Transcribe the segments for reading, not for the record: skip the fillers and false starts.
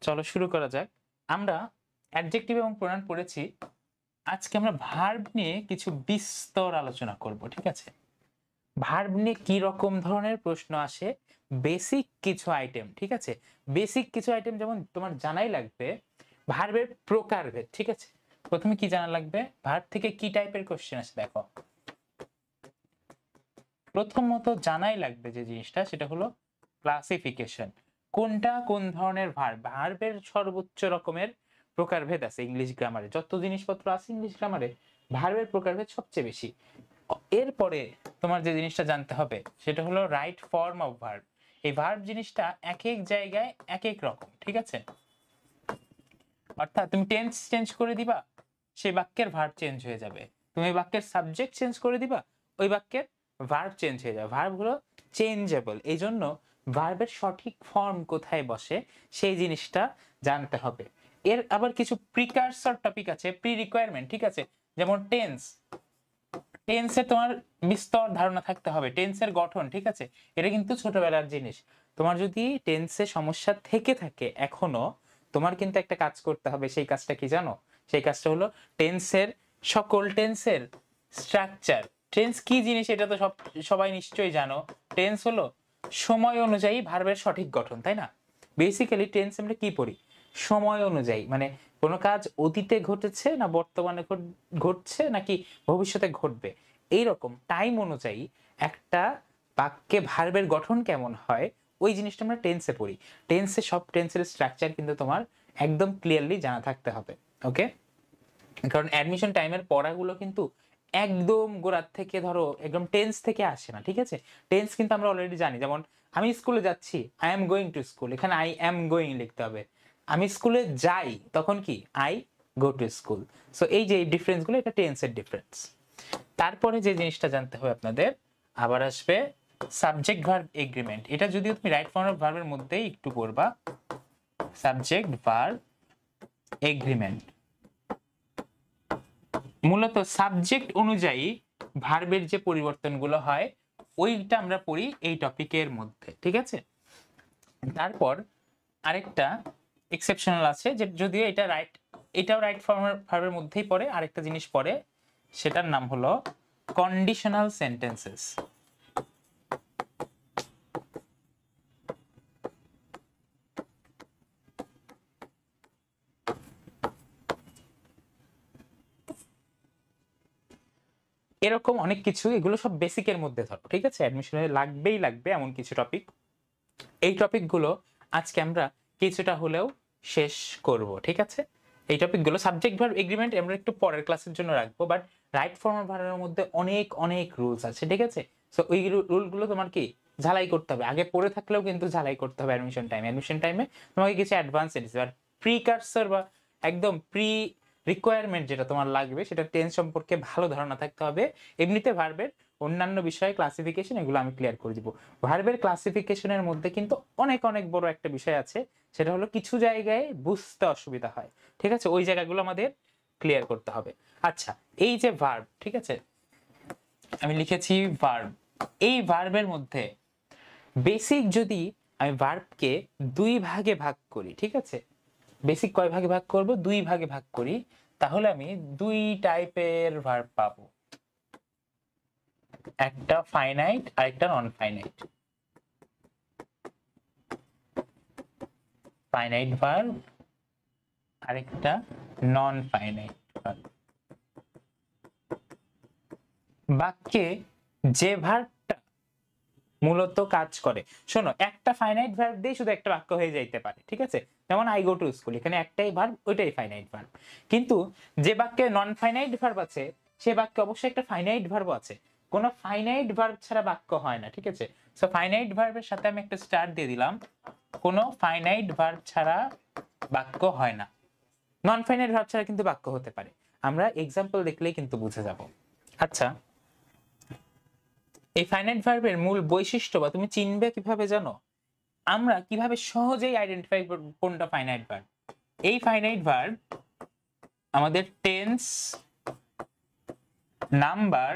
চলো শুরু করা যাক। আমরা অ্যাডজেক্টিভ এবং প্রোনাউন পড়েছি। আজকে আমরা ভার্ব নিয়ে কিছু বিস্তর আলোচনা করব, ঠিক আছে? ভার্ব নিয়ে কি রকম ধরনের প্রশ্ন আসে, বেসিক কিছু আইটেম, ঠিক আছে? বেসিক কিছু আইটেম যেমন তোমার জানাই লাগবে ভার্বের প্রকারভেদ, ঠিক আছে? প্রথমে কি জানা লাগবে, ভার্ব থেকে কি টাইপের কোশ্চেন আসে দেখো। প্রথমত জানাই লাগবে যে জিনিসটা, সেটা হলো ক্লাসিফিকেশন। কোনটা কোন ধরনের ভার্ব, ভার্বের সর্বোচ্চ রকমের প্রকারভেদ আছে ইংলিশ গ্রামারে। যত জিনিসপত্র আছে ইংলিশ গ্রামারে, ভার্বের প্রকারভেদ সবচেয়ে বেশি। এরপরে তোমার যে জিনিসটা জানতে হবে সেটা হলো রাইট ফর্ম অফ ভার্ব। এই ভার্ব জিনিসটা এক এক জায়গায় এক এক রকম, ঠিক আছে? অর্থাৎ তুমি টেন্স চেঞ্জ করে দিবা, সেই বাক্যের ভার্ব চেঞ্জ হয়ে যাবে। তুমি বাক্যের সাবজেক্ট চেঞ্জ করে দিবা, ওই বাক্যের ভার্ব চেঞ্জ হয়ে যাবে। ভার্ব হলো চেঞ্জেবল, এই জন্য ভার্বের সঠিক ফর্ম কোথায় বসে সেই জিনিসটা জানতে হবে। এর আবার কিছু প্রিকারসর টপিক আছে, প্রি রিকোয়ারমেন্ট, ঠিক আছে? যেমন টেন্স, টেন্সে তোমার বিস্তর ধারণা থাকতে হবে। টেন্সের গঠন, ঠিক আছে? এটা কিন্তু ছোটবেলার জিনিস। তোমার যদি টেন্সে সমস্যা থেকে থাকে এখনো, তোমার কিন্তু একটা কাজ করতে হবে। সেই কাজটা কি জানো? সেই কাজটা হলো টেন্সের, সকল টেন্সের স্ট্রাকচার। টেন্স কি জিনিস এটা তো সবাই নিশ্চয়ই জানো। টেন্স হলো সময় অনুযায়ী ভার্বের সঠিক গঠন, তাই না? বেসিক্যালি টেন্স আমরা কি পড়ি? সময় অনুযায়ী, মানে কোনো কাজ অতীতে ঘটেছে না বর্তমানে ঘটছে নাকি ভবিষ্যতে ঘটবে, এইরকম টাইম অনুযায়ী একটা বাক্যে ভার্বের গঠন কেমন হয় ওই জিনিসটা আমরা টেন্সে পড়ি। টেন্সে সব টেন্সের স্ট্রাকচার কিন্তু তোমার একদম ক্লিয়ারলি জানা থাকতে হবে, ওকে? কারণ অ্যাডমিশন টাইমের পড়াগুলো কিন্তু একদম গোড়ার থেকে ধরো একদম টেন্স থেকে আসে না, ঠিক আছে? টেন্স কিন্তু আমরা অলরেডি জানি। যেমন আমি স্কুলে যাচ্ছি, I am going to school, এখানে আই এম গোয়িং লিখতে হবে। আমি স্কুলে যাই, তখন কি I go to school. So এই যে ডিফারেন্সগুলো, এটা টেন্সের ডিফারেন্স। তারপরে যে জিনিসটা জানতে হবে আপনাদের, আবার আসবে সাবজেক্ট ভার্ব এগ্রিমেন্ট। এটা যদিও তুমি রাইট ফর্ম অফ ভার্বের মধ্যেই একটু পড়বা, সাবজেক্ট ভার্ব এগ্রিমেন্ট। মূলত সাবজেক্ট অনুযায়ী ভার্বের যে পরিবর্তনগুলো হয় ওইটা আমরা পড়ি এই টপিকের মধ্যে, ঠিক আছে? তারপর আরেকটা এক্সেপশনাল আছে, যে যদিও এটা রাইট, এটাও রাইট ফর্ম ভার্বের মধ্যেই পড়ে। আরেকটা জিনিস পড়ে, সেটার নাম হলো কন্ডিশনাল সেন্টেন্সেস। এরকম অনেক কিছু, এগুলো সব বেসিকের মধ্যে ধরো, ঠিক আছে? অ্যাডমিশনে লাগবেই লাগবে এমন কিছু টপিক। এই টপিকগুলো আজকে আমরা কিছুটা হলেও শেষ করব, ঠিক আছে? এই টপিকগুলো সাবজেক্ট ভার্ব এগ্রিমেন্ট আমরা একটু পরের ক্লাসের জন্য রাখবো, বাট রাইট ফর্ম অফ ভার্বের মধ্যে অনেক অনেক রুলস আছে, ঠিক আছে? সো ওই রুলগুলো তোমার কি ঝালাই করতে হবে। আগে পড়ে থাকলেও কিন্তু ঝালাই করতে হবে অ্যাডমিশন টাইমে। অ্যাডমিশন টাইমে তোমাকে কিছু অ্যাডভান্স দিচ্ছে, আর প্রিকারসর বা একদম প্রি রিকোয়ারমেন্ট যেটা তোমার লাগবে, সেটা টেন্স সম্পর্কে ভালো ধারণা থাকতে হবে। এমনিতে ভার্বের অন্যান্য বিষয়ে ক্লাসিফিকেশন, এগুলো আমি ক্লিয়ার করে দিব। ভার্বের ক্লাসিফিকেশনের মধ্যে কিন্তু অনেক অনেক বড় একটা বিষয় আছে, সেটা হলো কিছু জায়গায় বুঝতে অসুবিধা হয়, ঠিক আছে? ওই জায়গাগুলো আমাদের ক্লিয়ার করতে হবে। আচ্ছা, এই যে ভার্ব, ঠিক আছে, আমি লিখেছি ভার্ব। এই ভার্বের মধ্যে বেসিক যদি আমি ভার্বকে দুই ভাগে ভাগ করি, ঠিক আছে? বেসিক কয় ভাগে ভাগ করব? দুই ভাগে ভাগ করি, তাহলে আমি দুই টাইপের ভার্ব পাবো, একটা ফাইনাইট আর একটা নন ফাইনাইট। ফাইনাইট ভার্ব আরেকটা নন ফাইনাইট ভার্ব। বাক্যে যে ভার্বটা মূলত কাজ করে, শোনো, একটা ফাইনাইট ভার্ব দিয়ে শুধু একটা বাক্য হয়ে যাইতে পারে, ঠিক আছে? যেমন আই গো টু স্কুল, এখানে একটাই ভার্ব, ওইটাই ফাইনাইট ভার্ব। কিন্তু যে বাক্যে নন ফাইনাইট ভার্ব আছে, সে বাক্যে অবশ্যই একটা ফাইনাইট ভার্ব আছে। কোনো ফাইনাইট ভার্ব ছাড়া বাক্য হয় না, ঠিক আছে? সো ফাইনাইট ভার্বের সাথে আমি একটা স্টার দিয়ে দিলাম, কোনো ফাইনাইট ভার্ব ছাড়া বাক্য হয় না। নন ফাইনাইট ভার্ব ছাড়া কিন্তু বাক্য হতে পারে, আমরা এক্সাম্পল দেখলেই কিন্তু বুঝে যাব। আচ্ছা, এই ফাইনাইট ভার্বের মূল বৈশিষ্ট্য বা তুমি চিনবে কিভাবে জানো? আমরা কিভাবে সহজেই আইডেন্টিফাই করব কোনটা ফাইনাইট ভার্ব? এই ফাইনাইট ভার্ব আমাদের টেন্স, নাম্বার,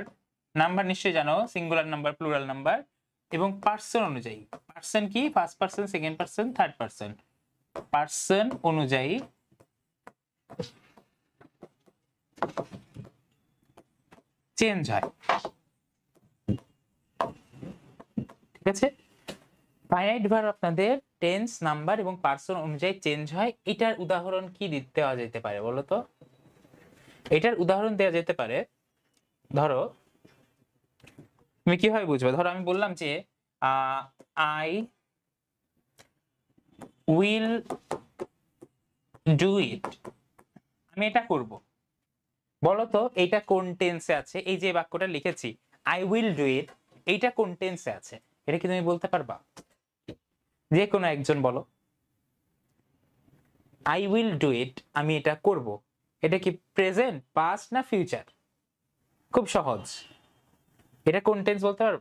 নাম্বার নিশ্চয়ই জানো, সিঙ্গুলার নাম্বার, প্লুরাল নাম্বার, এবং পার্সন অনুযায়ী। পার্সন কি? First person, second person, third person. Person অনুযায়ী চেঞ্জ হয়, ঠিক আছে। ফাইনাইট ভার্ব আপনাদের টেন্স, নাম্বার এবং পার্সন অনুযায়ী চেঞ্জ হয়। এটার উদাহরণ কি দেওয়া যেতে পারে বলো তো? এটার উদাহরণ দেওয়া যেতে পারে, ধরো তুমি কিভাবে বুঝবে, ধরো আমি বললাম যে আই উইল ডু ইট, আমি এটা করব। বলো তো এইটা কোন টেন্সে আছে? এই যে বাক্যটা লিখেছি আই উইল ডু ইট, এইটা কোন টেন্সে আছে? এটা কি তুমি বলতে পারবা? যে কোনো একজন বলো। আই উইল ডু ইট, আমি এটা করব, এটা কি প্রেজেন্ট, পাস্ট না ফিউচার? খুব সহজ, এটা কোন টেন্স বলতে পারো?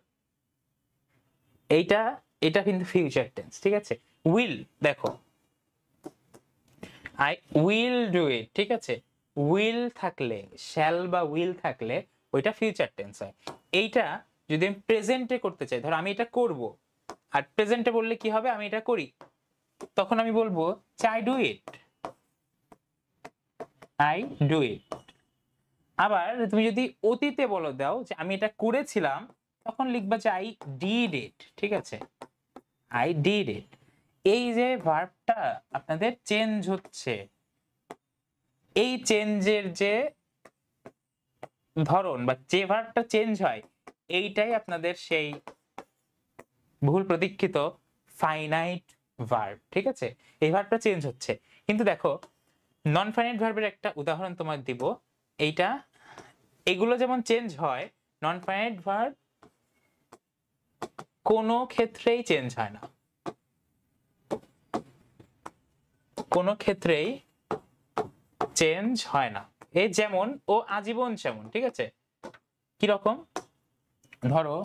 এইটা, এটা কিন্তু ফিউচার টেন্স, ঠিক আছে। উইল, দেখো আই উইল ডু ইট, ঠিক আছে। উইল থাকলে, শ্যাল বা উইল থাকলে ওইটা ফিউচার টেন্স হয়। এইটা যদি আমি প্রেজেন্টে করতে চাই, ধরো আমি এটা করব, আর প্রেজেন্টে বললে কি হবে, আমি এটা করি, তখন আমি বলবো I do it, I do it. আবার তুমি যদি অতীতে বলো দাও যে আমি এটা করেছিলাম, তখন লিখবা যে আই ডিড ইট, ঠিক আছে, আই ডিড ইট। এই যে ভার্বটা আপনাদের চেঞ্জ হচ্ছে, এই চেঞ্জের যে ধরন বা যে ভার্বটা চেঞ্জ হয়, এইটাই আপনাদের সেই ভুল প্রতীক্ষিত ফাইনাইট ভার্ব, ঠিক আছে। এই ভার্বটা চেঞ্জ হচ্ছে। কিন্তু দেখো নন ফাইনাইট ভার্বের একটা উদাহরণ তোমার দিব, এইটা, এগুলো যেমন চেঞ্জ হয়, নন ফাইনাইট ভার্ব কোনো ক্ষেত্রেই চেঞ্জ হয় না, কোনো ক্ষেত্রেই চেঞ্জ হয় না। এই যেমন ও আজীবন যেমন, ঠিক আছে। কিরকম, ধরো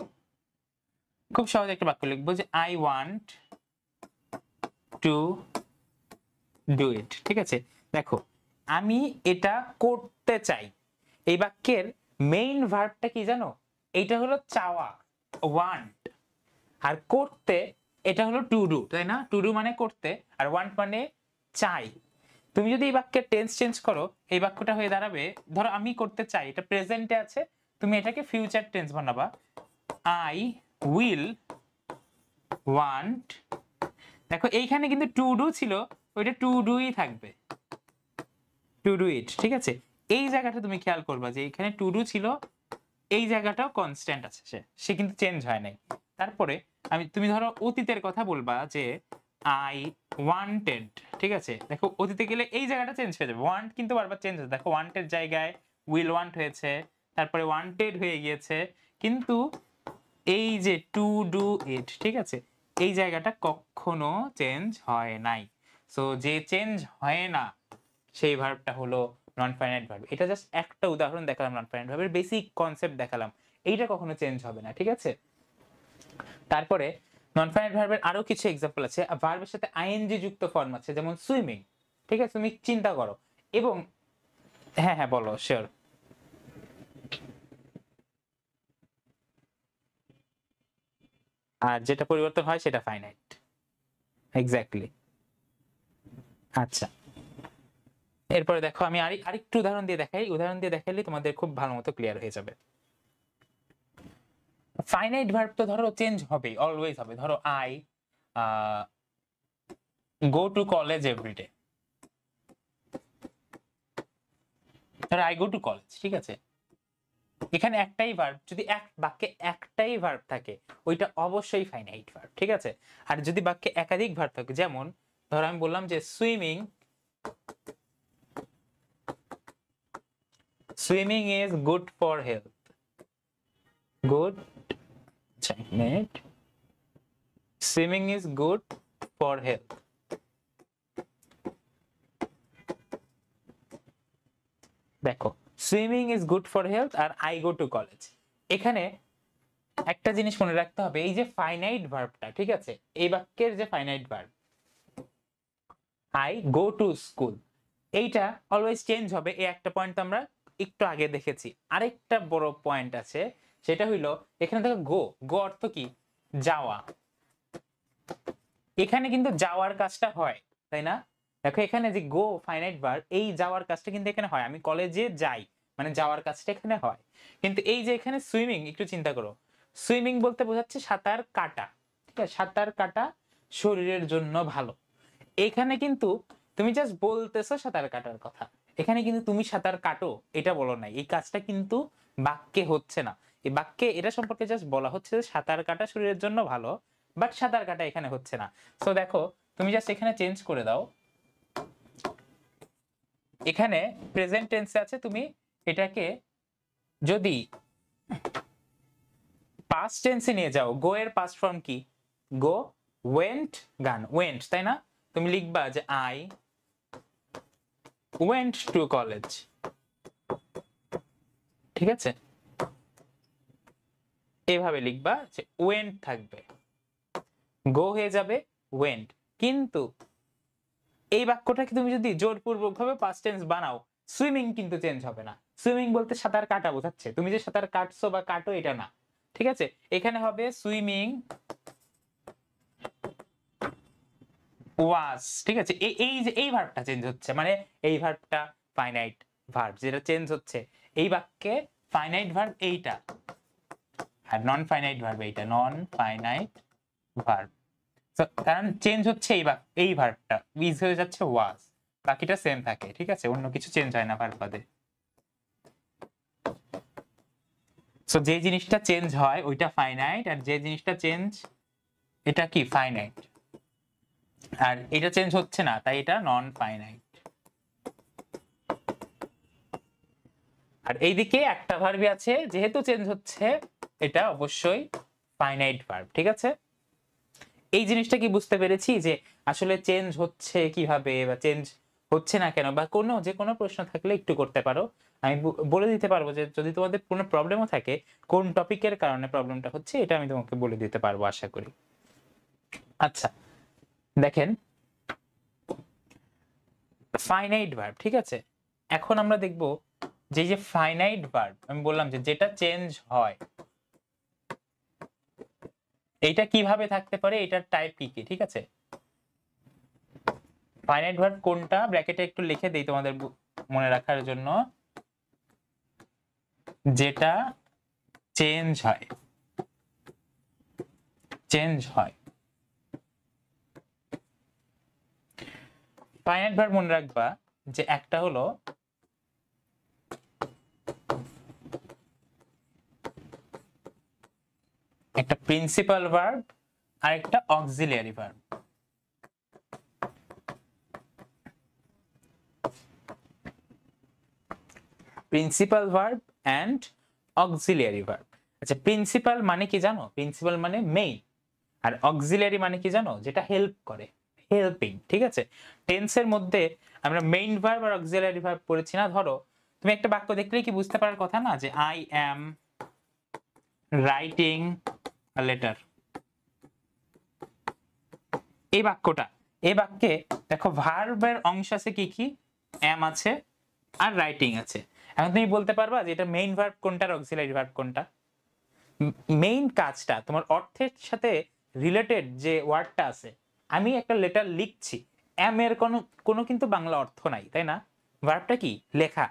খুব সহজ একটা বাক্য লিখবো যে I want to do it, ঠিক আছে। দেখো আমি এটা করতে চাই, এই বাক্যের মেইন ভার্বটা কি জানো? এইটা হলো চাওয়া, ওয়ান্ট। আর করতে, এটা হলো টু ডু, তাই না? টু ডু মানে করতে, আর ওয়ান্ট মানে চাই। তুমি যদি এই বাক্যের টেন্স চেঞ্জ করো, এই বাক্যটা হয়ে দাঁড়াবে, ধরো আমি করতে চাই, এটা প্রেজেন্টে আছে, তুমি এটাকে ফিউচার টেন্স বানাবা, আই উইল ওয়ান্ট। দেখো এইখানে কিন্তু টু ডু ছিল, ওইটা টু ডুই থাকবে, টু ডু ইট, ঠিক আছে। এই জায়গাটা তুমি খেয়াল করবা যে এখানে টু ডু ছিল, এই জায়গাটাও কনস্ট্যান্ট আছে, সে কিন্তু চেঞ্জ হয় নাই। তারপরে তুমি ধরো অতীতের কথা বলবা যে আই ওয়ান্টেড, ঠিক আছে। দেখো অতীতে গেলে এই জায়গাটা চেঞ্জ হয়ে যাবে, ওয়ান্ট কিন্তু বারবার চেঞ্জ হচ্ছে। দেখো ওয়ান্টেড জায়গায় উইল ওয়ান্ট হয়েছে, তারপরে ওয়ান্টেড হয়ে গিয়েছে, কিন্তু এই যে টু ডু ইট, ঠিক আছে, এই জায়গাটা কখনো চেঞ্জ হয় নাই। সো যে চেঞ্জ হয় না সেই ভার্বটা হলো নন ফাইনাইট ভার্ব। এটা জাস্ট একটা উদাহরণ দেখালাম, নন ফাইনাইট ভার্বের বেসিক কনসেপ্ট দেখালাম, এইটা কখনো চেঞ্জ হবে না, ঠিক আছে। তারপরে নন ফাইনাইট ভার্বের আরো কিছু এক্সাম্পল আছে, ভার্বের সাথে আইএনজি যুক্ত ফর্ম আছে, যেমন সুইমিং, ঠিক আছে। তুমি চিন্তা করো, এবং হ্যাঁ হ্যাঁ বলো, শিওর। আর যেটা পরিবর্তন হয় সেটা ফাইনাইট, এক্স্যাক্টলি। আচ্ছা, এরপরে দেখো আমি আরেকটু উদাহরণ দিয়ে দেখাই, উদাহরণ দিয়ে দেখাইলে তোমাদের খুব ভালো মতো ক্লিয়ার হয়ে যাবে। ফাইনাইট ভার্ব তো ধরো চেঞ্জ হবে, অলওয়েজ হবে। ধরো I go to college every day, ধরো আই গো টু কলেজ, ঠিক আছে। এখানে একটাই ভার্ব, যদি এক বাক্যে একটাই ভার্ব থাকে ওইটা অবশ্যই ফাইনাইট ভার্ব, ঠিক আছে। আর যদি বাক্যে একাধিক ভার্ব থাকে, যেমন ধরো আমি বললাম যে swimming, swimming is good for health, good, swimming is good for health. দেখো swimming is good for health আর আই গো টু কলেজ, এখানে একটা জিনিস মনে রাখতে হবে, এই যে ফাইনাইট ভার্বটা, ঠিক আছে, এই বাক্যের যে finite verb I go to school, এইটা অলওয়েজ চেঞ্জ হবে। এই একটা পয়েন্ট আমরা একটু আগে দেখেছি। আরেকটা বড় পয়েন্ট আছে, সেটা হইলো এখানে দেখো গো, গো অর্থ কি? যাওয়া। এখানে কিন্তু যাওয়ার কাজটা হয়, তাই না? দেখো এখানে যে গো ফাইনাইট ভার্ব, এই যাওয়ার কাজটা কিন্তু এখানে হয়, আমি কলেজে যাই মানে যাওয়ার কাজটা এখানে হয়। কিন্তু এই যে এখানে সুইমিং, একটু চিন্তা করো, সুইমিং বলতে বোঝাচ্ছে সাঁতার কাটা, ঠিক আছে, সাঁতার কাটা শরীরের জন্য ভালো। এখানে কিন্তু তুমি জাস্ট বলতেছো সাঁতার কাটার কথা, এখানে কিন্তু তুমি সাঁতার কাটো এটা বলো নাই, এই কাজটা কিন্তু বাক্যে হচ্ছে না। এই বাক্যে এটা সম্পর্কে জাস্ট বলা হচ্ছে যে সাঁতার কাটা শরীরের জন্য ভালো, বাট সাঁতার কাটা এখানে হচ্ছে না। সো দেখো তুমি জাস্ট এখানে চেঞ্জ করে দাও, এখানে প্রেজেন্ট টেন্সে আছে, তুমি এটাকে যদি পাস্ট টেন্সে নিয়ে যাও, গো এর পাস্ট ফর্ম কি? গো ওয়েন্ট, গান ওয়েন্ট, তাই না? তুমি লিখবা যে আই ওয়েন্ট টু কলেজ, ঠিক আছে, এভাবে লিখবা যে ওয়েন্ট থাকবে, গো হয়ে যাবে ওয়েন্ট। কিন্তু এই বাক্যটাকে তুমি যদি জোরপূর্বক ভাবে পাস্ট টেন্স বানাও, সুইমিং কিন্তু চেঞ্জ হবে না। সুইমিং বলতে সাঁতার কাটা বোঝাচ্ছে, তুমি যে সাঁতার কাটছো বা কাটো এটা না, ঠিক আছে, এখানে হবে সুইমিং ওয়াজ, ঠিক আছে। এই যে এই ভার্বটা চেঞ্জ হচ্ছে, মানে এই ভার্বটা ফাইনাইট ভার্ব যেটা চেঞ্জ হচ্ছে, এই বাক্যে ফাইনাইট ভার্ব এইটা, আর নন ফাইনাইট ভার্ব এইটা, নন ফাইনাইট ভার্ব। কারণ চেঞ্জ হচ্ছে এই ভার্বটা, ইজ হয়ে যাচ্ছে ওয়াজ, বাকিটা সেম থাকে, ঠিক আছে, অন্য কিছু চেঞ্জ হয় না ভার্ব বাদে। সো যে জিনিসটা চেঞ্জ হয় ওইটা ফাইনাইট, আর যে জিনিসটা চেঞ্জ এটা কি ফাইনাইট, আর এটা চেঞ্জ হচ্ছে না তাই এটা নন ফাইনাইট। আর এইদিকে একটা ভার্বই আছে, যেহেতু চেঞ্জ হচ্ছে এটা অবশ্যই ফাইনাইট ভার্ব, ঠিক আছে। এই জিনিসটা কি বুঝতে পেরেছি যে আসলে চেঞ্জ হচ্ছে কিভাবে বা চেঞ্জ হচ্ছে না কেন, বা যে কোনো প্রশ্ন থাকলে একটু করতে পারো, আমি বলে দিতে পারবো যে যদি তোমাদের কোনো প্রবলেমও থাকে, কোন টপিকের কারণে প্রবলেমটা হচ্ছে এটা আমি তোমাকে বলে দিতে পারবো আশা করি। আচ্ছা দেখেন ফাইনাইট ভার্ব, ঠিক আছে, এখন আমরা দেখব যে ফাইনাইট ভার্ব আমি বললাম যে যেটা চেঞ্জ হয় এইটা কিভাবে থাকতে পারে, এটার টাইপ কি কি, ঠিক আছে। ফাইনাইট ভার্ব কোনটা ব্র্যাকেটে একটু লিখে দেই তোমাদের মনে রাখার জন্য, যেটা চেঞ্জ হয়, চেঞ্জ হয়। ফাইনাইট ভার্ব মনে রাখবা যে একটা হলো একটা প্রিন্সিপাল ভার্ব আর একটা auxiliary verb. Principal verb and auxiliary verb. আচ্ছা প্রিন্সিপাল মানে কি জানো? প্রিন্সিপাল মানে মেইন, আর অক্সিলিয়ারি মানে কি জানো? যেটা হেল্প করে, হেল্পিং, ঠিক আছে। টেন্সের মধ্যে আমরা মেইন ভার্ব আর অক্সিলিয়ারি ভার্ব পড়েছি না। ধরো তুমি একটা বাক্য দেখলেই কি বুঝতে পারার কথা না যে I am writing a letter, এই বাক্যটা, এই বাক্যে দেখো ভার্বের অংশ আছে কি কি, অ্যাম আছে আর রাইটিং আছে। এখন তুমি বলতে পারবা যে এটা মেইন ভার্ব কোনটা আর অক্সিলারি ভার্ব কোনটা? মেইন কাজটা তোমার অর্থের সাথে রিলেটেড যে ওয়ার্ডটা আছে, আমি একটা লেটার লিখছি, অ্যাম এর কোনো কোনো কিন্তু বাংলা অর্থ নাই, তাই না? ভার্বটা কি? লেখা।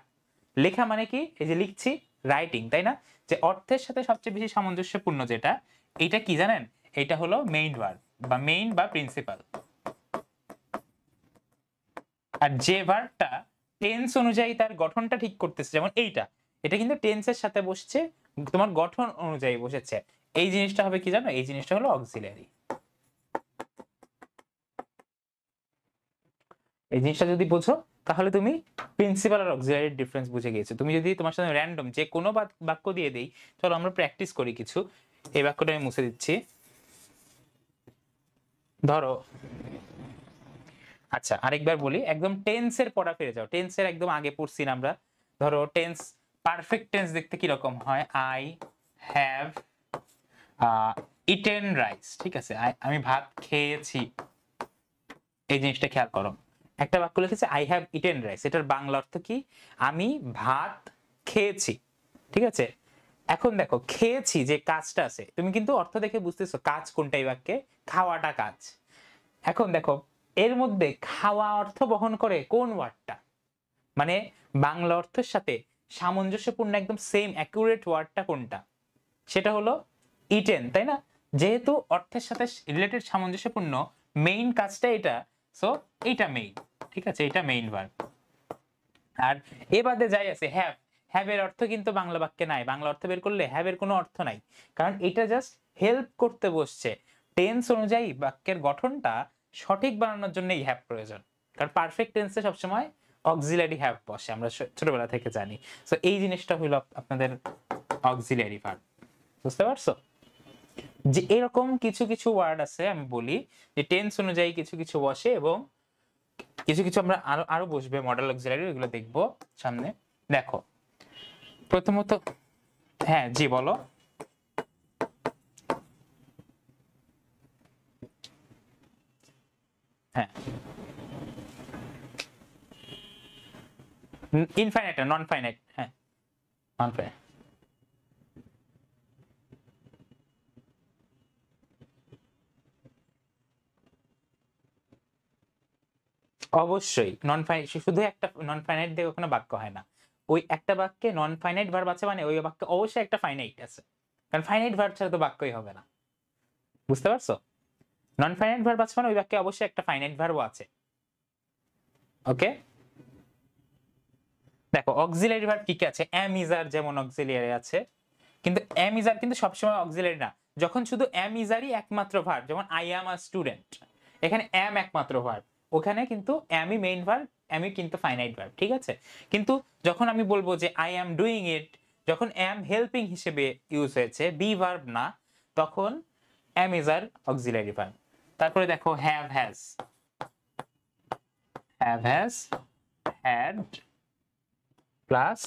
লেখা মানে কি? এই যে লিখছি, রাইটিং, তাই না? যে অর্থের সাথে সবচেয়ে বেশি সামঞ্জস্যপূর্ণ যেটা, এটা কি জানেন? এটা হলো মেইন ভার্ব বা মেইন বা প্রিন্সিপাল। আর যে ভার্বটা টেন্স অনুযায়ী তার গঠনটা ঠিক করতেছে, যেমন এইটা, এটা কিন্তু টেন্সের সাথে বসছে, তোমার গঠন অনুযায়ী বসেছে, এই জিনিসটা হবে কি জানো? এই জিনিসটা হলো অক্সিলিয়ারি। এই জিনিসটা যদি বোঝো তাহলে তুমি প্রিন্সিপাল আর অক্সিলিয়ারির ডিফারেন্স বুঝে গিয়েছো। তুমি যদি তোমার সাথে র্যান্ডম যে কোনো বাক্য দিয়ে দেই, চলো আমরা প্র্যাকটিস করি কিছু। এই বাক্যটা আমি মুছে দিচ্ছি। ধরো আচ্ছা আরেকবার বলি, একদম টেন্সের পড়া ফিরে যাও, টেন্সের একদম আগে পড়ছি না আমরা। ধরো টেন্স, পারফেক্ট টেন্স দেখতে কি রকম হয়? আই হ্যাভ ইটেন রাইস, ঠিক আছে, আমি ভাত খেয়েছি। এই জিনিসটা খেয়াল করো, একটা বাক্য লিখেছে আই হ্যাভ ইটেন রাইস, এটার বাংলা অর্থ কি? আমি ভাত খেয়েছি, ঠিক আছে। এখন দেখো খেয়েছি যে কাজটা আছে, তুমি কিন্তু অর্থ দেখে বুঝতেছো কাজ কোনটাই বাক্যে, খাওয়াটা কাজ। এখন দেখো এর মধ্যে খাওয়া অর্থ বহন করে কোন ওয়ার্ডটা, মানে বাংলা অর্থের সাথে সামঞ্জস্যপূর্ণ একদম সেম অ্যাকুরেট ওয়ার্ডটা কোনটা, সেটা হলো ইটেন, তাই না? যেহেতু অর্থের সাথে রিলেটেড সামঞ্জস্যপূর্ণ মেইন কাজটা এটা, সো এইটা মেইন, ঠিক আছে, এটা মেইন ভার্ব। আর এ বাদে যাই আছে হ্যাভ, হ্যাভ এর অর্থ কিন্তু বাংলা বাক্যে নাই, বাংলা অর্থ বের করলে হ্যাভ এর কোনো অর্থ নাই, কারণ এটা জাস্ট হেল্প করতে বসছে। টেন্স অনুযায়ী বাক্যের গঠনটা সঠিক বানানোর জন্য এই হ্যাভ প্রয়োজন, কারণ পারফেক্ট টেন্সে সবসময় অক্সিলারি হ্যাভ বসে, আমরা ছোটবেলা থেকে জানি। সো এই জিনিসটা হইল আপনাদের অক্সিলারি ভার্ব, বুঝতে পারছো? যে এরকম কিছু কিছু ওয়ার্ড আছে, আমি বলি যে টেন্স অনুযায়ী কিছু কিছু বসে এবং কিছু কিছু আমরা আরো আরো বসবে মডেল অক্সিলারি, এগুলো দেখবো সামনে। দেখো প্রথমত, হ্যাঁ জি বলো। হ্যাঁ ইনফাইনাইট নন ফাইনাইট, হ্যাঁ নন ফাইনাইট। অবশ্যই নন ফাইনাইট, শুধু একটা নন ফাইনাইট দিয়ে কোনো বাক্য হয় না। ওই একটা বাক্যে নন ফাইনাইট ভার্ব আছে মানে ওই বাক্যে অবশ্যই একটা ফাইনাইট আছে, কারণ ফাইনাইট ভার্ব ছাড়া তো বাক্যই হবে না, বুঝতে পারছো? নন ফাইনাইট ভার্ব আছে মানে ওই বাক্যে অবশ্যই একটা ফাইনাইট ভার্ব আছে। ওকে, দেখো অক্সিলারি ভার্ব কি কি আছে, এম ইজ আর যেমন অক্সিলারি আছে, কিন্তু এম ইজ আর কিন্তু সবসময় অক্সিলারি না। যখন শুধু এম ইজ আরই একমাত্র ভার্ব, যেমন আই অ্যাম আ স্টুডেন্ট, এখানে এম একমাত্র ভার্ব, ওখানে কিন্তু এমই মেইন ভার্ব, এমই কিন্তু ফাইনাইট ভার্ব, ঠিক আছে? কিন্তু যখন আমি বলবো যে আই অ্যাম ডুইং ইট, যখন এম হেল্পিং হিসেবে ইউজ হয়েছে, বি ভার্ব না, তখন am is are auxiliary verb. তারপরে দেখো have has, have has, had plus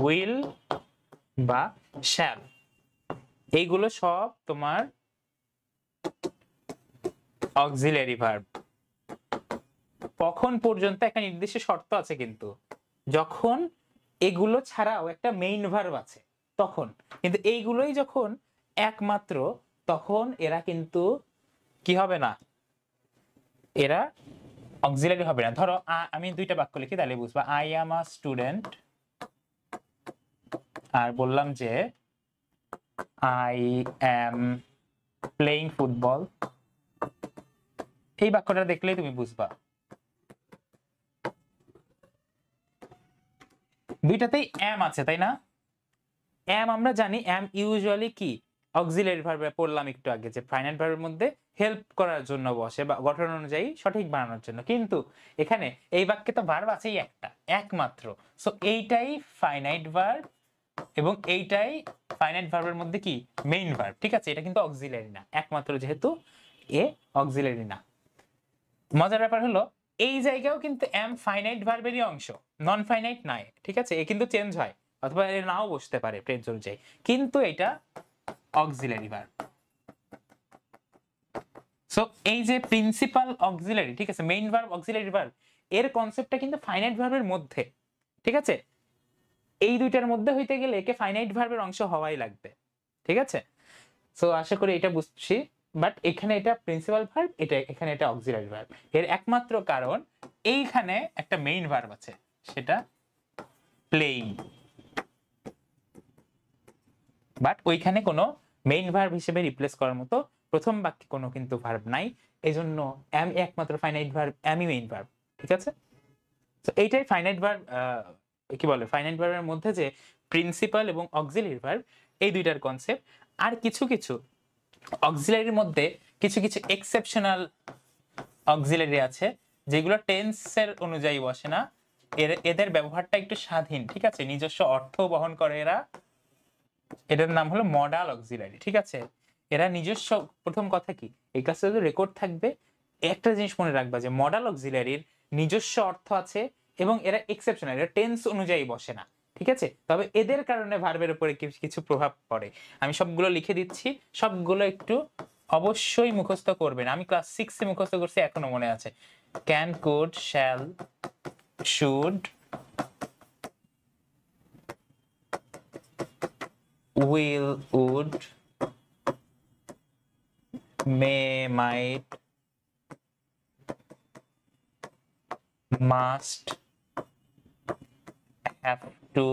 will বা শ্যাল, এইগুলো সব তোমার অক্সিলারি ভার্ব। কখন পর্যন্ত একটা নির্দিষ্ট শর্ত আছে কিন্তু, যখন এগুলো ছাড়াও একটা মেইন ভার্ব আছে তখন, কিন্তু এইগুলোই যখন একমাত্র, তখন এরা কিন্তু কি হবে না, এরা অক্সিলারি হবে না। ধরো আমি দুইটা বাক্য লিখি তাহলে বুঝবা, আই অ্যাম আ স্টুডেন্ট, আর বললাম যে আই অ্যাম প্লেইং ফুটবল, এই বাক্যটা দেখলেই তুমি বুঝবা দুইটাতেই এম আছে, তাই না? এম আমরা জানি এম ইউজুয়ালি কি অক্সিলারি ভার্বে পড়লাম একটু আগে, যে ফাইনাইট ভার্বের মধ্যে হেল্প করার জন্য বসে বা গঠন অনুযায়ী সঠিক বানানোর জন্য, কিন্তু এখানে এই বাক্যে তো ভার্ব আছেই একটা একমাত্র, সো এইটাই ফাইনাইট ভার্ব এবং এইটাই ফাইনাইট ভার্বের মধ্যে কি মেইন ভার্ব, ঠিক আছে? এটা কিন্তু অক্সিলারি না, একমাত্র যেহেতু এ অক্সিলারি না। মজার ব্যাপার হলো এই জায়গাও কিন্তু এম ফাইনাইট ভার্বেরই অংশ, নন ফাইনাইট নাই, ঠিক আছে? এ কিন্তু চেঞ্জ হয়, অথবা এর নাও বসতে পারে টেন্স অনুযায়ী, কিন্তু এটা অক্সিলারি ভার্ব। সো এই যে প্রিন্সিপাল অক্সিলারি, ঠিক আছে, মেইন ভার্ব অক্সিলারি ভার্ব, এর কনসেপ্টটা কিন্তু ফাইনাইট ভার্বের মধ্যে, ঠিক আছে? এই দুইটার মধ্যে হইতে গেলে একে ফাইনাইট ভার্বের অংশ হওয়াই লাগবে, ঠিক আছে? সো আশা করি এটা বুঝছি। বাট এখানে এটা প্রিন্সিপাল ভার্ব, এটা এখানে এটা অক্সিলারি ভার্ব, এর একমাত্র কারণ এইখানে একটা মেইন ভার্ব আছে, সেটা প্লেইং, বাট ওইখানে কোনো মেইন ভার্ব হিসেবে রিপ্লেস করার মতো প্রথম বাক্যে কোনো কিন্তু ভার্ব নাই, এজন্য এম একমাত্র ফাইনাইট ভার্ব, এমই মেইন ভার্ব, ঠিক আছে? তো এইটাই ফাইনাইট ভার্ব, কি বলে, ফাইনাইট ভার্বের মধ্যে যে প্রিন্সিপাল এবং অক্সিলারি ভার্ব, এই দুইটার কনসেপ্ট। আর কিছু কিছু অক্সিলারির মধ্যে কিছু কিছু এক্সেপশনাল অক্সিলারি আছে যেগুলো টেন্সের অনুযায়ী বসে না, এদের ব্যবহারটা একটু স্বাধীন, ঠিক আছে, নিজস্ব অর্থ বহন করে এরা, এটার নাম হলো মডাল অক্সিলারি, ঠিক আছে? এরা নিজস্ব, প্রথম কথা কি এই ক্লাসে যদি রেকর্ড থাকবে, একটা জিনিস মনে রাখবা যে মডাল অক্সিলারির নিজস্ব অর্থ আছে এবং এরা এক্সেপশনাল, এরা টেন্স অনুযায়ী বসে না, ঠিক আছে? তবে এদের কারণে ভার্বের উপরে কিছু প্রভাব পড়ে, আমি সবগুলো লিখে দিচ্ছি, সবগুলো একটু অবশ্যই মুখস্থ করবেন। আমি ক্লাস 6 এ মুখস্থ করছি, এখনো মনে আছে, can, could, shall, should, will, would, may, might, must, have to,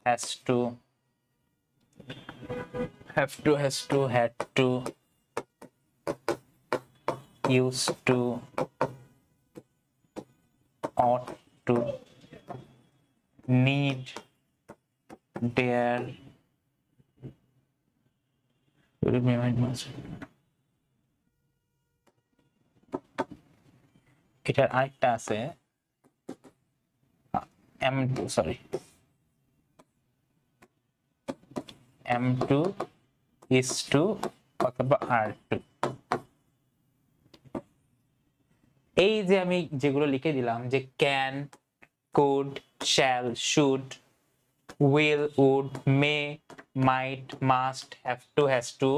has to, have to, has to, had to, used to, ought to, need, dare, এটার আরেকটা আছে M2, sorry M2 is to অথবা R2। এই যে আমি যেগুলো লিখে দিলাম যে can, could, shall, should, will, would, may, might, must, have to, has to,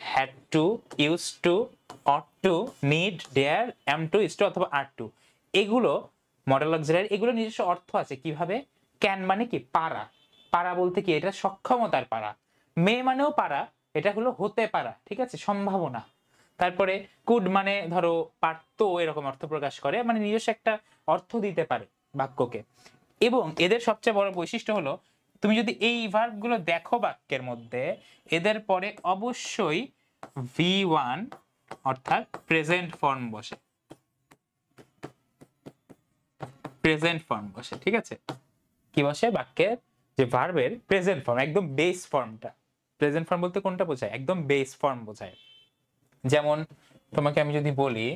had to, used to, ought to, need, dare, am to, is to অথবা are to, এগুলো মডেল অক্সিলারি। এগুলো নিজস্ব অর্থ আছে। কিভাবে? ক্যান মানে কি? পারা। পারা বলতে কি? এটা সক্ষমতার পারা। মে মানেও পারা, এটা হলো হতে পারা, ঠিক আছে, সম্ভাবনা। তারপরে কুড মানে ধরো পারতো, এরকম অর্থ প্রকাশ করে, মানে নিজস্ব একটা অর্থ দিতে পারে বাক্যকে। এবং এদের সবচেয়ে বড় বৈশিষ্ট্য হলো, তুমি যদি এই ভার্ব গুলো দেখো বাক্যের মধ্যে, এদের পরে অবশ্যই V1 অর্থাৎ প্রেজেন্ট ফর্ম বসে। প্রেজেন্ট ফর্ম বসে, ঠিক আছে। কি বসে? বাক্যের যে ভার্বের প্রেজেন্ট ফর্ম, একদম বেস ফর্মটা। প্রেজেন্ট ফর্ম বলতে কোনটা বোঝায়? একদম বেস ফর্ম বোঝায়। যেমন তোমাকে আমি যদি বলি,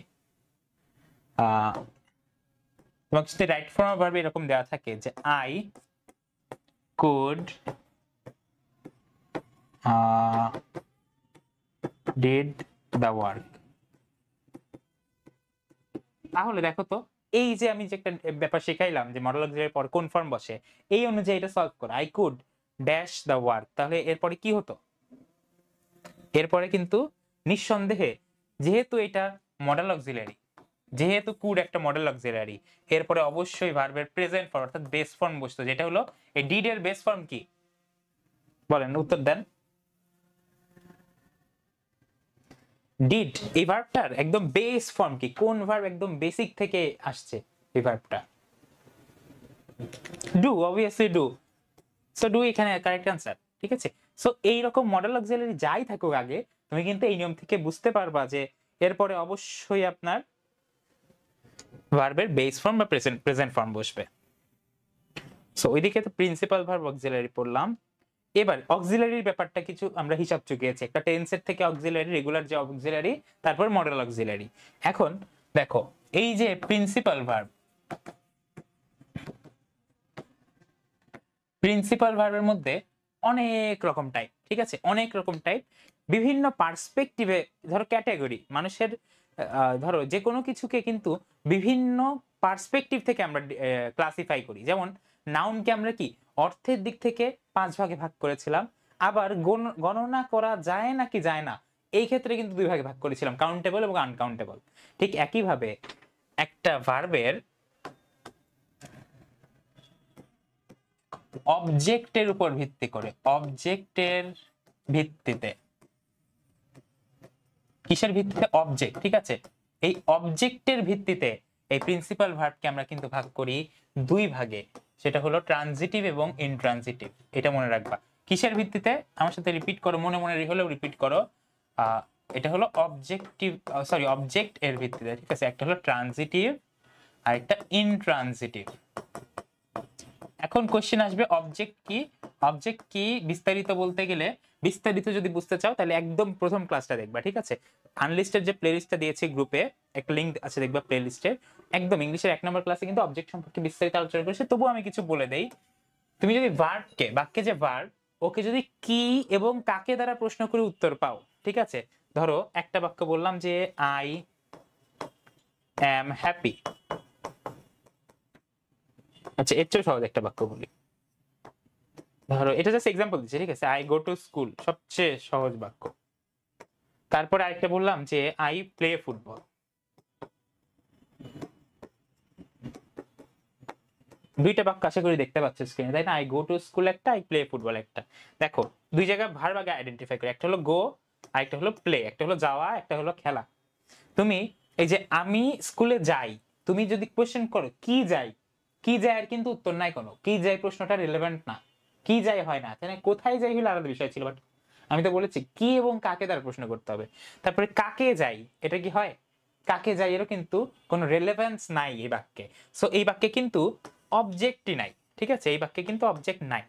তোমাকে যদি রাইট ফর্ম অফ ভার্ব এরকম দেওয়া থাকে যে I could did the work, তাহলে দেখো তো, এই যে আমি যে একটা ব্যাপার শিখাইলাম যে মডেল অক্সিলারির পর কোন ফর্ম বসে, এই অনুযায়ী এটা সলভ করো। I could dash the work, তাহলে এরপরে কি হতো? এরপরে কিন্তু নিঃসন্দেহে, যেহেতু এটা মডেল অক্সিলারি, যেহেতু কুড একটা মডেল অক্সিলারি, এরপরে অবশ্যই ভার্বের প্রেজেন্ট ফর্ম অর্থাৎ বেস ফর্ম বসতো, যেটা হলো এই ডিড এর বেস ফর্ম কি? বলেন, উত্তর দেন। ডিড এই ভার্বটার একদম বেস ফর্ম কি? কোন ভার্ব একদম বেসিক থেকে আসছে এই ভার্বটা? Do, obviously do. So do এখানে কারেক্ট আনসার, ঠিক আছে। সো এইরকম মডেল অক্সিলারি যাই থাকুক আগে, তুমি কিন্তু এই নিয়ম থেকে বুঝতে পারবা যে এরপরে অবশ্যই আপনার ভার্বের বেস ফর্ম বা প্রেজেন্ট ফর্ম বসবে। সো ওইদিকে তো প্রিন্সিপাল ভার্ব অক্সিলারি পড়লাম। এবার অক্সিলারির ব্যাপারটা কিছু আমরা হিসাব চুকিয়েছি। একটা টেন্সের থেকে অক্সিলারি, রেগুলার যে অক্সিলারি, তারপর মডেল অক্সিলারি। এখন দেখো, এই যে প্রিন্সিপাল ভার্ব, প্রিন্সিপাল ভার্বের মধ্যে অনেক রকম টাইপ, ঠিক আছে, অনেক রকম টাইপ। বিভিন্ন পার্সপেক্টিভে, ধরো ক্যাটাগরি, মানুষের ধরো যে কোনো কিছুকে কিন্তু বিভিন্ন পার্সপেক্টিভ থেকে আমরা ক্লাসিফাই করি। যেমন নাউনকে আমরা কি অর্থের দিক থেকে 5 ভাগে ভাগ করেছিলাম, আবার গণনা করা যায় নাকি যায় না, এই ক্ষেত্রে কিন্তু 2 ভাগে ভাগ করেছিলাম, কাউন্টেবল এবং আনকাউন্টেবল। ঠিক একইভাবে একটা ভার্বের অবজেক্টের উপর ভিত্তি করে, অবজেক্টের ভিত্তিতে, কিসের ভিত্তিতে? অবজেক্ট, ঠিক আছে। এই অবজেক্টের ভিত্তিতে এই প্রিন্সিপাল ভার্বকে আমরা কিন্তু ভাগ করি 2 ভাগে, সেটা হলো ট্রানজিটিভ এবং ইনট্রানজিটিভ। এটা মনে রাখবা। কিসের ভিত্তিতে? আমার সাথে রিপিট করো, মনে মনে হলেও রিপিট করো। এটা হলো অবজেক্টিভ, সরি, অবজেক্ট এর ভিত্তিতে, ঠিক আছে। একটা হলো ট্রানজিটিভ আর একটা ইনট্রানজিটিভ। এখন কোশ্চেন আসবে, অবজেক্ট কি? অবজেক্ট কি বিস্তারিত বলতে গেলে, বিস্তারিত যদি বুঝতে চাও তাহলে একদম প্রথম ক্লাসটা দেখবা, ঠিক আছে। আনলিস্টেড যে প্লেলিস্টটা দিয়েছি গ্রুপে, একটা লিংক আছে দেখবা প্লেলিস্টের, একদম ইংলিশের 1 নম্বর ক্লাসে কিন্তু অবজেক্ট সম্পর্কে বিস্তারিত আলোচনা করেছে। তবুও আমি কিছু বলে দেই। তুমি যদি ভার্বকে, বাক্যে যে ভার্ব, ওকে যদি কি এবং কাকে দ্বারা প্রশ্ন করে উত্তর পাও, ঠিক আছে। ধরো একটা বাক্য বললাম যে আই অ্যাম হ্যাপি। আচ্ছা, এর চেয়ে সহজ একটা বাক্য বলি, ধরো এটা জাস্ট এক্সাম্পল দিচ্ছি, ঠিক আছে। আই গো টু স্কুল, সবচেয়ে সহজ বাক্য। তারপরে আরেকটা বললাম যে আই প্লে ফুটবল। দুইটা বাক্য আশা করি দেখতে পাচ্ছ স্ক্রিনে, তাই না? আই গো টু স্কুল একটা, আই প্লে ফুটবল একটা। দেখো, দুই জায়গায় ভার্ব আগে আইডেন্টিফাই করি, একটা হলো গো, আরেকটা হলো প্লে। একটা হলো যাওয়া, একটা হলো খেলা। তুমি এই যে আমি স্কুলে যাই, তুমি যদি কোয়েশ্চেন করো কি যায়, কি যায় আর কিন্তু উত্তর নাই কোনো, কি যায় প্রশ্নটা রিলেভেন্ট না, কি যায় হয় না, তাই না? কোথায় যাই হলো আলাদা বিষয় ছিল, বাট আমি তো বলেছি কি এবং কাকে দ্বারা প্রশ্ন করতে হবে। তারপরে কাকে যাই, এটা কি হয়? কাকে যাই এরও কিন্তু কোনো রেলেভেন্স নাই এই বাক্যে। সো এই বাক্যে কিন্তু অবজেক্টই নাই, ঠিক আছে? এই বাক্যে কিন্তু অবজেক্ট নাই।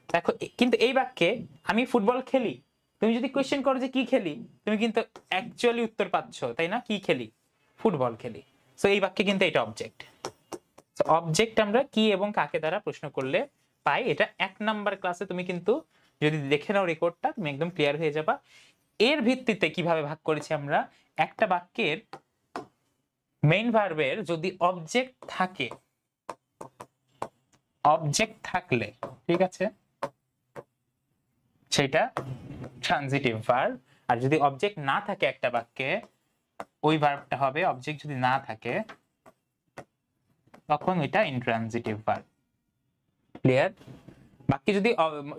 দেখো কিন্তু এই বাক্যে আমি ফুটবল খেলি, তুমি যদি কোয়েশ্চেন করো যে কি খেলি, তুমি কিন্তু অ্যাকচুয়ালি উত্তর পাচ্ছ, তাই না? কি খেলি? ফুটবল খেলি। সো এই বাক্যে কিন্তু এটা অবজেক্ট। সো অবজেক্ট আমরা কি এবং কাকে দ্বারা প্রশ্ন করলে পাই। এটা 1 নাম্বার ক্লাসে তুমি কিন্তু যদি দেখে নাও রেকর্ডটা, তুমি একদম ক্লিয়ার হয়ে যাবা। এর ভিত্তিতে কিভাবে ভাগ করেছি আমরা, একটা বাক্যের মেইন ভার্বের যদি অবজেক্ট থাকে, অবজেক্ট থাকলে, ঠিক আছে, সেটা ট্রানজিটিভ ভার্ব। আর যদি অবজেক্ট না থাকে একটা বাক্যে, ওই ভার্বটা হবে, অবজেক্ট যদি না থাকে তখন ওইটা ইনট্রানজিটিভ ভার্ব। ক্লিয়ার? বাক্যে যদি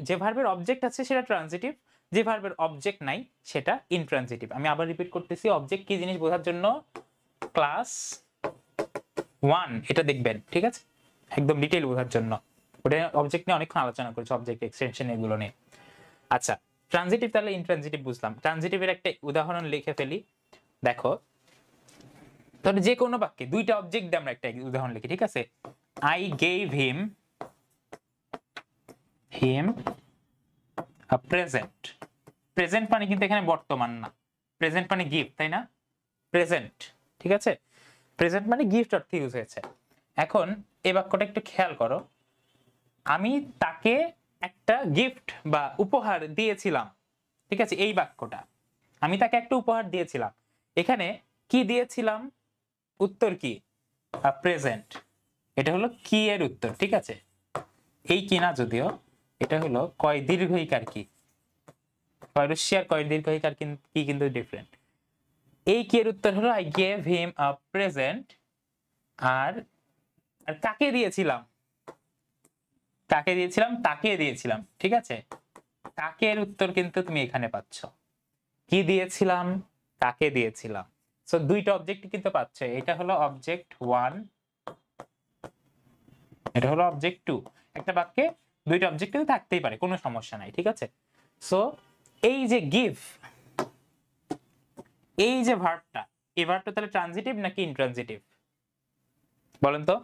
যে ভার্বের অবজেক্ট আছে সেটা ট্রানজিটিভ, যে ভার্বের অবজেক্ট নাই সেটা ইনট্রানজিটিভ। আমি আবার রিপিট করতেছি, অবজেক্ট কি জিনিস বোঝার জন্য ক্লাস 1 এটা দেখবেন, ঠিক আছে? একদম ডিটেইল বোঝার জন্য। ওটা অবজেক্ট নিয়ে অনেকক্ষণ আলোচনা করেছি, অবজেক্ট এক্সটেনশন এগুলো নিয়ে। আচ্ছা, ট্রানজিটিভ তাহলে ইনট্রানজিটিভ বুঝলাম। ট্রানজিটিভের একটা উদাহরণ লিখে ফেলি। দেখো, তাহলে যে কোনো বাক্যে দুইটা অবজেক্ট দিয়ে আমরা একটা উদাহরণ লিখি, ঠিক আছে? I gave him a present. Present মানে কিন্তু এখানে বর্তমান না, প্রেজেন্ট মানে গিফট, তাই না? প্রেজেন্ট, ঠিক আছে? প্রেজেন্ট মানে গিফট অর্থে ইউজ হয়েছে। এখন এই বাক্যটা একটু খেয়াল করো, আমি তাকে একটা গিফট বা উপহার দিয়েছিলাম, ঠিক আছে? এই বাক্যটা আমি তাকে একটা উপহার দিয়েছিলাম, এখানে কি দিয়েছিলাম, উত্তর কি? প্রেজেন্ট। এটা হলো কি এর উত্তর, ঠিক আছে? এই কি না, যদিও এটা হলো কয় দীর্ঘইকার কি, কয় রস্যিয়ার কয় দীর্ঘইকার কি কিন্তু ডিফারেন্ট। এই কি এর উত্তর হলো I gave him a present. আর কাকে দিয়েছিলাম, কাকে দিয়েছিলাম, তাকে দিয়েছিলাম, ঠিক আছে? তাকে এর উত্তর কিন্তু তুমি এখানে পাচ্ছ, কি দিয়েছিলাম, কাকে দিয়েছিলাম। সো দুইটা অবজেক্ট কিন্তু পাচ্ছ, এটা হলো অবজেক্ট 1, এটা হলো অবজেক্ট 2। একটা বাক্যে দুইটা অবজেক্ট কিন্তু থাকতেই পারে, কোনো সমস্যা নাই, ঠিক আছে? সো এই যে গিভ, এই যে ভার্বটা, এই ভার্বটা তাহলে ট্রানজিটিভ নাকি ইনট্রানজিটিভ বলেন তো?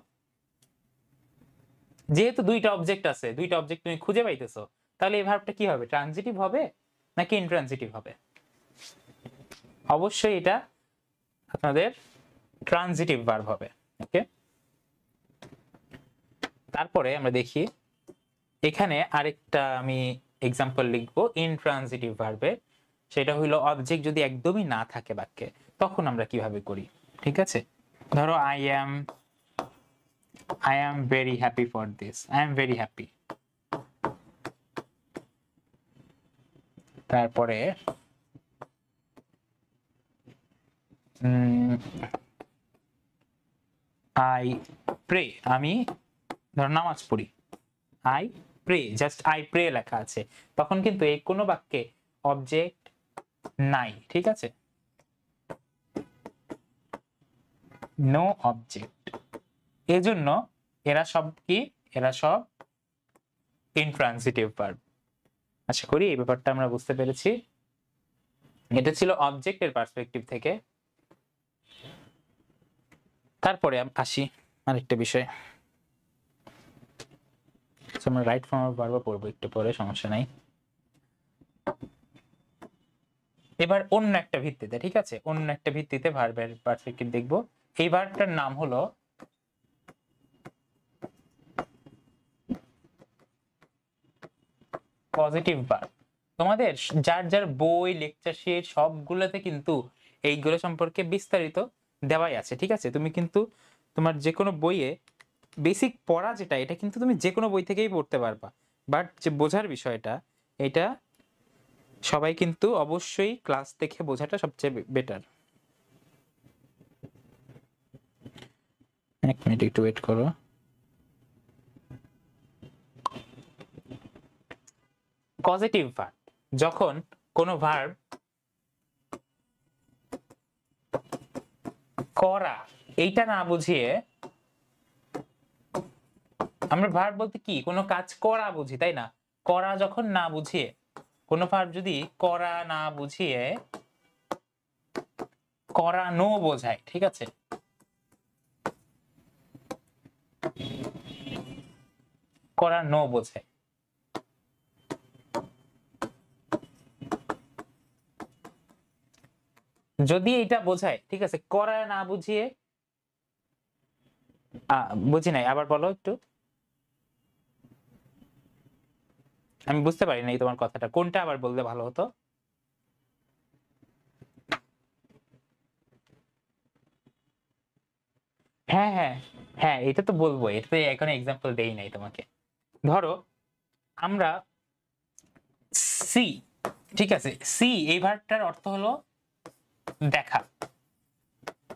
যেহেতু দুইটা অবজেক্ট আছে, দুইটা অবজেক্ট তুমি খুঁজে পাইতেছো, তাহলে এই ভার্বটা কি হবে, ট্রানজিটিভ হবে নাকি ইনট্রানজিটিভ হবে? অবশ্যই এটা আপনাদের ট্রানজিটিভ ভার্ব হবে। ওকে, তারপরে আমরা দেখি এখানে আরেকটা আমি এক্সাম্পল লিখবো ইনট্রানজিটিভ ভার্বে। সেটা হলো অবজেক্ট যদি একদমই না থাকে বাক্যে, তখন আমরা কিভাবে করি, ঠিক আছে? ধরো I am very happy for this, I am very happy. তারপরে আই প্রে, আমি ধরো নামাজ পড়ি, I pray, just I pray লেখা আছে, তখন কিন্তু এই কোনো বাক্যে অবজেক্ট নাই, ঠিক আছে? No object. এজন্য এরা সব কি, এরা সব ইনট্রানজিটিভ ভার্ব। আশা করি এই ব্যাপারটা আমরা বুঝতে পেরেছি। এটা ছিল অবজেক্টের পার্সপেক্টিভ থেকে। তারপরে আসি আরেকটা বিষয়, আমরা রাইট ফর্ম অফ ভার্ব পড়বো একটু পরে, সমস্যা নাই। এবার অন্য একটা ভিত্তিতে, ঠিক আছে, অন্য একটা ভিত্তিতে ভার্বের পার্সপেক্টিভ দেখব। এই ভার্বটার নাম হলো পজিটিভ ভার্ব। তোমাদের যার যার বই, লেকচার শিট সবগুলোতে কিন্তু এইগুলো সম্পর্কে বিস্তারিত দেওয়াই আছে, ঠিক আছে? তুমি কিন্তু তোমার যে কোনো বইয়ে বেসিক পড়া যেটা, এটা কিন্তু তুমি যে কোনো বই থেকেই পড়তে পারবা, বাট যে বোঝার বিষয়টা, এটা সবাই কিন্তু অবশ্যই ক্লাস দেখে বোঝাটা সবচেয়ে বেটার। এক মিনিট একটু ওয়েট করো। পজিটিভ ভার্ব, যখন কোনো ভার্ব করা এইটা না বুঝিয়ে আমরা ভার্ব বলতে কি কোনো কাজ করা বুঝি, তাই না? করা যখন না বুঝিয়ে, কোনো ভার্ব যদি করা না বুঝিয়ে করানো বোঝায়, ঠিক আছে, করানো বোঝায়, যদি এটা বোঝায়, ঠিক আছে, করা না বুঝিয়ে বুঝি নাই, আবার বলো একটু, আমি বুঝতে পারি নাই তোমার কথাটা, কোনটা আবার বললে ভালো হতো। হ্যাঁ হ্যাঁ হ্যাঁ, এটা তো বলবো, এটা তো এখন এক্সাম্পল দেই নাই তোমাকে। ধরো আমরা সি, ঠিক আছে, সি এই ভার্বটার অর্থ হলো দেখা,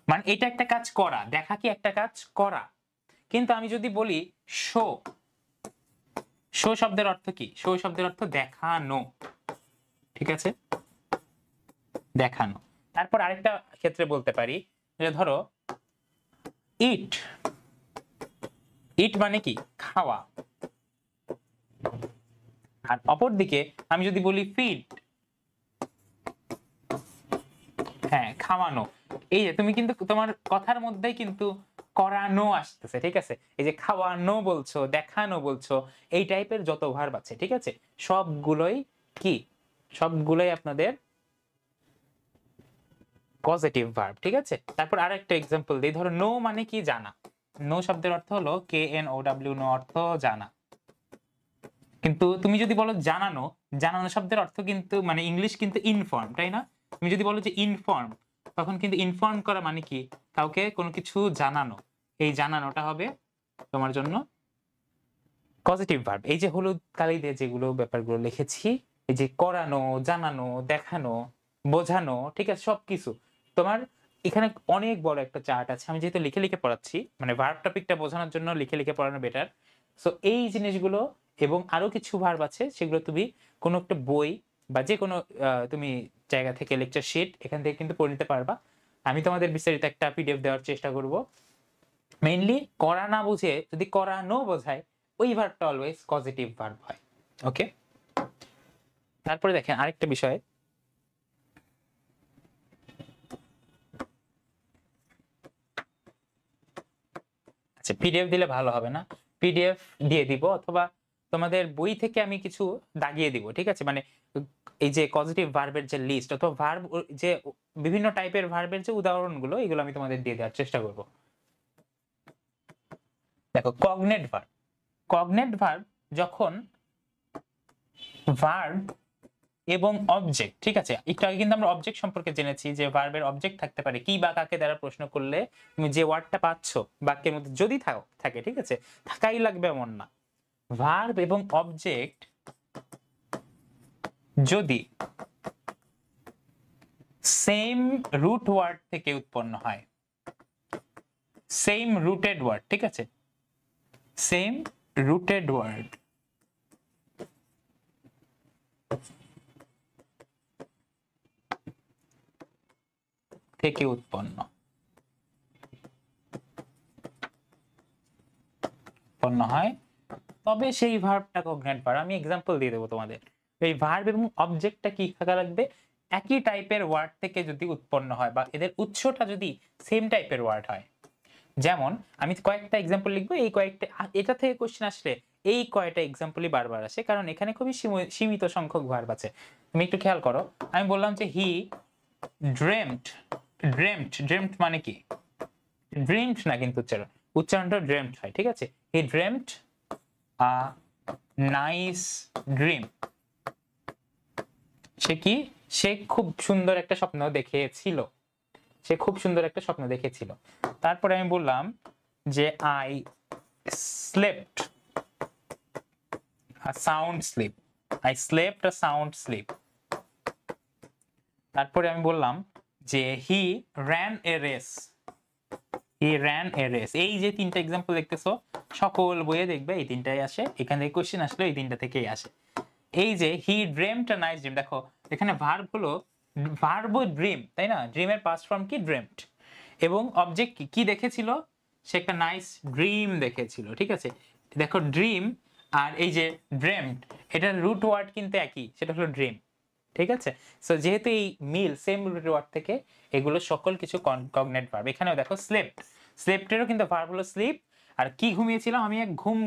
মানে এটা একটা কাজ করা, দেখা কি একটা কাজ করা। কিন্তু আমি যদি বলি শো, শো শব্দের অর্থ কি? শো শব্দের অর্থ দেখানো, ঠিক আছে, দেখানো। তারপর আরেকটা ক্ষেত্রে বলতে পারি যে ধরো ইট, ইট মানে কি? খাওয়া। আর অপর দিকে আমি যদি বলি ফিড, হ্যাঁ খাওয়ানো, এই যে তুমি কিন্তু তোমার কথার মধ্যেই কিন্তু করানো আসতেছে, ঠিক আছে, এই যে খাওয়ানো বলছো, দেখানো বলছো, এই টাইপের যত ভার্ব আছে, ঠিক আছে, সবগুলোই কি, সবগুলোই আপনাদের পজিটিভ ভার্ব, ঠিক আছে। তারপর আরেকটা এক্সাম্পল দিই, ধরো নো মানে কি? জানা। নো শব্দের অর্থ হলো KNOW, নো অর্থ জানা। কিন্তু তুমি যদি বলো জানানো, জানানো শব্দের অর্থ কিন্তু মানে ইংলিশ কিন্তু ইনফর্ম, তাই না? তুমি যদি বলো যে ইনফর্ম, তখন কিন্তু ইনফর্ম করা মানে কি? কাউকে কোনো কিছু জানানো, এই জানানোটা হবে তোমার জন্য পজিটিভ ভার্ব। এই যে হলুদ কালি দিয়ে যেগুলো ব্যাপারগুলো লিখেছি, এই যে করানো, জানানো, দেখানো, বোঝানো, ঠিক আছে, সবকিছু তোমার এখানে অনেক বড় একটা চার্ট আছে। আমি যেহেতু লিখে লিখে পড়াচ্ছি, মানে ভার্ব টপিকটা বোঝানোর জন্য লিখে লিখে পড়ানো বেটার। সো এই জিনিসগুলো এবং আরো কিছু ভার্ব আছে, সেগুলো তুমি কোনো একটা বই বা যে কোনো তুমি জায়গা থেকে লেকচার শিট এখান থেকে কিন্তু পড়ে নিতে পারবা। আমি তোমাদের বিস্তারিত একটা PDF দেওয়ার চেষ্টা করব। মেইনলি করা না বুঝে যদি করানো বোঝায়, ওই ভার্বটা অলওয়েজ পজিটিভ ভার্ব হয়। ওকে, তারপরে দেখেন আরেকটা বিষয়, আচ্ছা PDF দিলে ভালো হবে না, PDF দিয়ে দিব অথবা তোমাদের বই থেকে আমি কিছু দাগিয়ে দিব, ঠিক আছে, মানে এই যে পজিটিভ ভার্বের যে লিস্ট অথবা ভার্ব যে বিভিন্ন টাইপের ভার্বের যে উদাহরণগুলো, এগুলো আমি তোমাদের দিয়ে দেওয়ার চেষ্টা করব। দেখো কগনেট ভার্ব, কগনেট ভার্ব যখন ভার্ব এবং অবজেক্ট, ঠিক আছে, একটু আগে কিন্তু আমরা অবজেক্ট সম্পর্কে জেনেছি যে ভার্বের অবজেক্ট থাকতে পারে কি বা কাকে দ্বারা প্রশ্ন করলে তুমি যে ওয়ার্ডটা পাচ্ছ বাক্যের মধ্যে যদি থাকে, ঠিক আছে, থাকাই লাগবে এমন না। ভার্ব এবং অবজেক্ট যদি সেম রুট ওয়ার্ড থেকে উৎপন্ন হয়, সেম রুটেড ওয়ার্ড, ঠিক আছে, সেম রুটেড ওয়ার্ড থেকে উৎপন্ন হয়, তবে সেই ভার্বটা কগনেট ভার্ব। আমি এক্সাম্পল দিয়ে দেবো তোমাদের। এই ভার্ব এবং অবজেক্টটা কি থাকা লাগবে? একই টাইপের ওয়ার্ড থেকে যদি উৎপন্ন হয় বা এদের উৎসটা যদি সেম টাইপের ওয়ার্ড হয়। যেমন আমি কয়েকটা এক্সাম্পল লিখবো, এই কয়েকটা এটা থেকে কোশ্চেন আসলে এই কয়েকটা এক্সাম্পলই বারবার আসে, কারণ এখানে খুবই সীমিত সংখ্যক ভার্ব আছে। তুমি একটু খেয়াল করো, আমি বললাম যে হি ড্রেমড, ড্রেমড মানে কি? ড্রিমড না, কিন্তু উচ্চারণটা ড্রেমড হয়, ঠিক আছে, হি ড্রেমড আ নাইস ড্রিম। সে কি? সে খুব সুন্দর একটা স্বপ্ন দেখেছিল, সে খুব সুন্দর একটা স্বপ্ন দেখেছিল। তারপরে আমি বললাম যে I slept a sound sleep, I slept a sound sleep. তারপরে আমি বললাম যে হি ran a race, he ran a race। এই যে তিনটা এক্সাম্পল দেখতেছো, সকল বইয়ে দেখবে এই তিনটাই আসে, এখান থেকে কোশ্চেন আসলে এই তিনটা থেকেই আসে। এই যে হি ড্রিমড আ নাইস ড্রিম, দেখো এখানে ভার্ব হলো ভার্ব ড্রিম, তাই না? ড্রিমের পাস্ট ফর্ম কি? ড্রিমড। এবং অবজেক্ট কি কি দেখেছিল, সে একটা নাইস ড্রিম দেখেছিল, ঠিক আছে। দেখো ড্রিম আর এই যে ড্রিমড, এটার রুট ওয়ার্ড কিন্তু একই, সেটা হলো ড্রিম, ঠিক আছে। সো যেহেতু এই মিল সেম রুট ওয়ার্ড থেকে, এগুলো সকল কিছু কগনেট ভার্ব। এখানেও দেখো স্লেপ্ট, স্লেপ্টেরও কিন্তু ভার্ব হলো স্লিপ। আর কি ঘুমিয়েছিলাম আমি, এক ঘুম,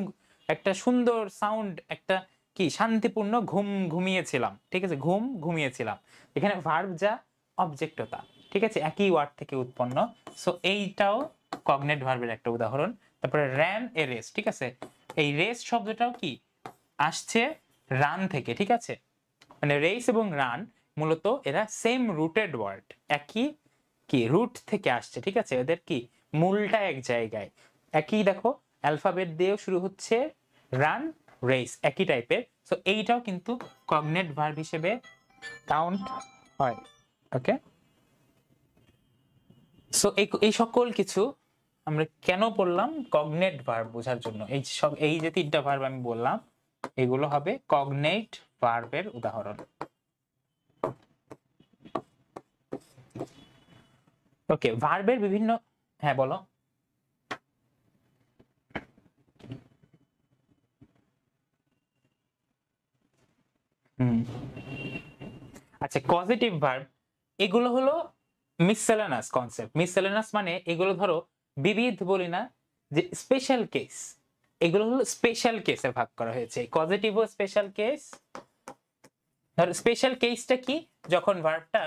একটা সুন্দর সাউন্ড, একটা কি শান্তিপূর্ণ ঘুম ঘুমিয়েছিলাম, ঠিক আছে, ঘুম ঘুমিয়েছিলাম। এখানে ভার্ব যা, অবজেক্টও তা, ঠিক আছে, একই ওয়ার্ড থেকে উৎপন্ন। সো এইটাও কগনেট ভার্বের একটা উদাহরণ। তারপরে র্যান এ রেস, ঠিক আছে, এই রেস শব্দটাও কি আসছে রান থেকে, ঠিক আছে। মানে রেস এবং রান মূলত এরা সেম রুটেড ওয়ার্ড, একই কি রুট থেকে আসছে, ঠিক আছে। এদের কি মূলটা এক জায়গায় একই। দেখো অ্যালফাবেট দিয়েও শুরু হচ্ছে, রান রেস একই টাইপের। সো এইটাও কিন্তু কগনেট ভার্ব হিসেবে কাউন্ট হয়। ওকে, সো এই সকল কিছু আমরা কেন বললাম, কগনেট ভার্ব বোঝার জন্য। এই যে তিনটা ভার্ব আমি বললাম, এগুলো হবে কগনেট ভার্বের উদাহরণ। ওকে, ভার্বের বিভিন্ন, হ্যাঁ বলো। আচ্ছা, পজিটিভ ভার্ব এগুলো হলো মিসসেলেনাস কনসেপ্ট। মিসসেলেনাস মানে এগুলো ধরো বিবিধ বলি না, যে স্পেশাল কেস, এগুলো হলো স্পেশাল কেসে ভাগ করা হয়েছে, পজিটিভ ও স্পেশাল কেস। ধরো স্পেশাল কেসটা কি, যখন ভার্বটা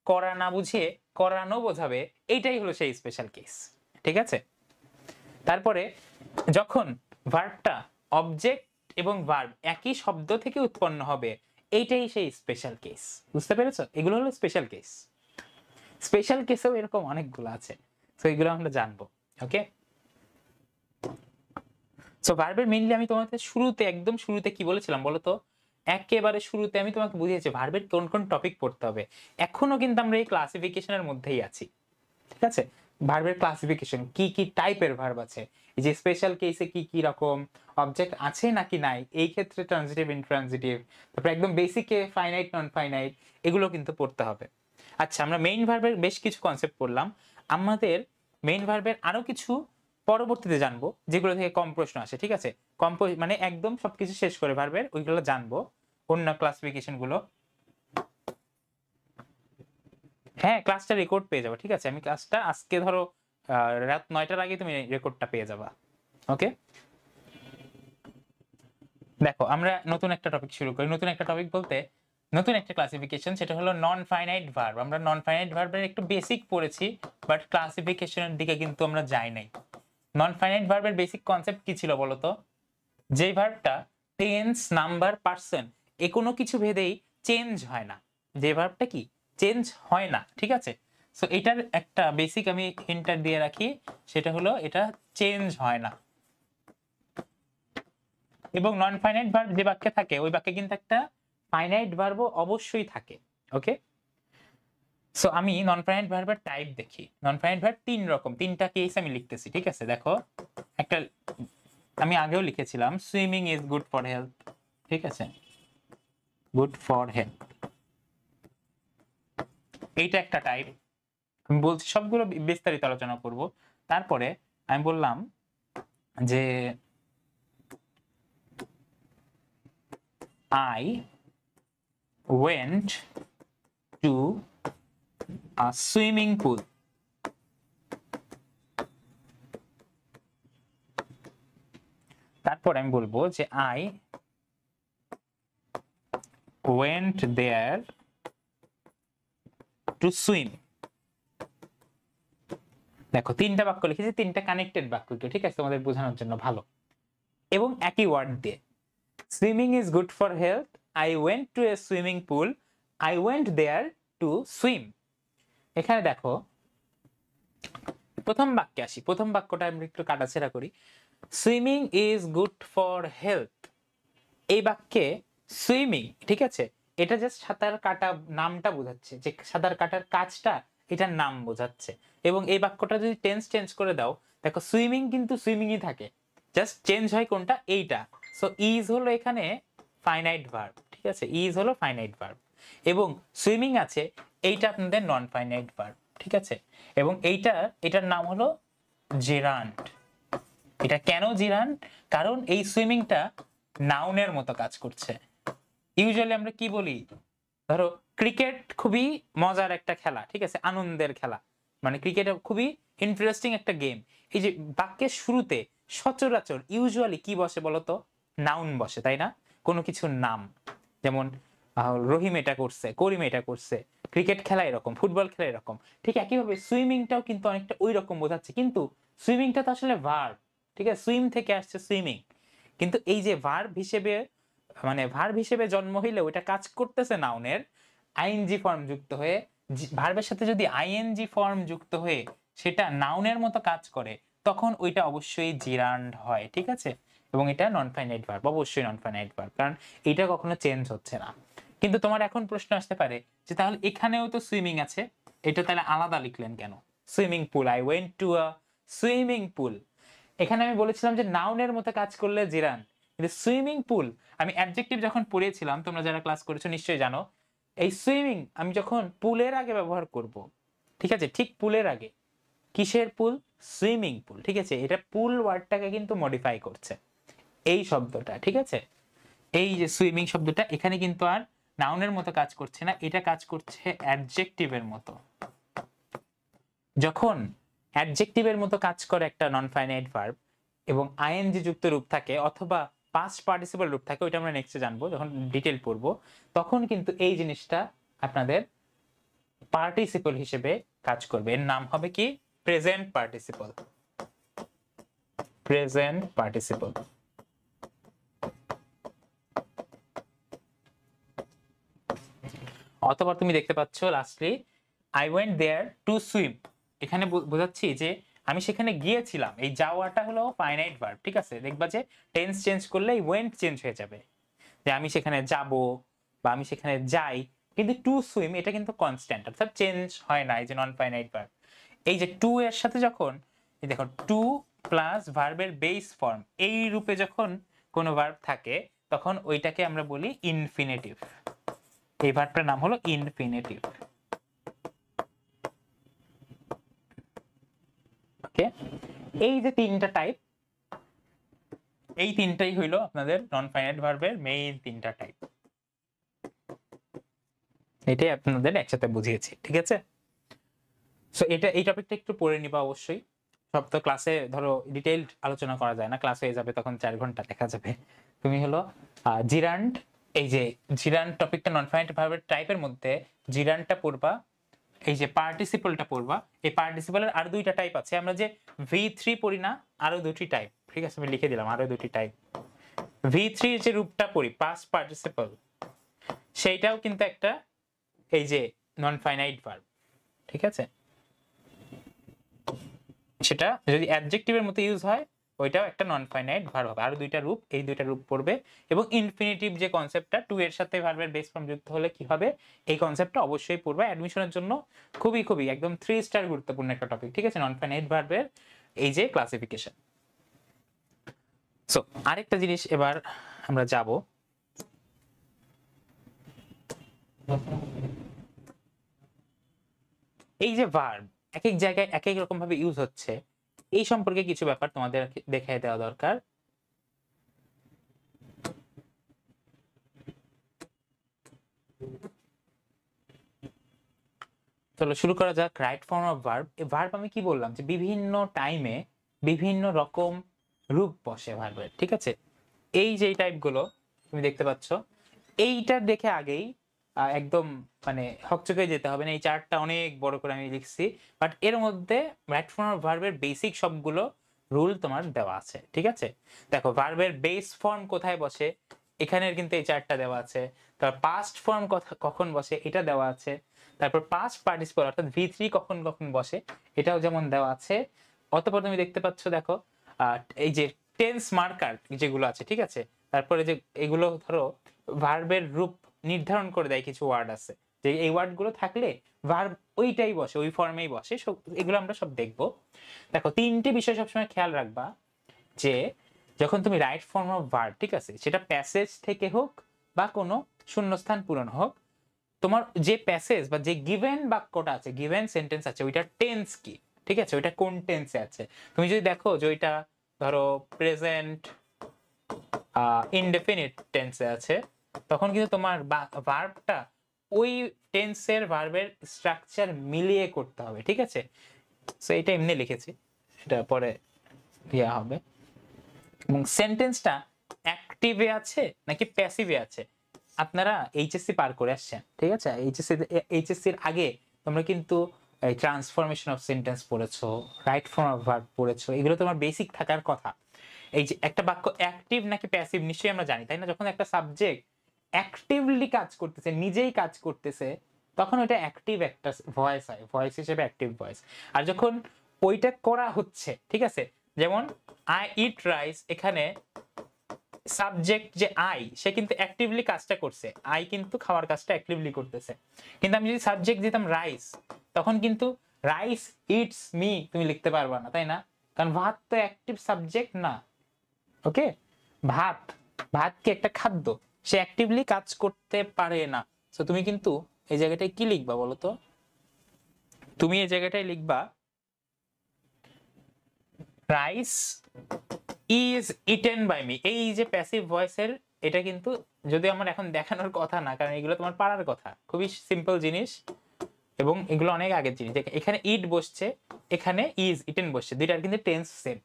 করা না বুঝিয়ে করানো বোঝাবে, এইটাই হলো সেই স্পেশাল কেস, ঠিক আছে। তারপরে যখন ভার্বটা অবজেক্ট এবং ভার্ব একই শব্দ থেকে উৎপন্ন হবে, এইটাই সেই স্পেশাল কেস। বুঝতে পেরেছো, এগুলো হলো স্পেশাল কেস। স্পেশাল কেসেও এরকম অনেকগুলো আছে, তো এগুলো আমরা জানবো। ওকে, সো ভার্বের মেইনলি আমি তোমাদের শুরুতে, একদম শুরুতে কি বলেছিলাম বলো তো, একেবারে শুরুতে আমি তোমাকে বুঝিয়েছি ভার্বের কোন কোন টপিক পড়তে হবে। এখনো কিন্তু আমরা এই ক্লাসিফিকেশনের মধ্যেই আছি, ঠিক আছে। ভার্বের ক্লাসিফিকেশন, কি কি টাইপের ভার্ব আছে, এই যে স্পেশাল কেসে কি কি রকম অবজেক্ট আছে নাকি নাই, এই ক্ষেত্রে ট্রানজিটিভ ইনট্রানজিটিভ, তারপর একদম বেসিকে ফাইনাইট নন ফাইনাইট, এগুলো কিন্তু পড়তে হবে। আচ্ছা, আমরা মেইন ভার্বের বেশ কিছু কনসেপ্ট পড়লাম। আমাদের মেইন ভার্বের আরো কিছু পরবর্তীতে জানবো, যেগুলো থেকে কম প্রশ্ন আসে, ঠিক আছে। কম মানে একদম সবকিছু শেষ করে ভার্বের ওইগুলো জানবো, অন্য ক্লাসিফিকেশন গুলো। হ্যাঁ, ক্লাসটা রেকর্ড পেয়ে যাবে, ঠিক আছে। আমি ক্লাসটা আজকে ধরো রাত 9টার আগে তুমি রেকর্ডটা পেয়ে যাবা। ওকে, দেখো আমরা নতুন একটা টপিক শুরু করি। নতুন একটা টপিক বলতে নতুন একটা ক্লাসিফিকেশন, সেটা হলো নন ফাইনাইট ভার্ব। আমরা নন ফাইনাইট ভার্বের একটু বেসিক পড়েছি, বাট ক্লাসিফিকেশনের দিকে কিন্তু আমরা যাই নাই। নন ফাইনাইট ভার্বের বেসিক কনসেপ্ট কি ছিল বলতো, যে ভার্বটা টেন্স, নাম্বার, পার্সন এ কোনো কিছু ভেদেই চেঞ্জ হয় না, যে ভার্বটা কি চেঞ্জ হয় না, ঠিক আছে। সো এটার একটা বেসিক আমি হিন্টার দিয়ে রাখি, সেটা হলো এটা চেঞ্জ হয় না। এবং নন ফাইনাইট ভার্ব যে বাক্যে থাকে, ওই বাক্যে কিন্তু একটা ফাইনাইট ভার্বও অবশ্যই থাকে। ওকে, সো আমি নন ফাইনাইট ভার্বের টাইপ দেখি। নন ফাইনাইট ভার্ব তিন রকম, তিনটা কেস আমি লিখতেছি, ঠিক আছে। দেখো একটা আমি আগেও লিখেছিলাম, swimming is good for health, ঠিক আছে, গুড ফর হেলথ, এইটা একটা টাইপ। আমি বলছি সবগুলো বিস্তারিত আলোচনা করব। তারপরে আমি বললাম যে I went to a swimming pool. তারপর আমি বলবো যে I went there to swim. দেখো তিনটা বাক্য লিখেছি, তিনটা কানেক্টেড বাক্য, ঠিক আছে, তোমাদের বোঝানোর জন্য ভালো, এবং একই ওয়ার্ড দিয়ে। Swimming is good for health, I went to a swimming pool, I went there to swim. এখানে দেখো প্রথম বাক্যে আসি। প্রথম বাক্যটা আমরা একটু কাটাছেড়া করি। Swimming is good for health, এই বাক্যে সুইমিং, ঠিক আছে, এটা জাস্ট সাঁতার কাটা নামটা বোঝাচ্ছে, যে সাঁতার কাটার কাজটা এটার নাম বোঝাচ্ছে। এবং এই বাক্যটা যদি টেন্স চেঞ্জ করে দাও, দেখো সুইমিং কিন্তু সুইমিংই থাকে, জাস্ট চেঞ্জ হয় কোনটা, এইটা। সো ইজ হলো এখানে ফাইনাইট ভার্ব, ঠিক আছে, ইজ হলো ফাইনাইট ভার্ব, এবং সুইমিং আছে, এইটা আপনাদের নন ফাইনাইট ভার্ব, ঠিক আছে, এবং এটার নাম হলো জেরান্ড। এটা কেন জিরান্ড? কারণ এই সুইমিংটা নাউনের মতো কাজ করছে। ইউজুয়ালি আমরা কি বলি, ধরো ক্রিকেট খুবই মজার একটা খেলা, ঠিক আছে, আনন্দের খেলা, মানে ক্রিকেট খুবই ইন্টারেস্টিং একটা গেম। এই যে বাক্যের শুরুতে সচরাচর ইউজুয়ালি কি বসে বলতো? নাউন বসে, তাই না? কোনো কিছুর নাম, যেমন রহিম এটা করছে, করিম এটা করছে, ক্রিকেট খেলা এরকম, ফুটবল খেলা এরকম। ঠিক একইভাবে সুইমিংটাও কিন্তু অনেকটা ওই রকম বোঝাচ্ছে, কিন্তু সুইমিংটা তো আসলে ভার্ব, ঠিক আছে, সুইম থেকে আসছে সুইমিং, কিন্তু এই যে ভার্ব হিসেবে, মানে ভার্ব হিসেবে জন্ম হইলে ওইটা কাজ করতেছে নাউনের আইএনজি ফর্ম যুক্ত হয়ে। ভার্বের সাথে যদি আইএনজি ফর্ম যুক্ত হয়ে সেটা নাউনের মতো কাজ করে, তখন ওইটা অবশ্যই জিরান্ড হয়, ঠিক আছে। এবং এটা নন ফাইনাইট ভার্ব, অবশ্যই নন ফাইনাইট ভার্ব, কারণ এটা কখনো চেঞ্জ হচ্ছে না। কিন্তু তোমার এখন প্রশ্ন আসতে পারে যে তাহলে এখানেও তো সুইমিং আছে, এটা তাহলে আলাদা লিখলেন কেন? Swimming pool, I went to a swimming pool. এখানে আমি বলেছিলাম যে নাউনের মতো কাজ করলে জিরান্ড, কিন্তু সুইমিং পুল আমি অ্যাডজেক্টিভ যখন পড়িয়েছিলাম, তোমরা যারা ক্লাস করেছো নিশ্চয়ই জানো, এই সুইমিং আমি যখন পুলের আগে ব্যবহার করব, ঠিক আছে, ঠিক পুলের আগে, কিসের পুল? সুইমিং পুল, ঠিক আছে, এটা পুল ওয়ার্ডটাকে কিন্তু মডিফাই করছে এই শব্দটা, ঠিক আছে। এই যে সুইমিং শব্দটা এখানে কিন্তু আর নাউনের মতো কাজ করছে না, এটা কাজ করছে অ্যাডজেক্টিভের মতো। যখন অ্যাডজেক্টিভের মতো কাজ করে একটা নন ফাইনাইট ভার্ব এবং আইএনজি যুক্ত রূপ থাকে অথবা পাস্ট পার্টিসিপল রূপ থাকে, ওইটা আমরা নেক্সটে জানবো যখন ডিটেইল পড়বো, তখন কিন্তু এই জিনিসটা আপনাদের পার্টিসিপল হিসেবে কাজ করবে। এর নাম হবে কি? Present participle. Present participle. অথবা তুমি দেখতে পাচ্ছ lastly I went there to swim, এখানে বোঝাচ্ছি যে আমি সেখানে গিয়েছিলাম। এই যাওয়াটা হলো ফাইনাইট ভার্ব, ঠিক আছে, দেখবা যে টেন্স চেঞ্জ করলে ওয়েন্ট চেঞ্জ হয়ে যাবে, যে আমি সেখানে যাব বা আমি সেখানে যাই, কিন্তু টু সুইম এটা কিন্তু কনস্ট্যান্ট, অর্থাৎ চেঞ্জ হয় না, এই যে নন ফাইনাইট ভার্ব। এই যে টু এর সাথে যখন এই দেখো টু প্লাস ভার্বের বেস ফর্ম এই রূপে যখন কোনো ভার্ব থাকে, তখন ওইটাকে আমরা বলি ইনফিনিটিভ। এই ভার্বটার নাম হলো ইনফিনিটিভ। ওকে, এই যে তিনটা টাইপ, এই তিনটাই হইলো আপনাদের নন ফাইনাইট ভার্বের মেইন তিনটা টাইপ। এটাই আপনাদের একসাথে বুঝিয়েছি, ঠিক আছে। সো এটা এই টপিকটা একটু পড়ে নিবা অবশ্যই। সব তো ক্লাসে ধরো ডিটেইলড আলোচনা করা যায় না, ক্লাস হয়ে যাবে তখন 4 ঘন্টা দেখা যাবে। তুমি হলো জিরান্ড, এই যে জিরান্ড টপিকটা নন ফাইনাইট ভার্বের টাইপের মধ্যে জিরান্ডটা পড়বা, এই যে পার্টিসিপলটা পড়বা। এই পার্টিসিপলের আর দুইটা টাইপ আছে, আমরা যে V3 পড়ি না, আরো দুটি টাইপ, ঠিক আছে, আমি লিখে দিলাম আরো দুটি টাইপ। V3 যে রূপটা পড়ি পাস্ট পার্টিসিপল, সেইটাও কিন্তু একটা এই যে নন ফাইনাইট ভার্ব, ঠিক আছে। সেটা যদি অ্যাডজেক্টিভের মতো ইউজ হয়, ওইটাও একটা নন ফাইনাইট ভার্ব হবে। আরো দুইটা রূপ, এই দুইটা রূপ পড়বে। এবং ইনফিনিটিভ যে কনসেপ্টটা, টু এর সাথে ভার্বের বেস ফর্ম যুক্ত হলে কি হবে, এই কনসেপ্টটা অবশ্যই পড়বে। অ্যাডমিশনের জন্য খুবই খুবই একদম 3 স্টার গুরুত্বপূর্ণ একটা টপিক, ঠিক আছে, নন ফাইনাইট ভার্বের এই যে ক্লাসিফিকেশন। সো আরেকটা জিনিস এবার আমরা যাব, এই যে ভার্ব এক এক জায়গায় এক এক রকম ভাবে ইউজ হচ্ছে, এই সম্পর্কে কিছু ব্যাপার তোমাদের দেখাই দেওয়া দরকার। চলো শুরু করা যাক। Right form of verb. এই ভার্ব আমি কি বললাম যে বিভিন্ন টাইমে বিভিন্ন রকম রূপ বসে ভার্বের, ঠিক আছে। এই যে টাইপগুলো তুমি দেখতে পাচ্ছ, এইটা দেখে আগেই একদম মানে হকচকে যেতে হবে না, এই চার্টটা অনেক বড় করে আমি লিখছি, বাট এর মধ্যে রাইট ফর্ম অফ ভার্বের বেসিক সবগুলো রুল তোমার দেওয়া আছে, ঠিক আছে। দেখো ভার্বের বেস ফর্ম কোথায় বসে, এখানের কিন্তু এই চার্টটা দেওয়া আছে। তারপর পাস্ট ফর্ম কখন বসে এটা দেওয়া আছে। তারপর পাস্ট পার্টিসিপল অর্থাৎ V3 কখন কখন বসে এটাও যেমন দেওয়া আছে। অতঃপর তুমি দেখতে পাচ্ছ, দেখো এই যে টেন্স মার্কার যেগুলো আছে, ঠিক আছে, তারপরে যে এগুলো ধরো ভার্বের রূপ নির্ধারণ করে দেয়, কিছু ওয়ার্ড আছে যে এই ওয়ার্ড গুলো থাকলে ভার্ব ওইটাই বসে, ওই ফর্মেই বসে। এগুলো আমরা সব দেখবো। দেখো তিনটে বিষয় সবসময় খেয়াল রাখবা, যে যখন তুমি রাইট ফর্ম অফ ভার্ব, ঠিক আছে, সেটা প্যাসেজ থেকে হোক বা কোনো শূন্যস্থান পূরণ হোক, তোমার যে প্যাসেজ বা যে গিভেন বাক্যটা আছে, গিভেন সেন্টেন্স আছে, ওইটার টেন্স কি, ঠিক আছে, ওইটা কোন টেন্সে আছে। তুমি যদি দেখো যে ওইটা ধরো প্রেজেন্ট ইনডেফিনিট টেন্সে আছে, তখন কিন্তু তোমার ভার্বটা ওই টেন্সের ভার্বের স্ট্রাকচার মিলিয়ে করতে হবে, ঠিক আছে। সো এটা এমনি লিখেছি, এটা পরে দেওয়া হবে। এবং সেন্টেন্সটা অ্যাক্টিভে আছে নাকি প্যাসিভে আছে, আপনারা এইচএসসি পার করে আসছেন, ঠিক আছে। এইচএসসির আগে তোমরা কিন্তু ট্রান্সফরমেশন অফ সেন্টেন্স পড়েছো, রাইট ফর্ম অফ ভার্ব পড়েছো, এগুলো তোমার বেসিক থাকার কথা। এই যে একটা বাক্য অ্যাক্টিভ নাকি প্যাসিভ নিশ্চয়ই আমরা জানি, তাই না। যখন একটা সাবজেক্ট অ্যাক্টিভলি কাজ করতেছে, নিজেই কাজ করতেছে, তখন ওইটা অ্যাক্টিভ একটা ভয়েস হয়, ভয়েস হিসেবে অ্যাক্টিভ ভয়েস। আর যখন ওইটা করা হচ্ছে, ঠিক আছে, যেমন আই ইট রাইস, এখানে সাবজেক্ট যে আই, সে কিন্তু অ্যাক্টিভলি কাজটা করছে, আই কিন্তু খাওয়ার কাজটা অ্যাক্টিভলি করতেছে। কিন্তু আমি যদি সাবজেক্ট দিতাম রাইস, তখন কিন্তু রাইস ইটস মি তুমি লিখতে পারবা না, তাই না, কারণ ভাত তো অ্যাক্টিভ সাবজেক্ট না। ওকে, ভাত, ভাত কি একটা খাদ্য, সে অ্যাক্টিভলি কাজ করতে পারে না। তো তুমি কিন্তু এই জায়গাটায় কি লিখবা বলো তো, তুমি এই জায়গাটায় লিখবা rice is eaten by me. এই যে প্যাসিভ ভয়েসের, এটা কিন্তু যদি আমার এখন দেখানোর কথা না, কারণ এগুলো তোমার পারার কথা, খুবই সিম্পল জিনিস এবং এগুলো অনেক আগের জিনিস। এখানে ইট বসছে, এখানে ইজ ইটেন বসছে, দুইটার কিন্তু টেন্স সেম।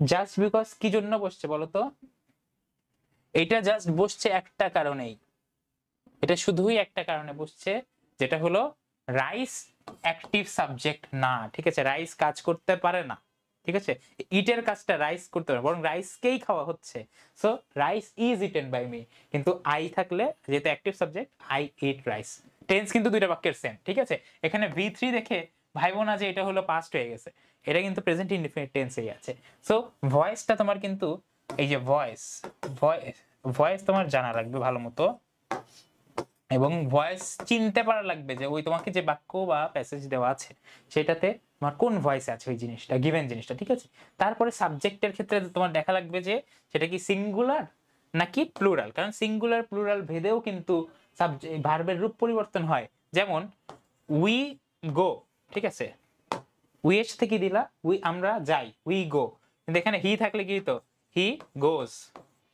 জাস্ট বিকজ কি জন্য বসছে বলতো, এটা জাস্ট বসছে একটা কারণেই, এটা শুধুই একটা কারণে বসছে, যেটা হলো রাইস অ্যাক্টিভ সাবজেক্ট না, ঠিক আছে, রাইস কাজ করতে পারে না, ঠিক আছে, ইটের কাজটা রাইস করতে পারে, বরং রাইসকেই খাওয়া হচ্ছে। So rice is eaten by me, কিন্তু আই থাকলে যেহেতু active subject, I eat rice. Tense কিন্তু দুইটা বাক্যের সেম, ঠিক আছে। এখানে V3 দেখে ভাইবো না যে এটা হলো পাস্ট হয়ে গেছে, এটা কিন্তু প্রেজেন্ট ইনডিফিনিট টেন্সেই আছে। সো ভয়েসটা তোমার কিন্তু, এই যে ভয়েস, ভয়েস ভয়েস তোমার জানা লাগবে ভালো মতো, এবং ভয়েস চিনতে পারা লাগবে যে ওই তোমাকে যে বাক্য বা প্যাসেজ দেওয়া আছে সেটাতে তোমার কোন ভয়েস আছে, ওই জিনিসটা, গিভেন জিনিসটা, ঠিক আছে। তারপরে সাবজেক্টের ক্ষেত্রে তোমার দেখা লাগবে যে সেটা কি সিঙ্গুলার নাকি প্লুরাল, কারণ সিঙ্গুলার প্লুরাল ভেদেও কিন্তু ভার্বের রূপ পরিবর্তন হয়। যেমন উই গো, ঠিক আছে, উই এর সাথে কি দিলা, উই আমরা যাই, উই গো, কিন্তু এখানে হি থাকলে কি তো হি গোস,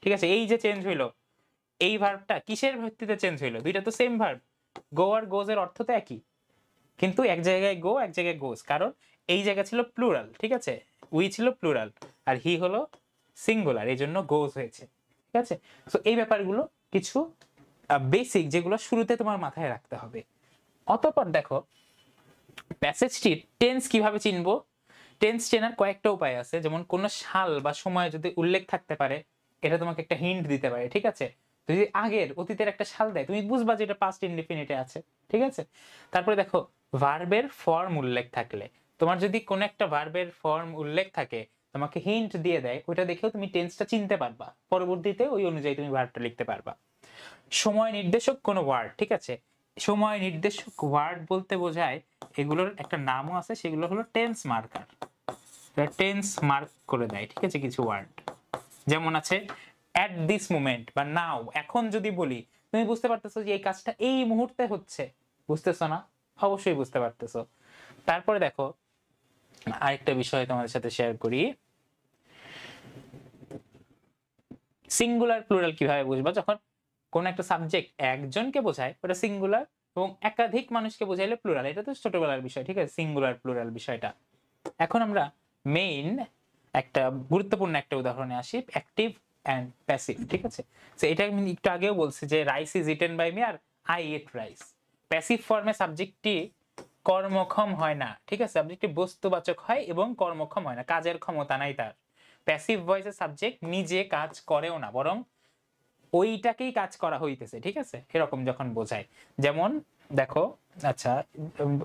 ঠিক আছে। এই যে চেঞ্জ হইলো, এই ভার্বটা কিসের ভিত্তিতে চেঞ্জ হইলো, দুইটা তো সেম ভার্ব, গো আর গোজ এর অর্থ তো একই, কিন্তু এক জায়গায় গো এক জায়গায় গোজ, কারণ এই জায়গা ছিল প্লুরাল, ঠিক আছে, উই ছিল প্লুরাল আর হি হলো সিঙ্গুলার, এই জন্য গোজ হয়েছে, ঠিক আছে। সো এই ব্যাপারগুলো কিছু বেসিক, যেগুলো শুরুতে তোমার মাথায় রাখতে হবে। অতঃপর দেখো প্যাসেজটির টেন্স কিভাবে চিনবো। টেন্স চেনার কয়েকটা উপায় আছে, যেমন কোন সাল বা সময় যদি উল্লেখ থাকতে পারে, এটা তোমাকে একটা হিন্ট দিতে পারে, ঠিক আছে। যদি আগের অতীতের একটা সাল দেয়, তুমি বুঝবা যে এটা পাস্ট ইনডিফিনিটে আছে, ঠিক আছে। তারপরে দেখো ভার্বের ফর্ম উল্লেখ থাকলে, তোমার যদি কোন একটা ভার্বের ফর্ম উল্লেখ থাকে, তোমাকে হিন্ট দিয়ে দেয়, ওইটা দেখেও তুমি টেন্সটা চিনতে পারবা, পরবর্তীতে ওই অনুযায়ী তুমি ভার্বটা লিখতে পারবা। সময় নির্দেশক কোন ওয়ার্ড, ঠিক আছে, সময় নির্দেশক ওয়ার্ড বলতে বোঝায় এগুলোর একটা নামও আছে, সেগুলো হলো টেন্স মার্কার, টেন্স মার্ক করে দেয়, ঠিক আছে, কিছু ওয়ার্ড। যেমন আছে এট দিস মোমেন্ট বা নাও, এখন যদি বলি তুমি বুঝতে পারতেছো যে এই কাজটা এই মুহূর্তে হচ্ছে, বুঝতেছো না, অবশ্যই বুঝতে পারতেছো। তারপরে দেখো আরেকটা বিষয় তোমাদের সাথে শেয়ার করি, সিঙ্গুলার প্লুরাল কিভাবে বুঝবা। যখন কোন একটা সাবজেক্ট একজনকে বোঝায় ওটা সিঙ্গুলার, এবং একাধিক মানুষকে বোঝাইলে প্লুরাল, এটা তো ছোটবেলার বিষয়, ঠিক আছে, সিঙ্গুলার প্লুরাল বিষয়টা। এখন আমরা মেইন একটা গুরুত্বপূর্ণ একটা উদাহরণে আসি, অ্যাক্টিভ এন্ড প্যাসিভ, ঠিক আছে। তো এটা আমি একটু আগেও বলছি যে rice is eaten by me আর আই ইট রাইস। প্যাসিভ ফর্মে সাবজেক্টটি কর্মক্ষম হয় না, ঠিক আছে, সাবজেক্টটি বস্তুবাচক হয় এবং কর্মক্ষম হয় না, কাজের ক্ষমতা নাই তার। প্যাসিভ ভয়েসে সাবজেক্ট নিজে কাজ করেও না, বরং ওইটাকেই কাজ করা হইতেছে, ঠিক আছে, এরকম যখন বোঝায়। যেমন দেখো, আচ্ছা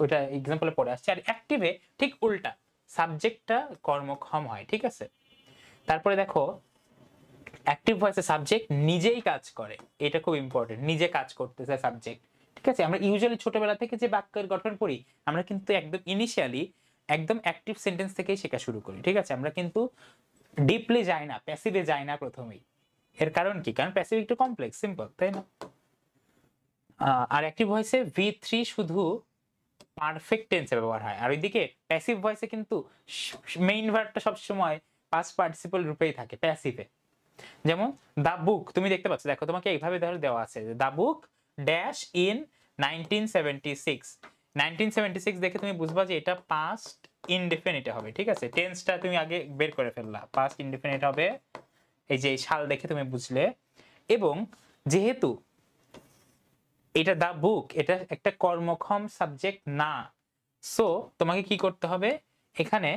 ওইটা এক্সাম্পলে পড়ে আসছে। আর অ্যাক্টিভে ঠিক উল্টা, সাবজেক্টটা কর্মক্ষম হয়, ঠিক আছে। তারপরে দেখো অ্যাক্টিভ ভয়েসে সাবজেক্ট নিজেই কাজ করে, এটা খুব ইম্পর্টেন্ট, নিজে কাজ করতেছে সাবজেক্ট, ঠিক আছে। আমরা ইউজুয়ালি ছোটবেলা থেকে যে বাক্যের গঠন পড়ি, আমরা কিন্তু একদম ইনিশিয়ালি একদম অ্যাক্টিভ সেন্টেন্স থেকেই শেখা শুরু করি, ঠিক আছে, আমরা কিন্তু ডিপলি যাই না, প্যাসিভে যাই না প্রথমেই। এর কারণ কি, কারণ প্যাসিভ একটু কমপ্লেক্স, সিম্পল, তাই না। আর অ্যাক্টিভ ভয়েসে V3 শুধু পারফেক্ট টেন্সে ব্যবহার হয়, আর ওইদিকে প্যাসিভ ভয়েসে কিন্তু মেইন ভার্বটা সবসময় পাস্ট পার্টিসিপল রূপেই থাকে প্যাসিভে। যেমন দা বুক, তুমি দেখতে পাচ্ছ, দেখো তোমাকে এইভাবে ধরে দেওয়া আছে দা বুক ড্যাশ ইন 1976। 1976 দেখে তুমি বুঝবা যে এটা পাস্ট ইনডেফিনিট হবে, ঠিক আছে। টেন্সটা তুমি আগে বের করে ফেললা, পাস্ট ইনডেফিনিট হবে, এই যে সাল দেখে তুমি বুঝলে। এবং যেহেতু এটা দা বুক, এটা একটা কর্মক্ষম সাবজেক্ট না, সো তোমাকে কি করতে হবে, এখানে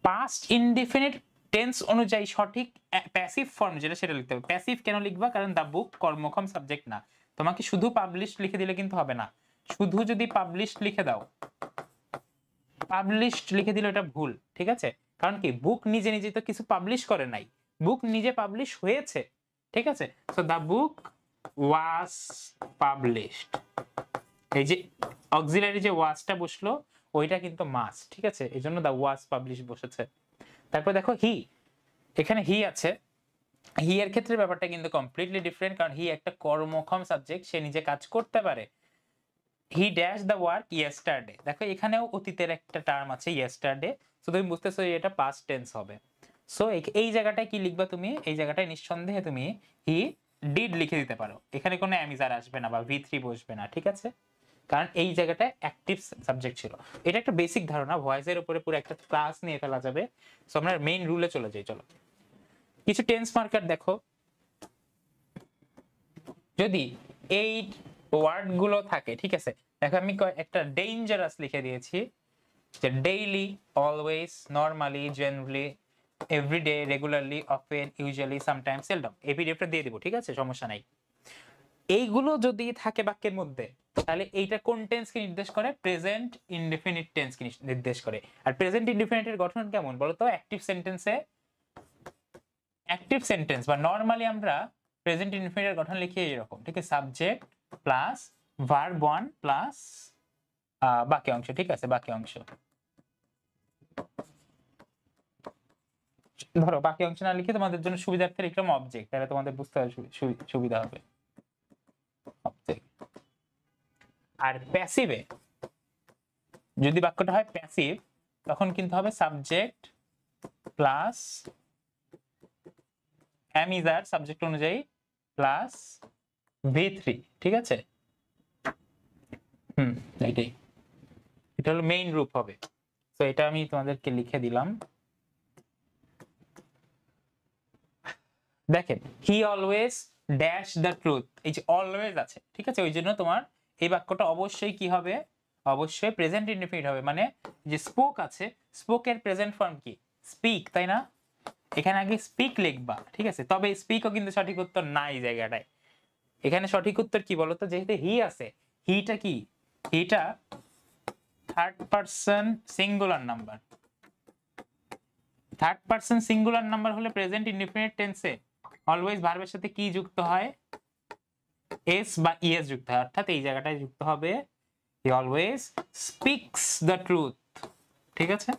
পাস্ট ইনডিফিনিট টেন্স অনুযায়ী সঠিক প্যাসিভ ফর্ম যেটা সেটা লিখতে হবে। প্যাসিভ কেন লিখবা, কারণ দা বুক কর্মক্ষম সাবজেক্ট না। তোমাকে শুধু পাবলিশড লিখে দিলে কিন্তু হবে না, শুধু যদি পাবলিশড লিখে দাও, পাবলিশড লিখে দিলে এটা ভুল, ঠিক আছে। কারণ কি, বুক নিজে নিজে তো কিছু পাবলিশ করে নাই, বুক নিজে পাবলিশ হয়েছে, ঠিক আছে। So the book was published, এই যে অক্সিলারি যে ওয়াজটা বসলো ওইটা কিন্তু মাস্ট, ঠিক আছে, এই জন্য দা ওয়াজ পাবলিশ বসেছে। তারপর দেখো হি, এখানে হি আছে, হি এর ক্ষেত্রে ব্যাপারটা কিন্তু কমপ্লিটলি ডিফারেন্ট, কারণ হি একটা কর্মক্ষম সাবজেক্ট, সে নিজে কাজ করতে পারে। He dash the work yesterday, দেখো এখানেও অতীতের একটা টার্ম আছে ইয়েস্টারডে, সো তুমি বুঝতেছো এটা পাস্ট টেন্স হবে। সো এই জায়গাটায় কি লিখবা তুমি, এই জায়গাটায় নিঃসন্দেহে তুমি হি ডিড লিখে দিতে পারো, এখানে কোনো অ্যামিজার আসবে না বা V3 বসবে না, ঠিক আছে, কারণ এই জায়গাটায় অ্যাক্টিভ সাবজেক্ট ছিল। এটা একটা বেসিক ধারণা, ভয়েসের উপরে পুরো একটা ক্লাস নিয়ে ফেলা যাবে। সো আমরা মেইন রুলে চলে যাই, চলো। কিছু টেন্স মার্কার দেখো, যদি এই ওয়ার্ড গুলো থাকে, ঠিক আছে, দেখো আমি একটা ডেঞ্জারাস লিখে দিয়েছি, যে daily, always, normally, generally, every day, regularly, often, usually, sometimes, seldom, এই পিডিএফটা দিয়ে দিব, ঠিক আছে, সমস্যা নাই। এইগুলো যদি থাকে বাক্যের মধ্যে, তাহলে এইটা কোন টেন্সকে নির্দেশ করে, প্রেজেন্ট ইনডেফিনিট টেন্সকে নির্দেশ করে। আর প্রেজেন্ট ইনডেফিনিটের গঠন কেমন বলতো, অ্যাক্টিভ সেন্টেন্সে, অ্যাক্টিভ সেন্টেন্স বা নরমালি আমরা প্রেজেন্ট ইনডেফিনিটের গঠন লিখি এরকম, ঠিক আছে, subject plus verb one plus বাক্য অংশ, ঠিক আছে, বাক্য অংশ। ধরো বাক্য অংশ না লিখে তোমাদের জন্য সুবিধার্থে লিখলাম অবজেক্ট, তাহলে তোমাদের বুঝতে সুবিধা হবে, অবজেক্ট। আর প্যাসিভে যদি বাক্যটা হয় প্যাসিভ, তখন কিন্তু হবে সাবজেক্ট প্লাস অ্যামিজার সাবজেক্ট অনুযায়ী প্লাস V3, ঠিক আছে। এইটাই, এটা হলো মেইন রূপ হবে। তো এটা আমি তোমাদেরকে লিখে দিলাম। দেখেন, he always dash the truth, এই যে অলওয়েজ আছে, ঠিক আছে, ওই জন্য তোমার এই বাক্যটা অবশ্যই কি হবে, অবশ্যই প্রেজেন্ট ইনডেফিনিট হবে। মানে যে স্পোক আছে, স্পোকের প্রেজেন্ট ফর্ম কি, স্পিক, তাই না, এখানে আগে স্পিক লিখবা, ঠিক আছে। তবে স্পিকও কিন্তু সঠিক উত্তর না এই জায়গাটায়, এখানে সঠিক উত্তর কি বলতো, যেহেতু হি আছে, হিটা কি, হিটা third person singular number, third person singular number হলে প্রেজেন্ট ইনডেফিনিট টেন্সে অলওয়েজ ভার্বের সাথে কি যুক্ত হয়, এস বা ইএস যুক্ত হয়, অর্থাৎ এই জায়গাটায় যুক্ত হবে he always speaks the truth, ঠিক আছে।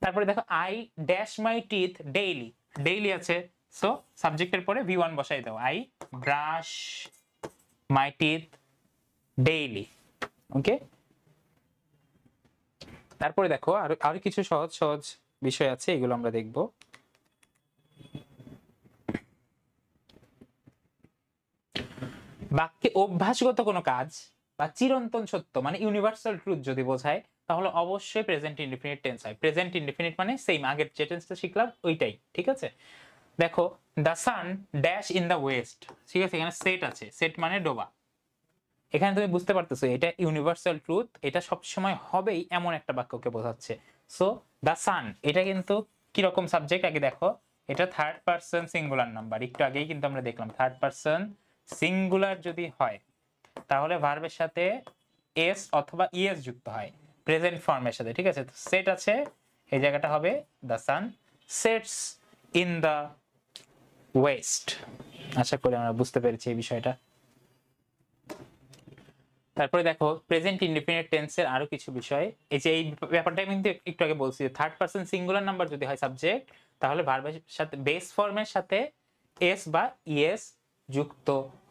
তারপরে দেখো I dash my teeth daily, daily আছে, সো সাবজেক্টের পরে V1 বসাই দাও, I brush my teeth daily, okay. তারপরে দেখো আরো কিছু সহজ সহজ বিষয় আছে, এগুলো আমরা দেখব। বাক্যে অভ্যাসগত কোনো কাজ বা চিরন্তন সত্য মানে ইউনিভার্সাল ট্রুথ যদি বোঝায়, তাহলে অবশ্যই প্রেজেন্ট ইনডেফিনিট টেন্স হয়। প্রেজেন্ট ইনডেফিনিট মানে সেম আগের যে টেন্সটা শিখলাম ওইটাই, ঠিক আছে। দেখো the sun dash in the West, ঠিক আছে, এখানে সেট আছে, সেট মানে ডোবা, এখানে তুমি বুঝতে পারতেছো এটা ইউনিভার্সাল ট্রুথ, এটা সবসময় হবেই এমন একটা বাক্যকে বোঝাচ্ছে। সো দ্য সান, এটা কিন্তু কিরকম সাবজেক্ট আগে দেখো, এটা থার্ড পারসন সিঙ্গুলার নাম্বার, একটু আগেই কিন্তু আমরা দেখলাম থার্ড পারসন সিঙ্গুলার যদি হয় তাহলে ভার্বের সাথে এস অথবা ইএস যুক্ত হয় প্রেজেন্ট ফর্মের সাথে, ঠিক আছে। সেট আছে, এই জায়গাটা হবে the sun sets in the west. আশা করি আমরা বুঝতে পেরেছি এই বিষয়টা। তারপরে দেখো প্রেজেন্ট ইনডিফিনিট টেন্সের আরো কিছু বিষয়, এই যে এই ব্যাপারটা আমি কিন্তু একটু আগে বলছি, থার্ড পারসন সিঙ্গুলার নাম্বার যদি হয় সাবজেক্ট, তাহলে ভার্বের সাথে বেস ফর্মের সাথে এস বা ইএস যুক্ত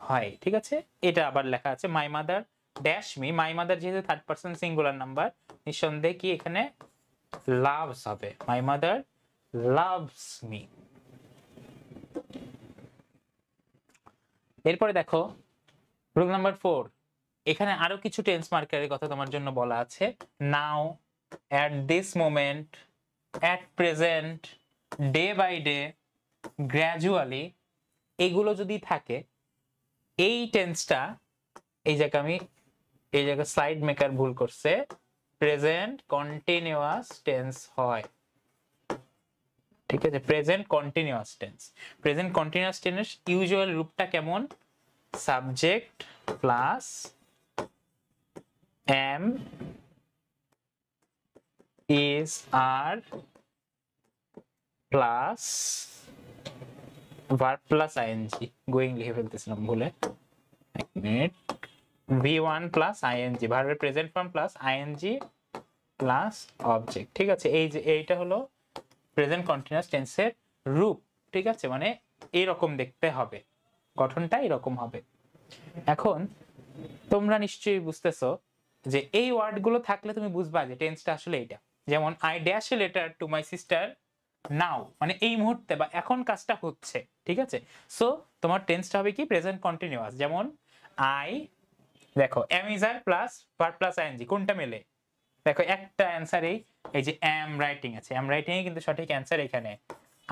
হয়, ঠিক আছে। এটা আবার লেখা আছে my mother dash me, my mother যেহেতু থার্ড পারসন সিঙ্গুলার নাম্বার, নিঃসন্দেহে কি এখানে লাভস হবে, মাই মাদার লাভস মি। এরপরে দেখো রুল নাম্বার 4, এখানে আরো কিছু টেন্স মার্কারের কথা তোমার জন্য বলা আছে। নাও, at this moment, at present, day by day, gradually, এগুলো যদি থাকে, এই টেন্সটা, এই জায়গায় স্লাইড মেকার ভুল করছে, প্রেজেন্ট কন্টিনিউয়াস টেন্স হয়, ঠিক আছে। Present continuous tense, present continuous tense usual রূপটা কেমন, subject plus am, is, are plus verb plus ing, going লিখে ফেলতেছিলাম ভুলে, এক মিনিট, v1 প্লাস ing, ভার্বের present form plus ing plus object, ঠিক আছে। এই যে এইটা হলো প্রেজেন্ট কন্টিনিউয়াস টেন্সের রূপ, ঠিক আছে, মানে এইরকম দেখতে হবে, গঠনটা এরকম হবে। এখন তোমরা নিশ্চয়ই বুঝতেছো যে এই ওয়ার্ডগুলো থাকলে তুমি বুঝবা যে টেন্সটা আসলে এইটা। যেমন I dash a letter to my sister now, মানে এই মুহূর্তে বা এখন কাজটা হচ্ছে, ঠিক আছে। সো তোমার টেন্সটা হবে কি প্রেজেন্ট কন্টিনিউয়াস। যেমন আই, দেখো am is are plus verb plus ING, কোনটা মেলে, দেখো একটা অ্যানসার এই যে এম রাইটিং আছে, এম রাইটিং এ কিন্তু সঠিক অ্যানসার এখানে,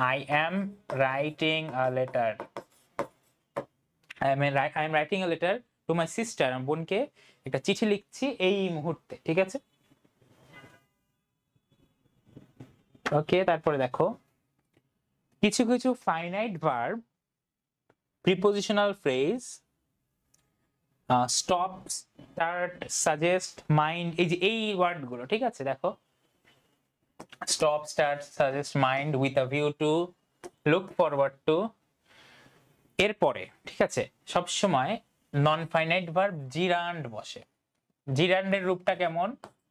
I am writing a letter, I am writing a letter to my sister, আমার বোনকে একটা চিঠি লিখছি এই মুহূর্তে, ঠিক আছে। ওকে, তারপরে দেখো কিছু কিছু finite verb, prepositional phrase, stop, start, suggest, mind, এই যে এই ওয়ার্ড গুলো, ঠিক আছে। দেখো stop, start, suggest, mind, with a view to, look forward to, এরপরে ঠিক আছে সব সময় নন ফাইনাইট ভার্ব জিরান্ড বসে। জিরান্ডের রূপটা কেমন,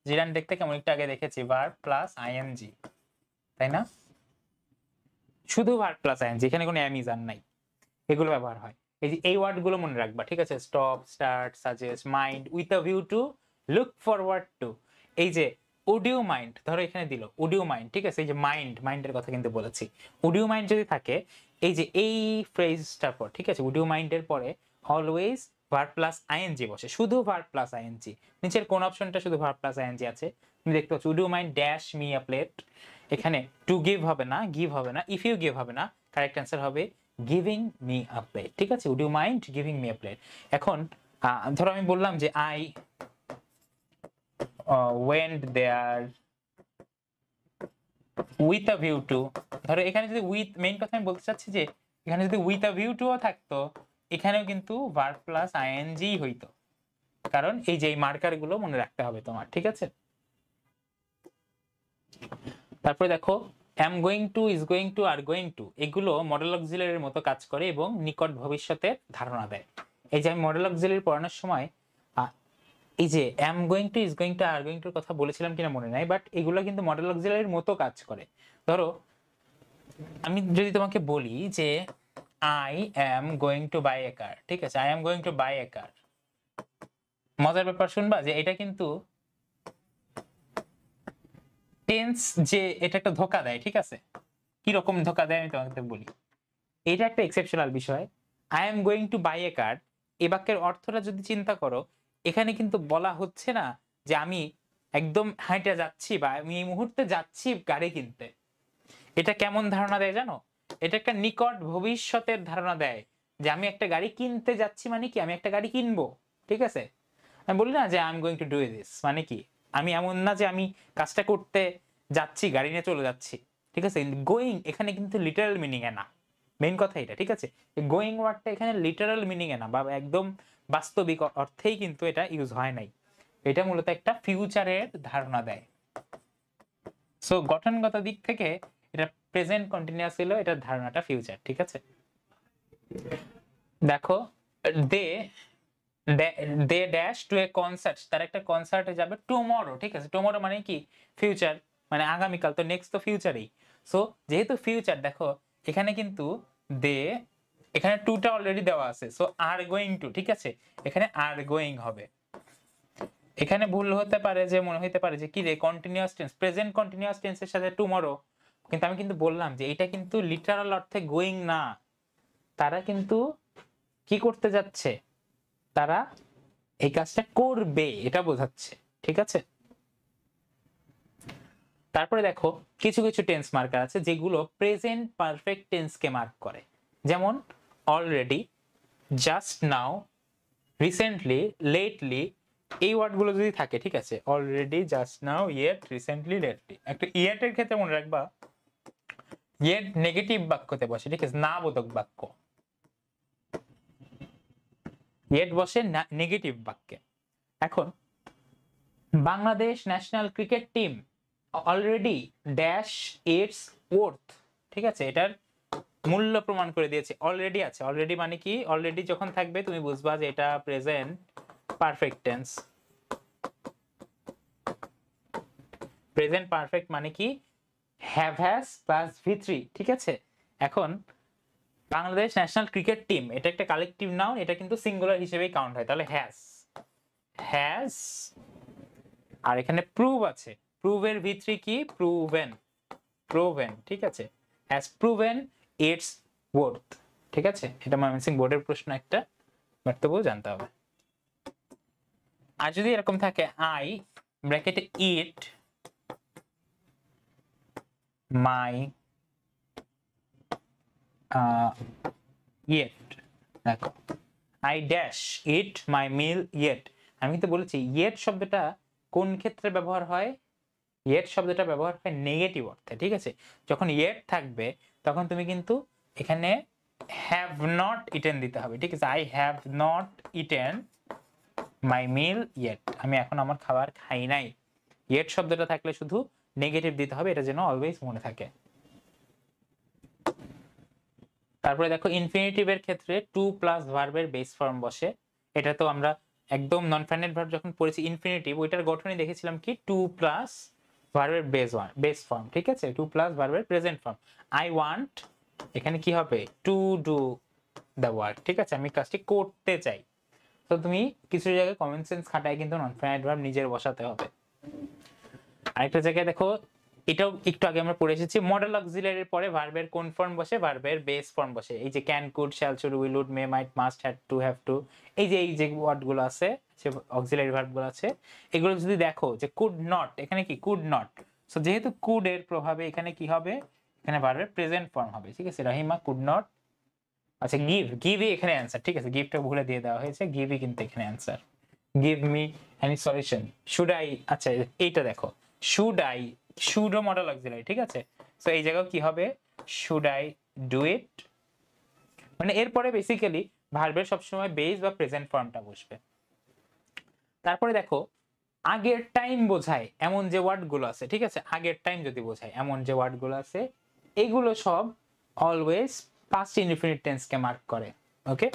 জিরান্ড দেখতে কেমন একটু আগে দেখেছি, ভার্ব প্লাস আইএনজি, তাই না, শুধু ভার্ব প্লাস আইএনজি, এখানে কোনো এম ইজ আর নাই, এগুলো ব্যবহার হয়। এই যে এই ওয়ার্ড গুলো মনে রাখবা, ঠিক আছে। Stop, start, suggest, mind, with a view to, look forward to, এই যে উড ইউ মাইন্ড, ধরো এখানে দিল উড ইউ মাইন্ড, ঠিক আছে। এই যে মাইন্ডের কথা কিন্তু বলেছি, উড ইউ মাইন্ড যদি থাকে এই যে এই ফ্রেজটার পর, ঠিক আছে, উড ইউ মাইন্ডের পরে অলওয়েজ ভার্ব প্লাস আইএনজি বসে, শুধু ভার্ব প্লাস আইএনজি। নিচের কোন অপশনটা শুধু ভার্ব প্লাস আইএনজি আছে তুমি দেখতে পাচ্ছ, would you mind dash me a plate, এখানে টু গিভ হবে না, গিভ হবে না, ইফ ইউ গিভ হবে না, কারেক্ট অ্যান্সার হবে গিভিং মি আ প্লেট, ঠিক আছে। Would you mind giving me a plate. এখন ধরো আমি বললাম যে I went there with a view to, ধরো এখানে যদি উইথ, মেইন কথা আমি বলতে চাচ্ছি যে এখানে যদি উইথ আ ভিউ টু থাকতো এখানেও কিন্তু ভার্ব প্লাস আইএনজি হইতো, কারণ এই যে এই মার্কার গুলো মনে রাখতে হবে তোমার, ঠিক আছে। তারপরে দেখো am going to, is going to, are going to, এগুলো মডেল অক্সিলারির মতো কাজ করে এবং নিকট ভবিষ্যতের ধারণা দেয়। এই যে আমি মডেল অক্সিলারি পড়ানোর সময় এই যে am going to, is going to, are going to কথা বলেছিলাম কিনা মনে নাই, বাট এগুলো কিন্তু মডেল অক্সিলারির মতো কাজ করে। ধরো আমি যদি তোমাকে বলি যে I am going to buy a car, ঠিক আছে, I am going to buy a car, মজার ব্যাপার শুনবা যে এটা কিন্তু টেন্স, যে এটা একটা ধোঁকা দেয়, ঠিক আছে। কি রকম ধোঁকা দেয় আমি তোমাকে বলি, এটা একটা এক্সেপশনাল বিষয়। I am going to buy a car, এই বাক্যের অর্থটা যদি চিন্তা করো, এখানে কিন্তু বলা হচ্ছে না যে আমি একদম হাঁটে যাচ্ছি বা আমি এই মুহূর্তে যাচ্ছি গাড়ি কিনতে। এটা কেমন ধারণা দেয় জানো, এটা একটা নিকট ভবিষ্যতের ধারণা দেয় যে আমি একটা গাড়ি কিনতে যাচ্ছি, মানে কি আমি একটা গাড়ি কিনবো, ঠিক আছে। আমি বলি না যে I am going to do this, মানে কি আমি এমন না যে আমি কাজটা করতে যাচ্ছি গাড়ি নিয়ে চলে যাচ্ছি, ঠিক আছে। গোয়িং এখানে কিন্তু লিটারাল মিনিং এ না, মেইন কথা এটা, ঠিক আছে। গোয়িং ওয়ার্ডটা এখানে লিটারাল মিনিং এ না বা একদম বাস্তবিক অর্থেই কিন্তু এটা ইউজ হয় নাই, এটা মূলত একটা ফিউচারের ধারণা দেয়। সো গঠনগত দিক থেকে এটা প্রেজেন্ট কন্টিনিউয়াস হলো, এটার ধারণাটা ফিউচার, ঠিক আছে। দেখো they they dash to a concert, তার একটা কনসার্টে যাবে টুমরো, ঠিক আছে। টুমরো মানে কি ফিউচার, মানে আগামীকাল, তো নেক্সট তো ফিউচারই। সো যেহেতু ফিউচার, দেখো এখানে কিন্তু দে এখানে টুটা অলরেডি দেওয়া আছে, সো আর গোয়িং টু, ঠিক আছে, এখানে আর গোয়িং হবে। এখানে ভুল হতে পারে, যে মনে হতে পারে যে কি রে কন্টিনিউয়াস টেন্স, প্রেজেন্ট কন্টিনিউয়াস টেন্সের সাথে টুমরো, কিন্তু আমি কিন্তু বললাম যে এটা কিন্তু লিটারাল অর্থে গোয়িং না, তারা কিন্তু কি করতে যাচ্ছে, তারা এই কাজটা করবে, এটা বোঝাচ্ছে, ঠিক আছে। তারপরে দেখো কিছু কিছু টেন্স মার্কার আছে যেগুলো প্রেজেন্ট পারফেক্ট টেন্সকে মার্ক করে, যেমন already, just now, recently, lately, এই ওয়ার্ডগুলো যদি থাকে, ঠিক আছে, already, just now, yet, recently, lately. একটা ইয়েটের ক্ষেত্রে মনে রাখবা ইয়েট নেগেটিভ বাক্যতে বসে, ঠিক আছে, না বোধক বাক্য, ইয়েট বসে নেগেটিভ বাক্যে। এখন Bangladesh national cricket team already dash it's worth, ঠিক আছে, এটার মূল্য প্রমাণ করে দিয়েছে, অলরেডি আছে। অলরেডি মানে কি, অলরেডি যখন থাকবে তুমি বুঝবা যে এটা present perfect tense. Present perfect মানে কি, হ্যাভ হ্যাজ প্লাস V3, ঠিক আছে। এখন বাংলাদেশ ন্যাশনাল ক্রিকেট টিম এটা একটা কালেকটিভ নাউন, এটা কিন্তু সিঙ্গুলার হিসেবেই কাউন্ট হয়, তাহলে হ্যাজ, আর এখানে প্রুভ আছে, প্রুভের V3 কি, প্রুভেন, ঠিক আছে, হ্যাজ প্রুভেন ইটস ওয়ার্থ, ঠিক আছে। এটা ময়মনসিংহ বোর্ডের প্রশ্ন একটা, বাট তবুও জানতে হবে। আর যদি এরকম থাকে আই ব্র্যাকেটে ইট মাই ইয়েট, দেখো I dash eat my meal yet, আমি তো বলেছি ইয়েট শব্দটা কোন ক্ষেত্রে ব্যবহার হয়, ইয়েট শব্দটা ব্যবহার হয় নেগেটিভ অর্থে, ঠিক আছে। যখন ইয়েট থাকবে তখন তুমি কিন্তু এখানে হ্যাভ নট ইটেন দিতে হবে, ঠিক আছে, I have not eaten my meal yet, আমি এখন আমার খাবার খাই নাই। ইয়েট শব্দটা থাকলে শুধু নেগেটিভ দিতে হবে, এটা যেন অলওয়েজ মনে থাকে। তারপরে দেখো ইনফিনিটিভের ক্ষেত্রে টু প্লাস ভার্বের বেস ফর্ম বসে, এটা তো আমরা একদম নন ফাইনাইট ভার্ব যখন পড়েছি ইনফিনিটিভ, ওইটার গঠনই দেখেছিলাম কি টু প্লাস ভার্বের বেস ফর্ম, ঠিক আছে, টু প্লাস ভার্বের প্রেজেন্ট ফর্ম। আই ওয়ান্ট, এখানে কি হবে, টু ডু দ্য ওয়ার্ক, ঠিক আছে, আমি কাজটি করতে চাই। তো তুমি কিছু জায়গায় কমন সেন্স খাটায় কিন্তু নন ফাইনাইট ভার্ব নিজের বসাতে হবে। আরেকটা জায়গায় দেখো, এটাও একটু আগে আমরা পড়ে এসেছি, মডেল অক্সিলারির পরে ভার্বের কোন ফর্ম বসে, ভার্বের বেস ফর্ম বসে। এই যে can, could, shall, should, will, would, may, might, must, had to, have to, এই যে ওয়ার্ডগুলো আছে, যে অক্সিলারি ভার্বগুলো আছে, এগুলো যদি দেখো যে কুড নট, এখানে কি কুড নট, সো যেহেতু কুড এর প্রভাবে এখানে কি হবে, এখানে ভার্বের প্রেজেন্ট ফর্ম হবে, ঠিক আছে, রাহিমা কুড নট, আচ্ছা গিভই এখানে অ্যান্সার, ঠিক আছে, গিভটা ভুলে দিয়ে দেওয়া হয়েছে, গিভই কিন্তু এখানে answer, give me any solution, should I, আচ্ছা এইটা দেখো, শুড আই, শুডো মডেল অক্সিলারি, ঠিক আছে, সো এই জায়গায় কি হবে, শুড আই ডু ইট, মানে এরপরে বেসিক্যালি ভার্বের সবসময় বেস বা প্রেজেন্ট ফর্মটা বসবে। তারপরে দেখো আগের টাইম বোঝায় এমন যে ওয়ার্ডগুলো আছে, ঠিক আছে, আগের টাইম যদি বোঝায় এমন যে ওয়ার্ডগুলো আছে, এগুলো সব অলওয়েজ পাস্ট ইনডিফিনিট টেন্সকে মার্ক করে, ওকে।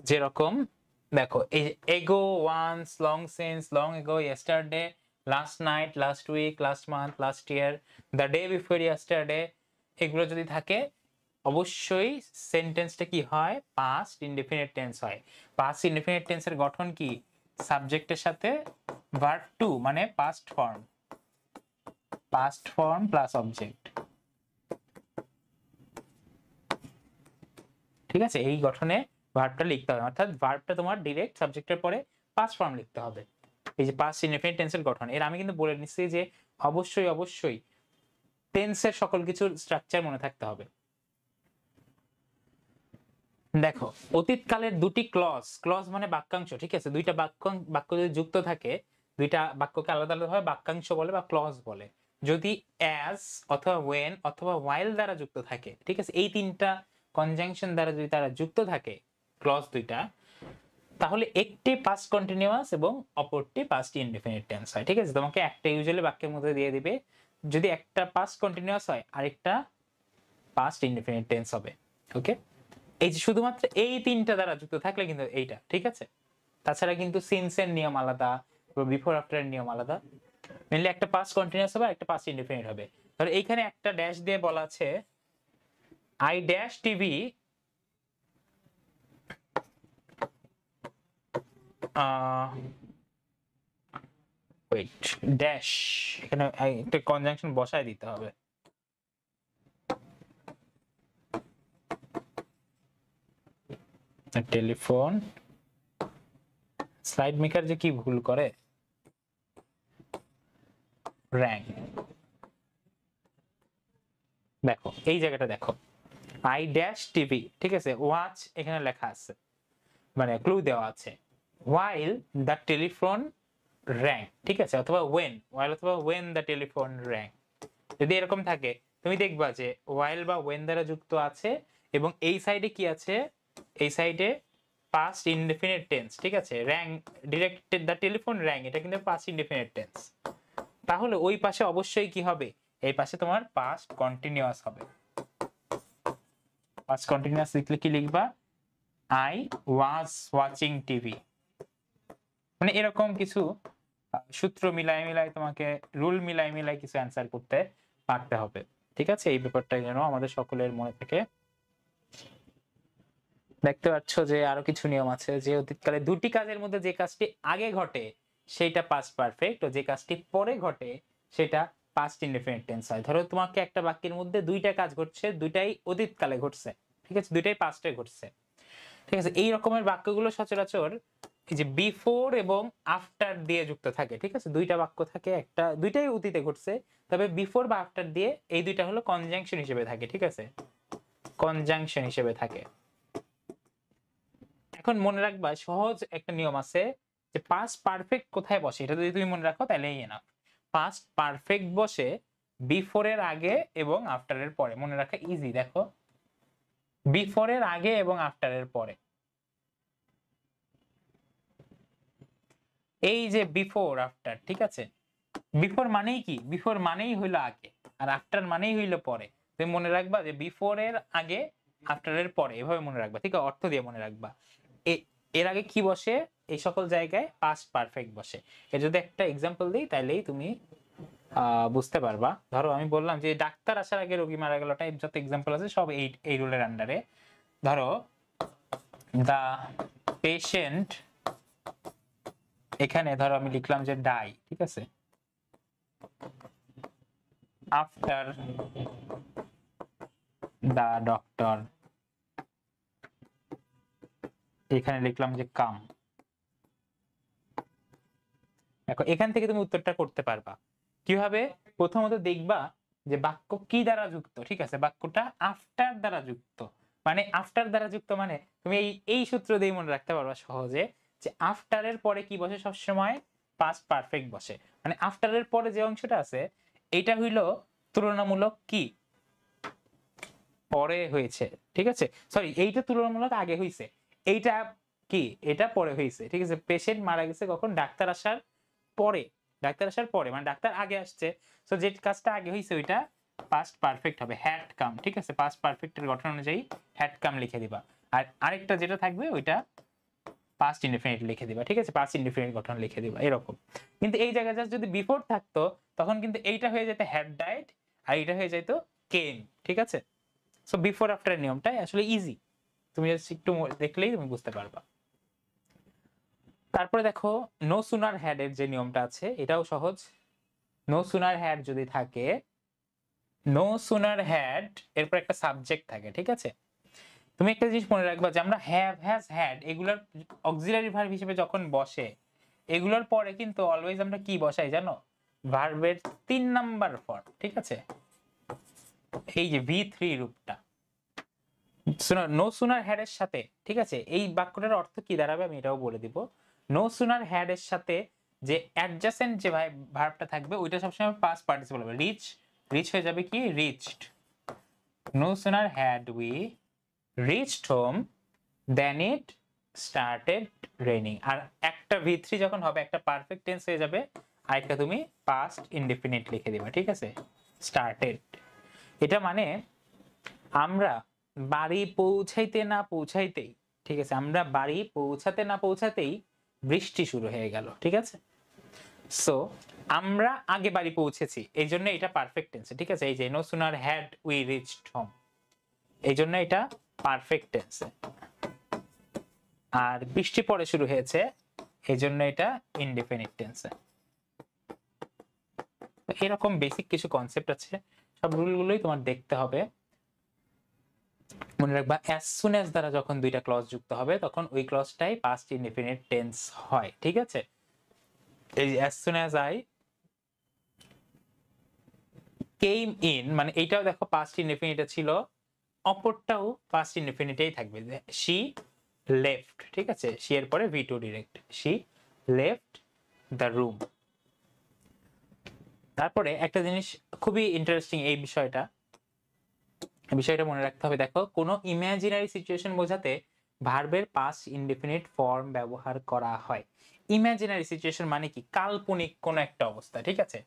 যেরকম দেখো এই ago, once, long since, long ago, yesterday, last night, last week, last month, last year, the day before yesterday, এগুলো যদি থাকে অবশ্যই সেন্টেন্সটা কি হয়, পাস্ট ইনডিফিনিট টেন্স হয়। পাস্ট ইনডিফিনিট টেন্সের গঠন কি, সাবজেক্টের সাথে ভার্ব টু মানে পাস্ট ফর্ম প্লাস অবজেক্ট, ঠিক আছে, এই গঠনে ভার্বটা লিখতে হবে, অর্থাৎ ভার্বটা তোমার ডিরেক্ট সাবজেক্টের পরে পাস্ট ফর্ম লিখতে হবে। এই যে পাস্ট ইনডিফিনিট টেন্সের গঠন, এর আমি কিন্তু বলে নিচ্ছি যে অবশ্যই টেন্সের সকল কিছুর স্ট্রাকচার মনে থাকতে হবে। দেখো অতীতকালের দুটি ক্লজ মানে বাক্যাংশ, ঠিক আছে, দুইটা বাক্য যদি যুক্ত থাকে, দুইটা বাক্যকে আলাদা আলাদাভাবে বাক্যাংশ বলে বা ক্লজ বলে। যদি অ্যাজ অথবা ওয়েন অথবা ওয়াইল দ্বারা যুক্ত থাকে, ঠিক আছে, এই তিনটা কনজাংশন দ্বারা যদি তারা যুক্ত থাকে ক্লজ দুইটা, তাহলে একটি পাস্ট কন্টিনিউয়াস এবং অপরটি পাস্ট ইনডিফিনিট টেন্স হয়, ঠিক আছে। তোমাকে একটা ইউজুয়ালি বাক্যের মধ্যে দিয়ে দিবে, যদি একটা পাস্ট কন্টিনিউয়াস হয় আরেকটা পাস্ট ইনডিফিনিট টেন্স হবে, ওকে। এই যে শুধুমাত্র এই তিনটা দ্বারা যুক্ত থাকলে কিন্তু এইটা, ঠিক আছে, তাছাড়া কিন্তু সিন্সের নিয়ম আলাদা, বিফোর আফটারের নিয়ম আলাদা, মেনলি একটা পাস্ট কন্টিনিউয়াস হবে, একটা পাস্ট ইনডিফিনিট হবে। ধরো এইখানে একটা ড্যাশ দিয়ে বলা আছে I dash TV wait, dash, এখানে একটা কনজাংশন বসায় দিতে হবে। টেলিফোন, স্লাইড মেকার যে কি ভুল করে, র্যাং। দেখো এই জায়গাটা দেখো, আই ড্যাশ টিভি, ঠিক আছে, ওয়াচ এখানে লেখা আছে, মানে ক্লু দেওয়া আছে, while the telephone rang, ঠিক আছে, অথবা while অথবা when the telephone rang। যদি এরকম থাকে তুমি দেখবা যে while বা when দ্বারা যুক্ত আছে, এবং এই সাইডে কি আছে, এই সাইডে past indefinite tense, ঠিক আছে, rang, directed the telephone rang, এটা কিন্তু past indefinite tense। তাহলে ওই পাশে অবশ্যই কি হবে, এই পাশে তোমার past continuous হবে। past continuous লিখলে কি লিখবা, I was watching TV, মানে এরকম কিছু সূত্র মিলাই মিলাই তোমাকে, রুল মিলাই মিলাই কিছু অ্যান্সার করতে পারতে হবে, ঠিক আছে। এই ব্যাপারটা যেন আমাদের সকলের মনে থাকে। দেখতে পাচ্ছ যে আরো কিছু নিয়ম আছে, যে অতীতকালে দুটি কাজের মধ্যে যে কাজটি আগে ঘটে সেটা পাস্ট পারফেক্ট, ও যে কাজটি পরে ঘটে সেটা পাস্ট ইনডেফিনিট টেন্স হয়। ধরো তোমাকে একটা বাক্যের মধ্যে দুইটা কাজ ঘটছে, দুইটাই অতীতকালে ঘটছে, ঠিক আছে, দুইটাই পাস্টে ঘটছে, ঠিক আছে। এই রকমের বাক্যগুলো সচরাচর এই যে বিফোর এবং আফটার দিয়ে যুক্ত থাকে, ঠিক আছে। দুইটা বাক্য থাকে, একটা দুইটাই অতীতে ঘটছে, তবে বিফোর বা আফটার দিয়ে এই দুইটা হলো কনজাংশন হিসেবে থাকে, ঠিক আছে, কনজাংশন হিসেবে থাকে। এখন মনে রাখবা সহজ একটা নিয়ম আছে, যে পাস্ট পারফেক্ট কোথায় বসে, এটা যদি তুমি মনে রাখো তাহলেই না। পাস্ট পারফেক্ট বসে বিফোরের আগে এবং আফটারের পরে, মনে রাখা ইজি। দেখো বিফোরের আগে এবং আফটারের পরে, এই যে বিফোর আফটার, ঠিক আছে, বিফোর মানেই কি, বিফোর মানেই হইলো আগে, আর আফটার মানেই হইলো পরে। তুমি মনে রাখবা যে বিফোরের আগে আফটারের পরে, এভাবে মনে রাখবা, ঠিক আছে, অর্থ দিয়ে মনে রাখবা। এর আগে কি বসে, এই সকল জায়গায় পাস্ট পারফেক্ট বসে। এর যদি একটা এক্সাম্পল দিই তাহলেই তুমি বুঝতে পারবা। ধরো আমি বললাম যে ডাক্তার আসার আগে রোগী মারা গেল, টাইপ যত এক্সাম্পল আছে সব এই রুলের আন্ডারে। ধরো দা পেশেন্ট, এখানে ধরো আমি লিখলাম যে ডাই, ঠিক আছে, আফটার দা ডক্টর, এখানে লিখলাম যে কাম। দেখো এখান থেকে তুমি উত্তরটা করতে পারবা কিভাবে। প্রথমত দেখবা যে বাক্য কি দ্বারা যুক্ত, ঠিক আছে, বাক্যটা আফটার দ্বারা যুক্ত, মানে আফটার দ্বারা যুক্ত মানে তুমি এই সূত্র দিয়ে মনে রাখতে পারবা সহজে, যে আফটারের পরে কি বসে, সবসময় পাস্ট পারফেক্ট বসে। মানে আফটারের পরে যে অংশটা আছে এটা হইলো তুলনামূলক কি পরে হয়েছে, ঠিক আছে, সরি এইটা তুলনামূলক আগে হয়েছে, এইটা কি এটা পরে হয়েছে, ঠিক আছে। পেশেন্ট মারা গেছে কখন, ডাক্তার আসার পরে, ডাক্তার আসার পরে, মানে ডাক্তার আগে আসছে, সো যে কাজটা আগে হয়েছে ওইটা পাস্ট পারফেক্ট হবে, হ্যাড কাম, ঠিক আছে। পাস্ট পারফেক্টের গঠন অনুযায়ী হ্যাড কাম লিখে দিবা, আর আরেকটা যেটা থাকবে ওইটা পাস্ট ইনডেফিনিট লিখে দিবা, ঠিক আছে, পাস্ট ইনডেফিনিট গঠন লিখে দিবা এরকম। কিন্তু এই জায়গায় জাস্ট যদি বিফোর থাকতো তখন কিন্তু এইটা হয়ে যেত হ্যাড ডাইড, আর এইটা হয়ে যেত কেম, ঠিক আছে। সো বিফোর আফটার নিয়মটা আসলে ইজি, তুমি জাস্ট একটু দেখলেই তুমি বুঝতে পারবা। তারপরে দেখো নো সুনার হ্যাড এর যে নিয়মটা আছে এটাও সহজ। নো সুনার হ্যাড যদি থাকে, নো সুনার হ্যাড এরপর একটা সাবজেক্ট থাকে, ঠিক আছে। তুমি একটা জিনিস মনে রাখবা যে আমরা হ্যাভ, হ্যাজ, হ্যাড এগুলোর অক্সিলারি ভার্ব হিসেবে যখন বসে, এগুলোর পরে কিন্তু অলওয়েজ আমরা কি বসাই জানো, ভার্বের 3 নাম্বার ফর্ম, ঠিক আছে, এই যে V3 রূপটা। নো সুনার হ্যাড এর সাথে, ঠিক আছে, এই বাক্যটার অর্থ কি দাঁড়াবে আমি এটাও বলে দিব। নো সুনার হ্যাড এর সাথে যে অ্যাডজাসেন্ট যে ভার্বটা থাকবে ওইটা সবসময় পাস্ট পার্টিসিপল হবে। রিচ, রিচ হয়ে যাবে কি reached. No sooner had we reached home then it started raining. আর একটা V3 যখন হবে একটা পারফেক্ট টেন্স হয়ে যাবে, আর একটা তুমি পাস্ট ইনডেফিনিট লিখে দিবা, ঠিক আছে, স্টার্টেড। এটা মানে আমরা বাড়ি পৌঁছাইতে না পৌঁছাইতেই, ঠিক আছে, আমরা বাড়ি পৌঁছাতে না পৌঁছাতেই বৃষ্টি শুরু হয়ে গেল, ঠিক আছে। সো আমরা আগে বাড়ি পৌঁছেছি, এই জন্য এটা পারফেক্ট টেন্স, ঠিক আছে। এই যে no sooner had we reached home, এই জন্য এটা পারফেক্ট টেন্স। আর বৃষ্টি পরে শুরু হয়েছে, এই জন্য এটা ইনডিফিনিট টেন্সে। এরকম বেসিক কিছু কনসেপ্ট আছে, সব রুলগুলোই তোমার দেখতে হবে। মনে রাখবা অ্যাজ সুন অ্যাজ দ্বারা যখন দুইটা ক্লজ যুক্ত হবে তখন ওই ক্লজটাই পাস্ট ইনডিফিনিট টেন্স হয়, ঠিক আছে। এই যে as soon as I came in, মানে এইটাও দেখো পাস্ট ইনডিফিনিটে ছিল, অপরটাও পাস্ট ইনডিফিনিটেই থাকবে, শি লেফট, ঠিক আছে। শি এর পরে V to direct, she left the room. তারপরে একটা জিনিস খুবই ইন্টারেস্টিং, এই বিষয়টা মনে রাখতে হবে। দেখো কোনো ইমাজিনারি সিচুয়েশন বোঝাতে ভার্বের পাস্ট ইনডিফিনিট ফর্ম ব্যবহার করা হয়। ইমাজিনারি সিচুয়েশন মানে কি, কাল্পনিক কোন একটা অবস্থা, ঠিক আছে,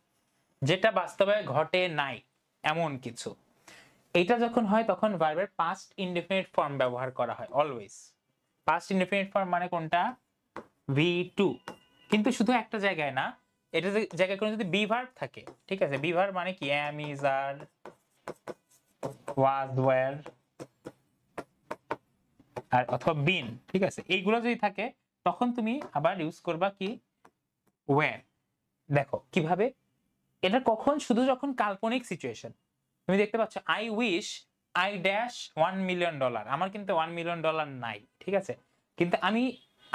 যেটা বাস্তবে ঘটে নাই এমন কিছু। এটা যখন হয় তখন ভার্বের পাস্ট ইনডিফিনিট ফর্ম ব্যবহার করা হয় অলওয়েজ। পাস্ট ইনডিফিনিট ফর্ম মানে কোনটা, ভি টু। কিন্তু শুধু একটা জায়গায় না, এটা জায়গায় কোনো যদি বি ভার্ব থাকে, ঠিক আছে, বি ভার্ব মানে কি অ্যাম, ইজ, আর, ওয়াজ, ওয়্যার আর অথবা বিন, ঠিক আছে, এইগুলো যদি থাকে তখন তুমি আবার ইউজ করবা কি, ওয়্যার। দেখো কিভাবে এটা, কখন, শুধু যখন কাল্পনিক সিচুয়েশন। তুমি দেখতে পাচ্ছ আই উইশ আই ড্যাশ $1,000,000, আমার কিন্তু $1,000,000 নাই, ঠিক আছে, কিন্তু আমি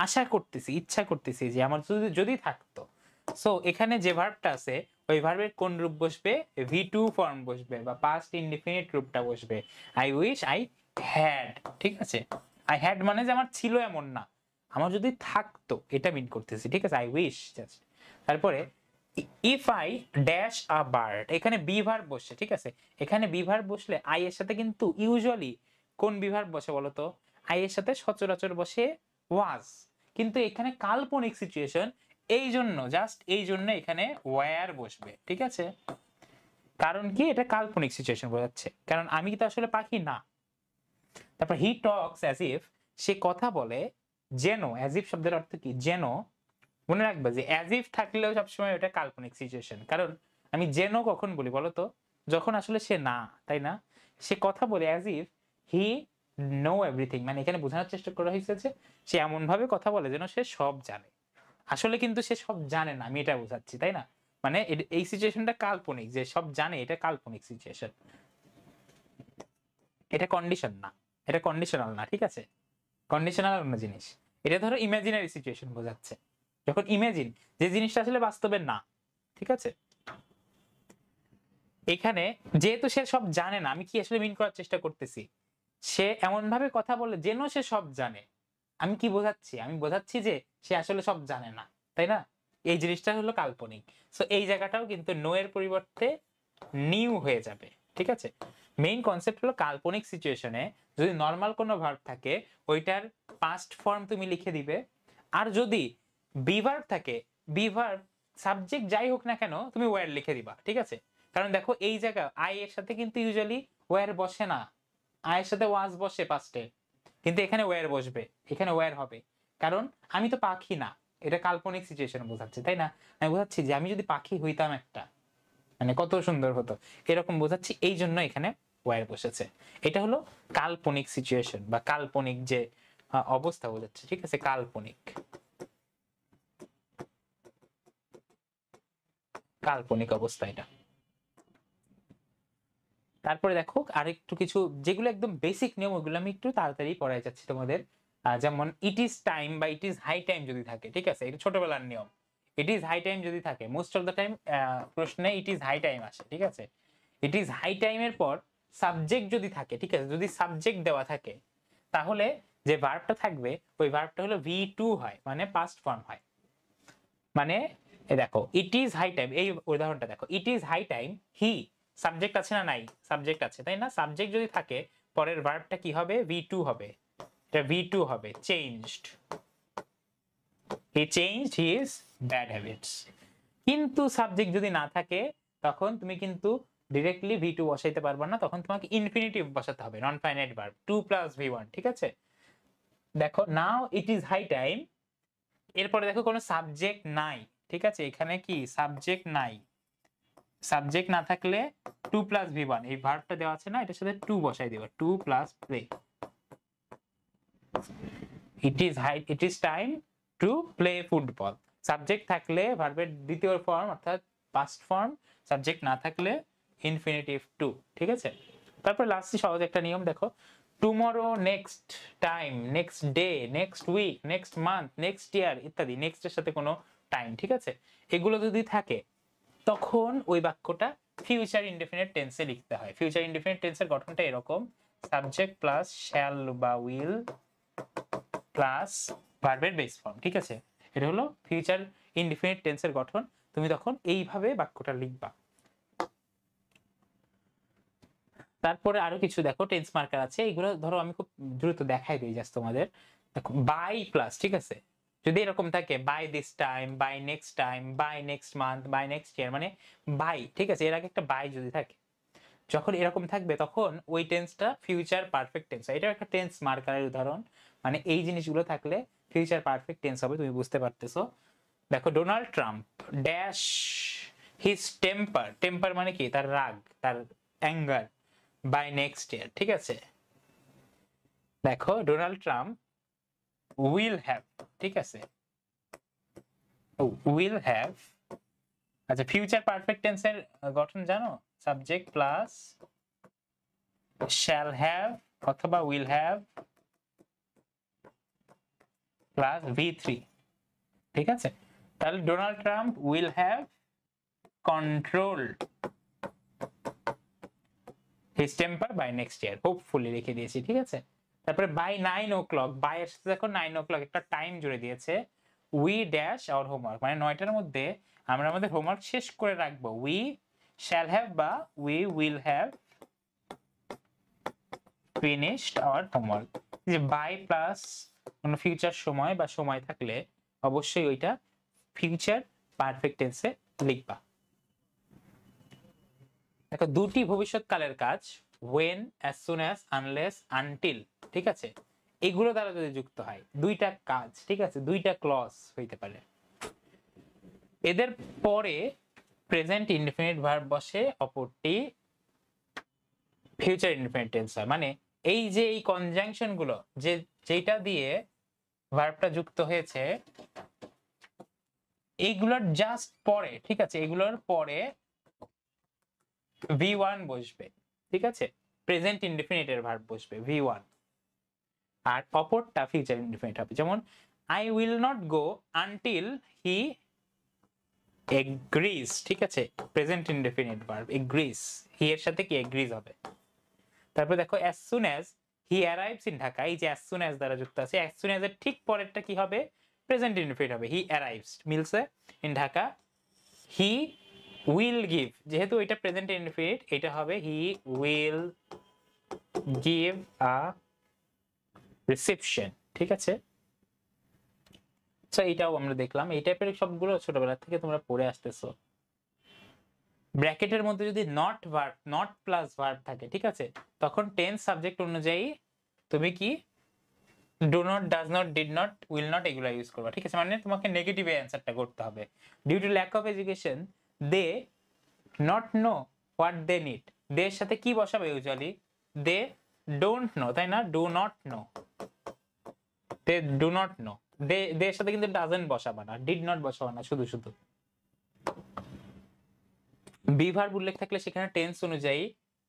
আশা করতেছি, ইচ্ছা করতেছি যে আমার যদি থাকতো। সো এখানে যে ভার্বটা আছে ওই ভার্বের কোন রূপ বসবে, ভি টু ফর্ম বসবে বা পাস্ট ইনডিফিনিট রূপটা বসবে, আই উইশ আই হ্যাড, ঠিক আছে। আই হ্যাড মানে যে আমার ছিল এমন না, আমার যদি থাকতো এটা মিন করতেছি, ঠিক আছে, আই উইশ জাস্ট। তারপরে if I dash a bird, এখানে বি ভার্ব বসছে, ঠিক আছে। এখানে বি ভার্ব বসলে আই এর সাথে কিন্তু ইউজুয়ালি কোন বি ভার্ব বসে বলতো, আই এর সাথে সচরাচর বসে ওয়াজ। কিন্তু এখানে কাল্পনিক সিচুয়েশন, এই জন্য জাস্ট এই জন্য এখানে ওয়্যার বসবে, ঠিক আছে। কারণ কি, এটা কাল্পনিক সিচুয়েশন বোঝাচ্ছে, কারণ আমি তো আসলে পাখি না। তারপর হি টক্স অ্যাজ ইফ, সে কথা বলে যেন, অ্যাজ ইফ শব্দের অর্থ কি, যেন। মনে রাখবে যে অ্যাজ ইফ থাকলেও সবসময় ওটা কাল্পনিক সিচুয়েশন, কারণ আমি যেন কখন বলি বলতো, যখন আসলে সে না, তাই না। সে কথা বলে as if he know everything, মানে এখানে বোঝানোর চেষ্টা করা হয়েছে যে সে এমন ভাবে কথা বলে যেন সে সব জানে, আসলে কিন্তু সে সব জানে না, আমি এটা বোঝাচ্ছি, তাই না। মানে এই সিচুয়েশনটা কাল্পনিক, যে সব জানে এটা কাল্পনিক সিচুয়েশন, এটা কন্ডিশন না, এটা কন্ডিশনাল না, ঠিক আছে। কন্ডিশনাল অন্য জিনিস, এটা ধরো ইমাজিনারি সিচুয়েশন বোঝাচ্ছে, যখন ইমাজিন যে জিনিসটা আসলে বাস্তবে না, ঠিক আছে। এখানে যেহেতু সে সব জানে না, আমি কি আসলে মিন করার চেষ্টা করতেছি, সে এমন ভাবে কথা বলে যেন সে সব জানে। আমি কি বোঝাচ্ছি, আমি বোঝাচ্ছি যে সে আসলে সব জানে না, তাই না। এই জিনিসটা হলো কাল্পনিক। সো এই জায়গাটাও কিন্তু নো এর পরিবর্তে নিউ হয়ে যাবে, ঠিক আছে। মেইন কনসেপ্ট হলো কাল্পনিক সিচুয়েশনে যদি নরমাল কোনো ভার্ব থাকে ওইটার পাস্ট ফর্ম তুমি লিখে দিবে, আর যদি বি ভার্ব থাকে, বি ভার্ব সাবজেক্ট যাই হোক না কেন তুমি ওয়্যার লিখে দিবা, ঠিক আছে। কারণ দেখো এই জায়গা আই এর সাথে কিন্তু ইউজুয়ালি ওয়্যার বসে না, আই এর সাথে ওয়াজ বসে পাস্টে, কিন্তু এখানে ওয়্যার বসবে, এখানে ওয়্যার হবে, কারণ আমি তো পাখি না, এটা কাল্পনিক সিচুয়েশন বোঝাচ্ছে, তাই না। আমি বোঝাচ্ছি যে আমি যদি পাখি হইতাম একটা, মানে কত সুন্দর হতো, এরকম বোঝাচ্ছি, এই জন্য এখানে ওয়্যার বসেছে। এটা হলো কাল্পনিক সিচুয়েশন বা কাল্পনিক যে অবস্থা বোঝাচ্ছে, ঠিক আছে, কাল্পনিক, কাল্পনিক অবস্থা এটা। তারপরে দেখো আরেকটু কিছু যেগুলো একদম বেসিক নিয়ম, ওগুলো আমি একটু তাড়াতাড়ি পড়াই যাচ্ছি তোমাদের। যেমন ইট ইজ টাইম বা ইট ইজ হাই টাইম যদি থাকে, ঠিক আছে, এটা ছোটবেলার নিয়ম। ইট ইজ হাই টাইম যদি থাকে, মোস্ট অফ দ্য টাইম প্রশ্নে ইট ইজ হাই টাইম আসে, ঠিক আছে। ইট ইজ হাই টাইমের পর সাবজেক্ট যদি থাকে, ঠিক আছে, যদি সাবজেক্ট দেওয়া থাকে তাহলে যে ভার্বটা থাকবে ওই ভার্বটা হলো ভি টু হয়, মানে পাস্ট ফর্ম হয়। মানে দেখো ইট ইজ হাই টাইম, এই উদাহরণটা দেখো, it is high time he, subject আছে না নাই, সাবজেক্ট আছে, তাই না। সাবজেক্ট যদি থাকে পরের ভার্বটা কি হবে, ভি টু হবে, এটা ভি টু হবে, চেঞ্জড, হি চেঞ্জড হিজ ব্যাড হ্যাবিটস। কিন্তু সাবজেক্ট যদি না থাকে তখন তুমি কিন্তু ডিরেক্টলি ভি টু বসাইতে পারবে না, তখন তোমাকে ইনফিনিটিভ বসাতে হবে, non finite verb, to plus V one, ঠিক আছে। দেখো now it is high time, এরপরে দেখো কোনো সাবজেক্ট নাই, ঠিক আছে, এখানে কি সাবজেক্ট নাই, সাবজেক্ট না থাকলে টু প্লাস ভি ওয়ান, এই ভার্বটা দেওয়া আছে না, এটার সাথে টু বসাই দিবা, to plus play, it is time to play football. Subject থাকলে ভার্বের দ্বিতীয় ফর্ম অর্থাৎ পাস্ট ফর্ম, সাবজেক্ট না থাকলে ইনফিনিটিভ টু। ঠিক আছে, তারপর লাস্টে সহজ একটা নিয়ম দেখো, tomorrow, next time, next day, next week, next month, next year ইত্যাদি, নেক্সট এর সাথে কোনো টাইম, ঠিক আছে, এগুলো যদি থাকে তখন ওই বাক্যটা ফিউচার ইনডেফিনিট টেন্সে লিখতে হয়। ফিউচার ইনডেফিনিট টেন্সের গঠনটা এরকম, সাবজেক্ট প্লাস শ্যাল বা উইল প্লাস ভার্বের বেস ফর্ম। ঠিক আছে, এটা হলো ফিউচার ইনডেফিনিট টেন্সের গঠন। তুমি তখন এইভাবে বাক্যটা লিখবা। তারপরে আরো কিছু দেখো টেন্স মার্কার আছে, এগুলো ধরো আমি খুব দ্রুত দেখাই দিই জাস্ট তোমাদের। দেখো বাই প্লাস, ঠিক আছে, যদি এরকম থাকে by this time, by next time, by next month, by next year, মানে বাই, ঠিক আছে, এর আগে একটা বাই যদি থাকে, যখন এরকম থাকবে তখন ওই টেন্সটা ফিউচার পারফেক্ট টেন্স। এটা একটা টেন্স মার্কারের উদাহরণ, মানে এই জিনিসগুলো থাকলে ফিউচার পারফেক্ট টেন্স হবে, তুমি বুঝতে পারতেছো। দেখো Donald Trump dash his temper, temper মানে কি, তার রাগ, তার অ্যাঙ্গার, বাই নেক্সট ইয়ার। ঠিক আছে, দেখো ডোনাল্ড ট্রাম্প উইল হ্যাভ, ঠিক আছে, উইল হ্যাভ, আচ্ছা ফিউচার পারফেক্ট টেন্সের গঠন জানো, সাবজেক্ট প্লাস শ্যাল হ্যাভ অথবা উইল হ্যাভ প্লাস V3। ঠিক আছে, তাহলে Donald Trump will have controlled his temper by next year, hopefully লিখে দিয়েছি। ঠিক আছে, তারপরে বাই 9 o'clock, বাই এর সাথে দেখো 9 o'clock একটা টাইম জুড়ে দিয়েছে, উই ড্যাশ আওয়ার হোমওয়ার্ক, মানে 9টার মধ্যে আমরা আমাদের হোমওয়ার্ক শেষ করে রাখবো। উই শ্যাল হ্যাভ বা we will have finished our homework. যে বাই প্লাস কোনো ফিউচার সময় বা সময় থাকলে অবশ্যই ওইটা ফিউচার পারফেক্ট টেন্সে লিখবা। দেখো দুটি ভবিষ্যৎকালের কাজ, when, as soon as, unless, until, ঠিক আছে, এগুলো দ্বারা যদি যুক্ত হয় দুইটা কাজ, ঠিক আছে, দুইটা ক্লজ হইতে পারে, এদের পরে প্রেজেন্ট ইনডেফিনিট ভার্ব বসে, অপরটি ফিউচার ইনডেফিনিট টেন্স হয়। মানে এই যে এই কনজাংশন গুলো যেটা দিয়ে ভার্বটা যুক্ত হয়েছে এইগুলোর জাস্ট পরে, ঠিক আছে, এগুলোর পরে V1 বসবে, ঠিক আছে, প্রেজেন্ট ইনডেফিনিটের ভার্ব বসবে V1, আর অপরটা ফিউচার ইনডেফিনিট হবে। যেমন I will not go until he agrees, ঠিক আছে, প্রেজেন্ট ইনডেফিনিট ভার্ব এগ্রিজ, হি এর সাথে কি এগ্রিজ হবে। তারপর দেখো as soon as he arrives in Dhaka, এই যে as soon as দ্বারা যুক্ত আছে, as soon as এর ঠিক পরেরটা কি হবে, প্রেজেন্ট ইনডেফিনিট হবে, he arrives, মিলছে, in Dhaka. he will give, যেহেতু এটা প্রেজেন্ট ইনডেফিনিট, এটা হবে he will give a reception, ঠিক আছে। তো এটাও আমরা দেখলাম, এই টাইপের সবগুলো ছোটবেলা থেকে তোমরা পড়ে আসতেছো। ব্র্যাকেটের মধ্যে যদি not verb, not plus verb থাকে, ঠিক আছে, তখন টেন্স সাবজেক্ট অনুযায়ী তুমি কি do not, does not, did not, will not এগুলো ইউজ করবা। ঠিক আছে, মানে তোমাকে নেগেটিভ অ্যানসারটা করতে হবে। Due to lack of education they not know what they need, they এর সাথে কি বসাবে ইউজুয়ালি, দে ডোন্ট নো, তাই না, do not know, they do not know, they এর সাথে কিন্তু ডাজন্ট বসাবা না, ডিড নট বসাবা না, শুধু শুধু। বি ভার্ব উল্লেখ থাকলে সেখানে টেন্স অনুযায়ী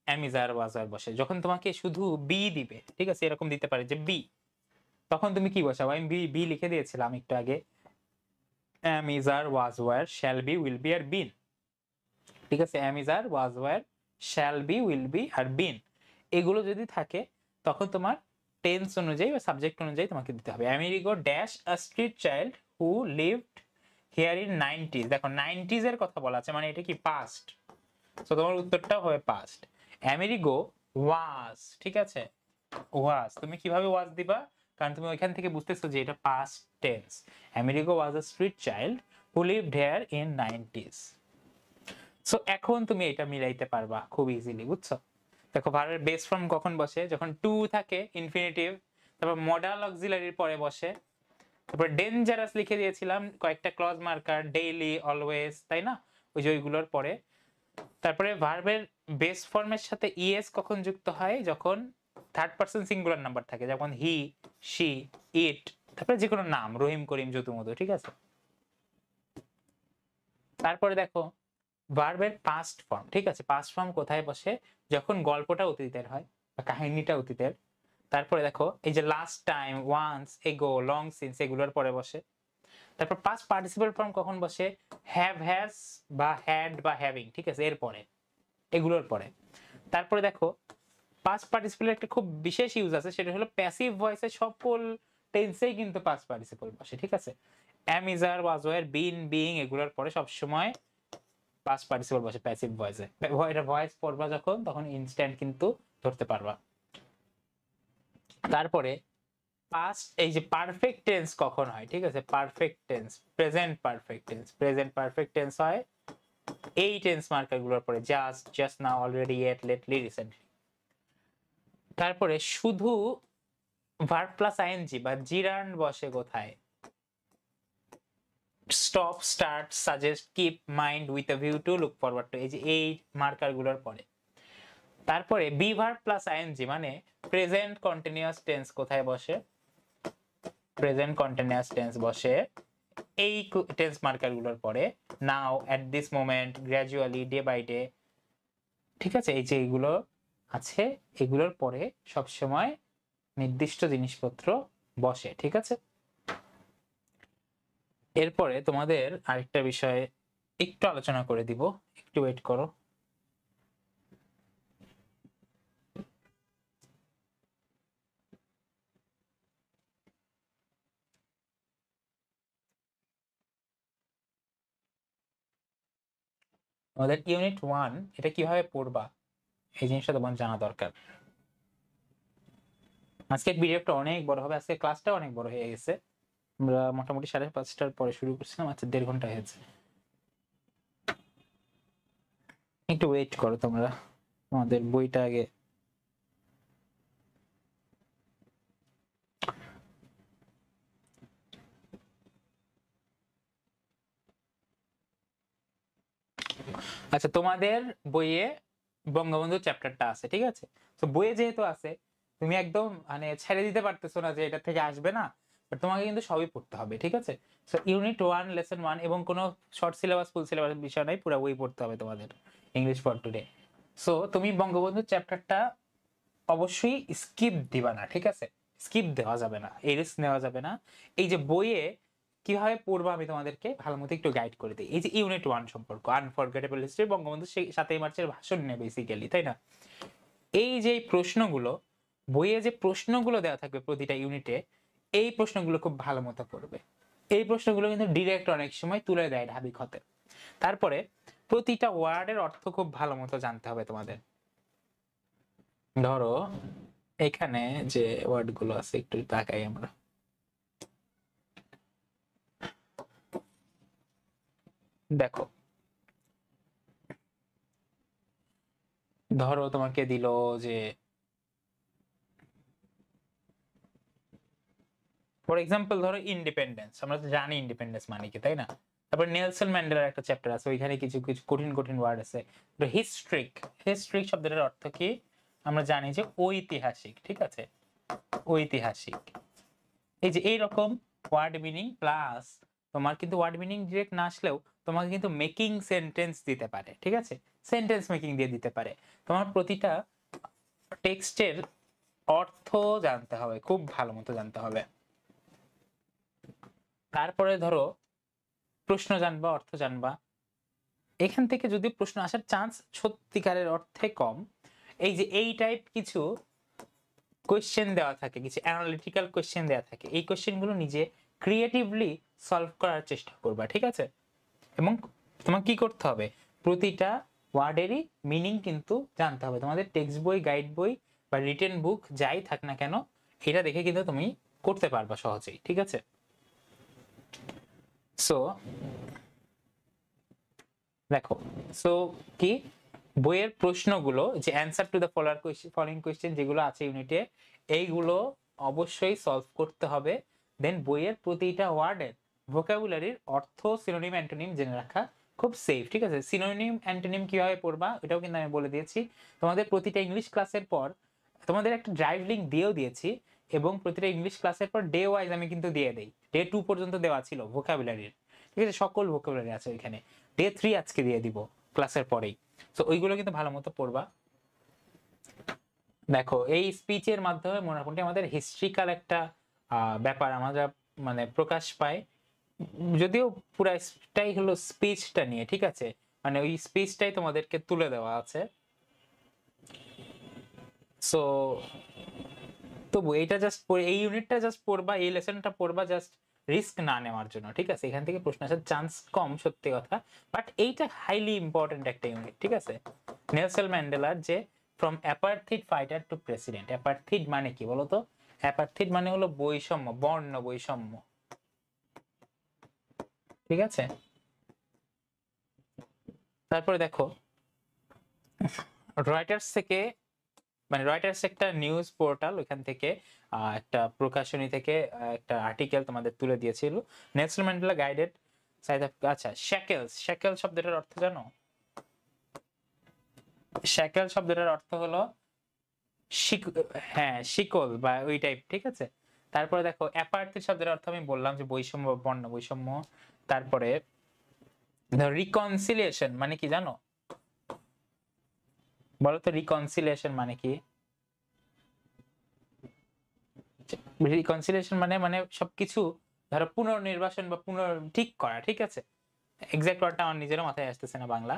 am is are was are বসে। যখন তোমাকে শুধু বি দিবে, ঠিক আছে, এরকম দিতে পারে যে বি, তখন তুমি কি বসাবো, আমি বি লিখে দিয়েছিলাম একটু আগে, am is are was were shall be will be R been, ঠিক আছে, am is are was were shall be will be R been, এগুলো যদি থাকে তখন তোমার টেন্স অনুযায়ী বা সাবজেক্ট অনুযায়ী তোমাকে দিতে হবে। Amerigo dash a street child who lived here in 90s, দেখো 90s এর কথা বলা আছে, মানে এটা কি পাস্ট, সো তোমার উত্তরটাও হবে পাস্ট। আমেরিগো ওয়াজ, ঠিক আছে, ওয়াজ, তুমি কিভাবে ওয়াজ দিবা, কারণ তুমি ওইখান থেকে বুঝতেছো যে এটা past tense. Amerigo was a street child who lived here in 90s। So এখন তুমি এটা মিলাইতে পারবা খুব ইজিলি, বুঝছো। দেখো ভার্বের বেস ফর্ম কখন বসে, যখন টু থাকে ইনফিনিটিভ, তারপর মডাল অক্সিলারির পরে বসে, তারপর ডেঞ্জারাস লিখে দিয়েছিলাম কয়েকটা ক্লজ মার্কার, ডেইলি, অলওয়েজ, তাই না, ওই যে ওইগুলোর পরে। তারপরে ভার্বের বেস ফর্মের সাথে ইএস কখন যুক্ত হয়, যখন থার্ড পারসন সিঙ্গুলার নাম্বার থাকে, যেমন হি, শি, ইট, তারপরে যে কোনো নাম, রহিম, করিম, যদু, মধু, ঠিক আছে। তারপরে দেখো ভার্বের পাস্ট ফর্ম, ঠিক আছে। পাস্ট ফর্ম কোথায় বসে? যখন গল্পটা অতীতের হয় বা কাহিনীটা অতীতের। তারপরে দেখো এই যে লাস্ট টাইম, ওয়ান্স, এগো, লং সিন্স এগুলোর পরে বসে। তারপর পাস্ট পার্টিসিপল ফর্ম কখন বসে? হ্যাভ, হ্যাজ বা হ্যাড বা হ্যাভিং, ঠিক আছে, এর পরে, এগুলোর পরে। তারপরে দেখো পাস্ট পার্টিসিপলের একটা খুব বিশেষ ইউজ আছে, সেটা হলো প্যাসিভ ভয়েসে সকল টেন্সেই কিন্তু পাস্ট পার্টিসিপল বসে, ঠিক আছে। Am, is, are, was, were, been, being এগুলোর পরে সবসময় পাস্ট পার্টিসিপল বসে প্যাসিভ ভয়েসে। এটা ভয়েস পড়বা যখন, তখন ইনস্ট্যান্ট কিন্তু ধরতে পারবা। তারপরে পাস্ট, এই যে পারফেক্ট টেন্স কখন হয়, ঠিক আছে, perfect tense, present perfect tense, present perfect tense হয় এই টেন্স মার্কার গুলোর পরে, just, just now, already, yet, lately, recently. তারপরে শুধু ভার্ব প্লাস আইএনজি বা জিরান্ড বসে কোথায়? Stop, start, suggest, keep, mind, with a view to, look forward to, এই যে এই মার্কার গুলোর পরে। তারপরে বি ভার্ব প্লাস আইএনজি মানে প্রেজেন্ট কন্টিনিউয়াস টেন্স কোথায় বসে? প্রেজেন্ট কন্টিনিউয়াস টেন্স বসে এই টেন্স মার্কার গুলোর পরে, now, at this moment, gradually, day by day, ঠিক আছে। এই যে এগুলো আছে, এগুলোর পরে সবসময় নির্দিষ্ট জিনিসপত্র বসে, ঠিক আছে। এরপরে তোমাদের আরেকটা বিষয় একটু আলোচনা করে দিব, একটু ওয়েট করো। আমাদের ইউনিট 1 এটা কিভাবে পড়বা এই জিনিসটা তোমার জানা দরকার। আজকে পিডিএফটা অনেক বড় হবে, আজকে ক্লাসটা অনেক বড় হয়ে গেছে। আমরা মোটামুটি 5:30টার পরে শুরু করছিলাম, আচ্ছা 1.5 ঘন্টা হয়েছে। একটু ওয়েট করো তোমরা, তোমাদের বইটা আগে। আচ্ছা তোমাদের বইয়ে বঙ্গবন্ধু চ্যাপ্টারটা আছে, ঠিক আছে। তো বইয়ে যেহেতু আছে, তুমি একদম মানে ছেড়ে দিতে পারতেছো না যে এটা থেকে আসবে না, বাট তোমাকে কিন্তু সবই পড়তে হবে, ঠিক আছে। সো ইউনিট 1 লেসন 1 এবং কোনো শর্ট সিলেবাস ফুল সিলেবাস বিষয় নাই, পুরো বই পড়তে হবে তোমাদের, ইংলিশ ফর টুডে। সো তুমি বঙ্গবন্ধু চ্যাপ্টারটা অবশ্যই স্কিপ দিবা না, ঠিক আছে। স্কিপ দেওয়া যাবে না, এই রিস্ক নেওয়া যাবে না। এই যে বইয়ে কিভাবে পড়বো আমি তোমাদেরকে ভালো মতো একটু গাইড করে দিই। এই যে ইউনিট 1 সম্পর্ক, আনফরগেটেবল হিস্ট্রি, বঙ্গবন্ধু 7ই মার্চের ভাষণ নিয়ে বেসিক্যালি, তাই না। এই যে প্রশ্নগুলো, বইয়ে যে প্রশ্নগুলো দেওয়া থাকবে প্রতিটা ইউনিটে, এই প্রশ্নগুলো খুব ভালো মতো পড়বে। এই প্রশ্নগুলো কিন্তু ডিরেক্ট অনেক সময় তুলে দেয় ঢাবি খতে। তারপরে প্রতিটা ওয়ার্ডের অর্থ খুব ভালো মতো জানতে হবে তোমাদের। ধরো এখানে যে ওয়ার্ড গুলো আছে একটু তাকাই আমরা। দেখো, ধরো তোমাকে দিল যে ফর এক্সাম্পল ধরো ইন্ডিপেন্ডেন্স, আমরা তো জানি ইন্ডিপেন্ডেন্স মানে কি, তাই না। তারপর নেলসন ম্যান্ডেলার একটা চ্যাপ্টার আছে, ওইখানে কিছু কিছু কঠিন কঠিন ওয়ার্ড আছে। হিস্ট্রিক, হিস্ট্রিক শব্দটার অর্থ কি আমরা জানি যে ঐতিহাসিক, ঠিক আছে, ঐতিহাসিক। এই যে এইরকম ওয়ার্ড মিনিং প্লাস তোমার কিন্তু ওয়ার্ড মিনিং ডিরেক্ট না আসলেও তোমাকে কিন্তু মেকিং সেন্টেন্স দিতে পারে, ঠিক আছে, সেন্টেন্স মেকিং দিয়ে দিতে পারে। তোমার প্রতিটা টেক্সটের অর্থ জানতে হবে, খুব ভালো মতো জানতে হবে। তারপরে ধরো প্রশ্ন জানবা, অর্থ জানবা। এখান থেকে যদি প্রশ্ন আসার চান্স সত্যিকারের অর্থে কম, এই যে এই টাইপ কিছু কোয়েশ্চেন দেওয়া থাকে, কিছু অ্যানালিটিক্যাল কোয়েশ্চেন দেওয়া থাকে, এই কোয়েশ্চেন গুলো নিজে ক্রিয়েটিভলি সলভ করার চেষ্টা করবা, ঠিক আছে। এবং তোমাকে কি করতে হবে, প্রতিটা ওয়ার্ডেরই মিনিং কিন্তু জানতে হবে। তোমাদের টেক্সট বই, গাইড বই বা রিটেন বুক যাই থাক না কেন, এটা দেখে কিন্তু তুমি করতে পারবা সহজেই, ঠিক আছে। সো দেখো, সো কি বইয়ের প্রশ্নগুলো যে answer to the following question যেগুলো আছে ইউনিটে, এইগুলো অবশ্যই সলভ করতে হবে। দেন বইয়ের প্রতিটা ওয়ার্ডের ভোকাবুলারির অর্থ, সিনোনিম, অ্যান্টোনিম জেনে রাখা খুব সেফ, ঠিক আছে। সিনোনিম অ্যান্টোনিম কিভাবে পড়বা এটাও কিন্তু আমি বলে দিয়েছি তোমাদের প্রতিটা ইংলিশ ক্লাসের পর। তোমাদের একটা ড্রাইভ লিঙ্ক দিয়েও দিয়েছি, এবং প্রতিটা ইংলিশ ক্লাসের পর ডে ওয়াইজ আমি কিন্তু দিয়ে দেই। ডে 2 পর্যন্ত দেওয়া ছিল ভোকাবুলারির, ঠিক আছে, সকল ভোকাবুলারি আছে ওইখানে। ডে 3 আজকে দিয়ে দিব ক্লাসের পরেই। তো ওইগুলো কিন্তু ভালো মতো পড়বা। দেখো এই স্পিচের মাধ্যমে মোটামুটি আমাদের হিস্ট্রিক্যাল একটা ব্যাপার আমরা মানে প্রকাশ পায়, যদিও পুরাটাই হলো স্পিচটা নিয়ে, ঠিক আছে, মানে ওই স্পিচটাই তোমাদেরকে তুলে দেওয়া আছে। সো তবু এইটা জাস্ট এই ইউনিটটা জাস্ট পড়বা, এই লেসনটা পড়বা জাস্ট রিস্ক না নেওয়ার জন্য, ঠিক আছে। এখান থেকে প্রশ্ন আসার চান্স কম, সত্যি কথা, বাট এইটা হাইলি ইম্পর্টেন্ট একটা ইউনিট, ঠিক আছে। নেলসন ম্যান্ডেলার যে ফ্রম অ্যাপার্থিড ফাইটার টু প্রেসিডেন্ট, অ্যাপার্থিড মানে কি বলতো? অ্যাপার্থিড মানে হলো বৈষম্য, বর্ণ বৈষম্য, ঠিক আছে। তারপরে দেখো রয়টার্স থেকে, মানে রয়টার্স একটা নিউজ পোর্টাল, ওখান থেকে একটা প্রকাশনী থেকে একটা আর্টিকেল তোমাদের তুলে দিয়েছিল, Nelson Mandela guided south Africa. আচ্ছা, শ্যাকেলস, শ্যাকেল শব্দটার অর্থ জানো? শ্যাকেল শব্দটার অর্থ হলো হ্যাঁ শিকল বা ওই টাইপ, ঠিক আছে। তারপরে দেখো অ্যাপার্থিড শব্দের অর্থ আমি বললাম যে বৈষম্য, বর্ণ বৈষম্য। তারপরে রিকনসিলিয়েশন মানে কি জানো? বলো তো রিকনসিলিয়েশন মানে কি? রিকনসিলিয়েশন মানে মানে সবকিছু ধরো পুনর্নির্বাচন বা ঠিক করা, ঠিক আছে। এক্সাক্ট ওয়ার্ডটা আমার নিজেরও মাথায় আসতেছে না বাংলা।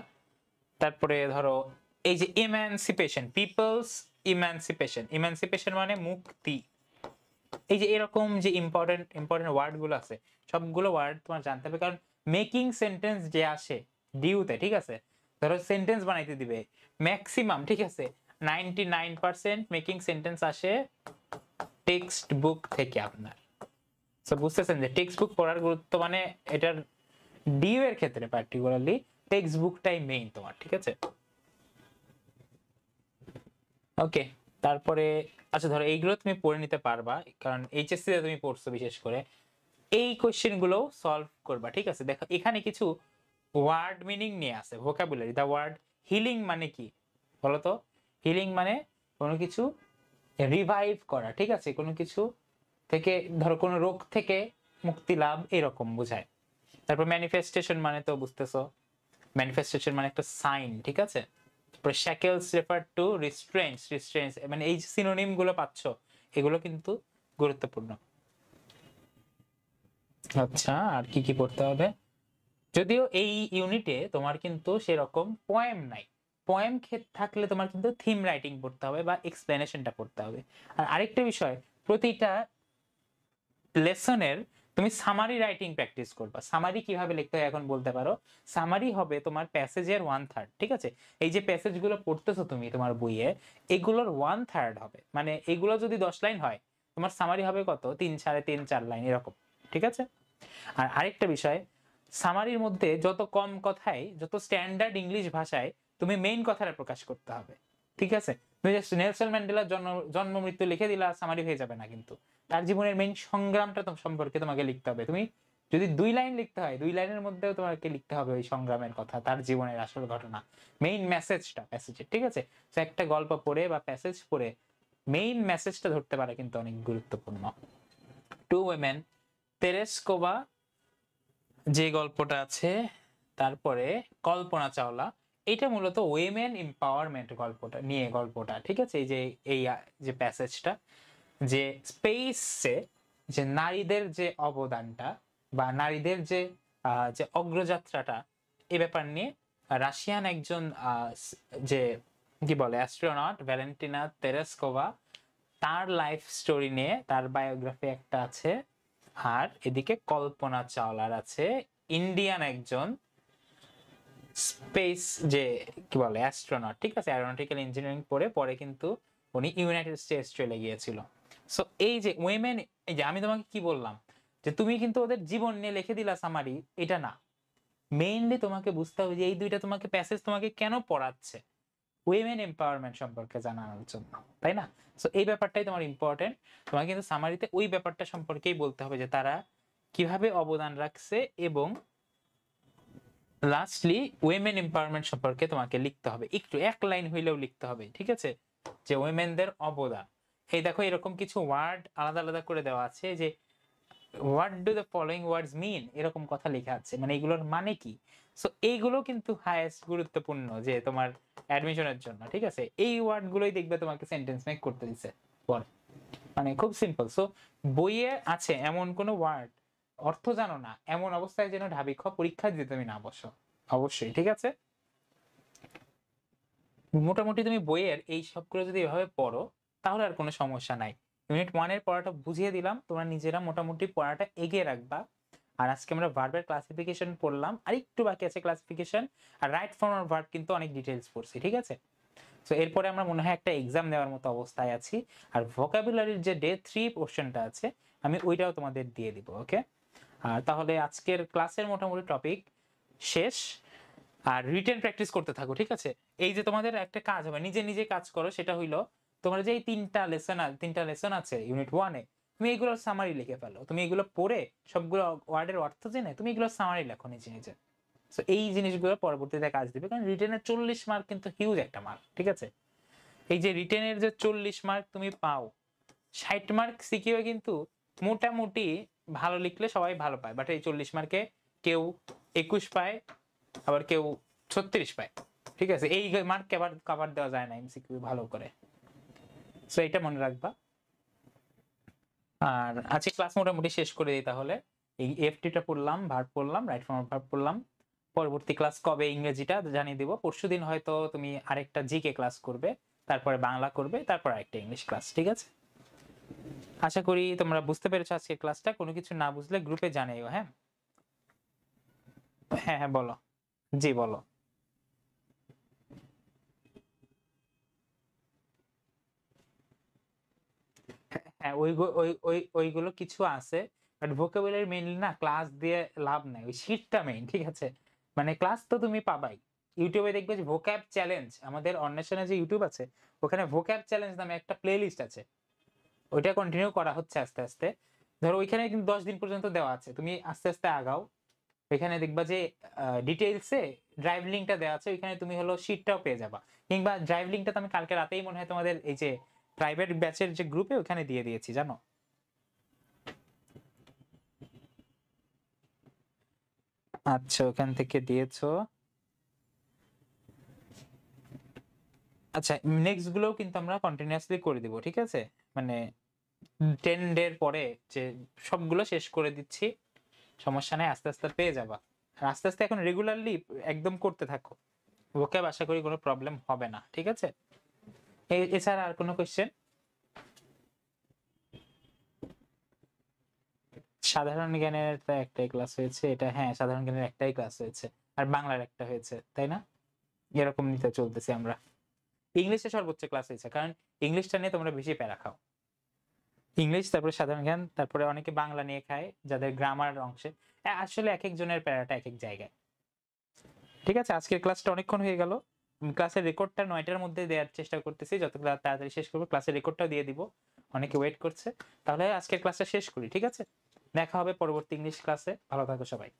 তারপরে ধরো এই যে ইমানসিপেশন, পিপলস ইমানসিপেশন, ইমানসিপেশন মানে মুক্তি। এই যে এরকম যে ইম্পর্টেন্ট ইম্পর্টেন্ট ওয়ার্ড গুলো আছে, সবগুলো ওয়ার্ড তোমার জানতে হবে, কারণ মেকিং সেন্টেন্স যে আসে ডিউতে, ঠিক আছে, ধরো সেন্টেন্স বানাইতে দিবে ম্যাক্সিমাম, ঠিক আছে, 99% মেকিং সেন্টেন্স আসে টেক্সট বুক থেকে আপনার। তো বুঝতেছেন যে টেক্সট বুক পড়ার গুরুত্ব, মানে এটার ডিউ এর ক্ষেত্রে পার্টিকুলারলি টেক্সট বুকটাই মেইন তোমার, ঠিক আছে। ওকে, তারপরে আচ্ছা ধরো এইগুলো তুমি পড়ে নিতে পারবা, কারণ এইচএসসি তে তুমি পড়ছো বিশেষ করে, এই কোশ্চেন গুলো সলভ করবা, ঠিক আছে। দেখো এখানে কিছু ওয়ার্ড মিনিং নিয়ে আছে, ভোকাবুলারি। দা ওয়ার্ড হিলিং মানে কি বলতো? হিলিং মানে কোনো কিছু রিভাইভ করা, ঠিক আছে, কোনো কিছু থেকে ধরো কোনো রোগ থেকে মুক্তি লাভ, এরকম বোঝায়। তারপর ম্যানিফেস্টেশন মানে তো বুঝতেছো, ম্যানিফেস্টেশন মানে একটা সাইন, ঠিক আছে। তারপর শ্যাকেলস রেফার টু রিস্ট্রেন্টস, রিস্ট্রেন্টস মানে এই সিনোনিম গুলো পাচ্ছো, এগুলো কিন্তু গুরুত্বপূর্ণ। আচ্ছা আর কি কি পড়তে হবে? যদিও এই ইউনিটে তোমার কিন্তু সেরকম পোয়েম নাই, পোয়েম থাকলে তোমার কিন্তু থিম রাইটিং পড়তে হবে বা এক্সপ্লেনেশনটা পড়তে হবে। আর আরেকটা বিষয়, প্রতিটা লেসনের তুমি সামারি রাইটিং প্র্যাকটিস করবা। সামারি কিভাবে লিখতে হয় এখন বলতে পারো? সামারি হবে তোমার প্যাসেজের 1/3, ঠিক আছে। এই যে প্যাসেজগুলো পড়তেছো তুমি তোমার বইয়ে, এগুলোর 1/3 হবে, মানে এগুলো যদি 10 লাইন হয়, তোমার সামারি হবে কত? 3, 3.5, 4 লাইন এরকম, ঠিক আছে। আর আরেকটা বিষয়, সামারির মধ্যে যত কম কথায়, যত স্ট্যান্ডার্ড ইংলিশ ভাষায় তুমি মেইন কথাটা প্রকাশ করতে হবে, ঠিক আছে। তুমি জাস্ট নেলসন ম্যান্ডেলার জন্ম মৃত্যু লিখে দিলা, সামারি হয়ে যাবে না কিন্তু। তার জীবনের মেইন সংগ্রামটা সম্পর্কে তোমাকে লিখতে হবে। তুমি যদি 2 লাইন লিখতে হয়, 2 লাইনের মধ্যেও তোমাকে লিখতে হবে ওই সংগ্রামের কথা, তার জীবনের আসল ঘটনা, মেইন মেসেজটা, প্যাসেজের, ঠিক আছে। তো একটা গল্প পড়ে বা প্যাসেজ পড়ে মেইন মেসেজটা ধরতে পারা কিন্তু অনেক গুরুত্বপূর্ণ। টু উইমেন, তেরেস্কোভা যে গল্পটা আছে, তারপরে কল্পনা চাওলা, এটা মূলত উইমেন এম্পাওয়ারমেন্ট গল্পটা নিয়ে, গল্পটা, ঠিক আছে। এই যে এই যে প্যাসেজটা, যে স্পেসে যে নারীদের যে অবদানটা বা নারীদের যে যে অগ্রযাত্রাটা, এ ব্যাপার নিয়ে রাশিয়ান একজন যে কি বলে অ্যাস্ট্রোনট ভ্যালেন্টিনা তেরেস্কোভা, তার লাইফ স্টোরি নিয়ে তার বায়োগ্রাফি একটা আছে। আর এদিকে কল্পনা চাওলার আছে, ইন্ডিয়ান একজন স্পেস যে কি বলে অ্যাস্ট্রোনট, ঠিক আছে, অ্যারোনটিক্যাল ইঞ্জিনিয়ারিং পড়ে পরে কিন্তু উনি ইউনাইটেড স্টেটস চলে গিয়েছিল। সো এই যে উইমেন, এই যে আমি তোমাকে কি বললাম যে তুমি কিন্তু ওদের জীবন নিয়ে লিখে দিলা সামারি, এটা না, মেইনলি তোমাকে বুঝতে হবে যে এই দুইটা তোমাকে প্যাসেজ তোমাকে কেন পড়াচ্ছে, উইমেন এম্পাওয়ারমেন্ট সম্পর্কে জানানোর জন্য, তাই না? সো এই ব্যাপারটাই তোমার ইম্পর্টেন্ট। তোমাকে কিন্তু সামারিতে ওই ব্যাপারটা সম্পর্কেই বলতে হবে যে তারা কিভাবে অবদান রাখছে, এবং লাস্টলি উইমেন এম্পাওয়ারমেন্ট সম্পর্কে তোমাকে লিখতে হবে, একটু 1 লাইন হইলেও লিখতে হবে, ঠিক আছে, যে উইমেনদের অবদান। এই দেখো এরকম কিছু ওয়ার্ড আলাদা আলাদা করে দেওয়া আছে, যে what do the following words mean, এরকম কথা লেখা আছে, মানে এগুলোর মানে কি। সো এইগুলো কিন্তু হাইয়েস্ট গুরুত্বপূর্ণ যে তোমার অ্যাডমিশনের জন্য, ঠিক আছে। এই ওয়ার্ড গুলোই দেখবে তোমাকে সেন্টেন্স মেক করতে দিছে পরে, মানে খুব সিম্পল। সো বইয়ে আছে এমন কোন ওয়ার্ড অর্থ জানো না, এমন অবস্থায় যেন ঢাবি খ পরীক্ষা দিতে তুমি না বসো, অবশ্যই, ঠিক আছে। মোটামুটি তুমি বইয়ের এই সবগুলো যদি এভাবে পড়ো তাহলে আর কোনো সমস্যা নাই। ইউনিট 1 এর পড়াটা বুঝিয়ে দিলাম, তোমরা নিজেরা মোটামুটি পড়াটা এগিয়ে রাখবা। আর আজকে আমরা ভার্বের ক্লাসিফিকেশন পড়লাম, আর একটু বাকি আছে ক্লাসিফিকেশন, আর রাইট ফর্ম অফ ভার্ব কিন্তু অনেক ডিটেইলস পড়ছি, ঠিক আছে। তো এরপরে আমরা মনে হয় একটা এক্সাম দেওয়ার মতো অবস্থায় আছি, আর ভোকাবুলারির যে ডে 3 পোর্শনটা আছে আমি ওইটাও তোমাদের দিয়ে দিব, ওকে। আর তাহলে আজকের ক্লাসের মোটামুটি টপিক শেষ। আর রিটেন প্র্যাকটিস করতে থাকো, ঠিক আছে। এই যে তোমাদের একটা কাজ হবে, নিজে নিজে কাজ করো, সেটা হইলো তোমরা যে এই তিনটা লেসন আছে ইউনিট 1 এ, তুমি এগুলোর সামারি লিখে ফেলো। তুমি এগুলো পড়ে সবগুলো ওয়ার্ডের অর্থ জেনে তুমি এগুলোর সামারি লেখো নিজে নিজে। সো এই জিনিসগুলো পরবর্তীতে কাজ দিবে, কারণ রিটেনের 40 মার্ক কিন্তু হিউজ একটা মার্ক, ঠিক আছে। এই যে রিটেনের যে 40 মার্ক তুমি পাও, 60 মার্ক সিকিউ কিন্তু মোটামুটি ভালো লিখলে সবাই ভালো পায়, বাট এই 40 মার্কে কেউ 21 পায়, আবার কেউ 36 পায়, ঠিক আছে। এই মার্ক কভার দেওয়া যায় না এমসিকিউ ভালো করে, সো এটা মনে রাখবা। আর আজকে ক্লাস মোটামুটি শেষ করে দিই তাহলে। এই এফটিটা পড়লাম, ভার্ব পড়লাম, রাইট ফর্ম অফ ভার্ব পড়লাম। পরবর্তী ক্লাস কবে ইংরেজিটা জানিয়ে দেবো। পরশুদিন হয়তো তুমি আরেকটা জিকে ক্লাস করবে, তারপরে বাংলা করবে, তারপর আরেকটা ইংলিশ ক্লাস, ঠিক আছে। আশা করি তোমরা বুঝতে পেরেছো আজকের ক্লাসটা। কোনো কিছু না বুঝলে গ্রুপে জানাইও, হ্যাঁ। হ্যাঁ হ্যাঁ বলো, জি বলো। হ্যাঁ ওইগুলো কিছু আছে, বাট ভোকাবুলারি মেইনলি না ক্লাস দিয়ে লাভ নাই, ওই শীটটা মেইন, ঠিক আছে। মানে ক্লাস তো তুমি পাবাই। ইউটিউবে দেখবে যে ভোক্যাব চ্যালেঞ্জ, আমাদের অন্বেষণে যে ইউটিউব আছে ওখানে ভোক্যাব চ্যালেঞ্জ নামে একটা প্লে লিস্ট আছে, ওইটা কন্টিনিউ করা হচ্ছে আস্তে আস্তে। ধরো ওইখানে কিন্তু 10 দিন পর্যন্ত দেওয়া আছে, তুমি আস্তে আস্তে আগাও। এখানে দেখবা যে ডিটেইলসে ড্রাইভ লিংকটা দেওয়া আছে, ওইখানে তুমি হলো শীটটাও পেয়ে যাবা। কিংবা ড্রাইভ লিংকটা তো আমি কালকে রাতেই মনে হয় তোমাদের এই যে প্রাইভেট ব্যাচের যে গ্রুপে ওখানে দিয়ে দিয়েছি, জানো। আচ্ছা ওখান থেকে দিয়েছো। আচ্ছা নেক্সট গুলোও কিন্তু আমরা কন্টিনিউয়াসলি করে দিব, ঠিক আছে। মানে 10 ডের পরে যে সবগুলো শেষ করে দিচ্ছি, সমস্যা নেই, আস্তে আস্তে পেয়ে যাবা। আর আস্তে আস্তে এখন রেগুলারলি একদম করতে থাকো, ওকে আশা করি কোনো প্রবলেম হবে না, ঠিক আছে। এছাড়া আর কোনো কোশ্চেন? সাধারণ জ্ঞানের তো একটাই ক্লাস হয়েছে, এটা হ্যাঁ সাধারণ জ্ঞানের একটাই ক্লাস হয়েছে, আর বাংলার একটা হয়েছে, তাই না? এরকম নিতে চলতেছি আমরা। ইংলিশে সর্বোচ্চ ক্লাস হয়েছে, কারণ ইংলিশটা নিয়ে তোমরা বেশি প্যারা খাও। ইংলিশ, তারপরে সাধারণ জ্ঞান, তারপরে অনেকে বাংলা নিয়ে খায় যাদের গ্রামার অংশে। আসলে এক একজনের প্যারাটা এক এক জায়গায়, ঠিক আছে। আজকের ক্লাসটা অনেকক্ষণ হয়ে গেল। ক্লাসের রেকর্ডটা 9টার মধ্যে দেওয়ার চেষ্টা করতেছি, যত তাড়াতাড়ি শেষ করবো ক্লাসের রেকর্ডটাও দিয়ে দিব, অনেকে ওয়েট করছে। তাহলে আজকের ক্লাসটা শেষ করি, ঠিক আছে। দেখা হবে পরবর্তী ইংলিশ ক্লাসে, ভালো থাকো সবাই।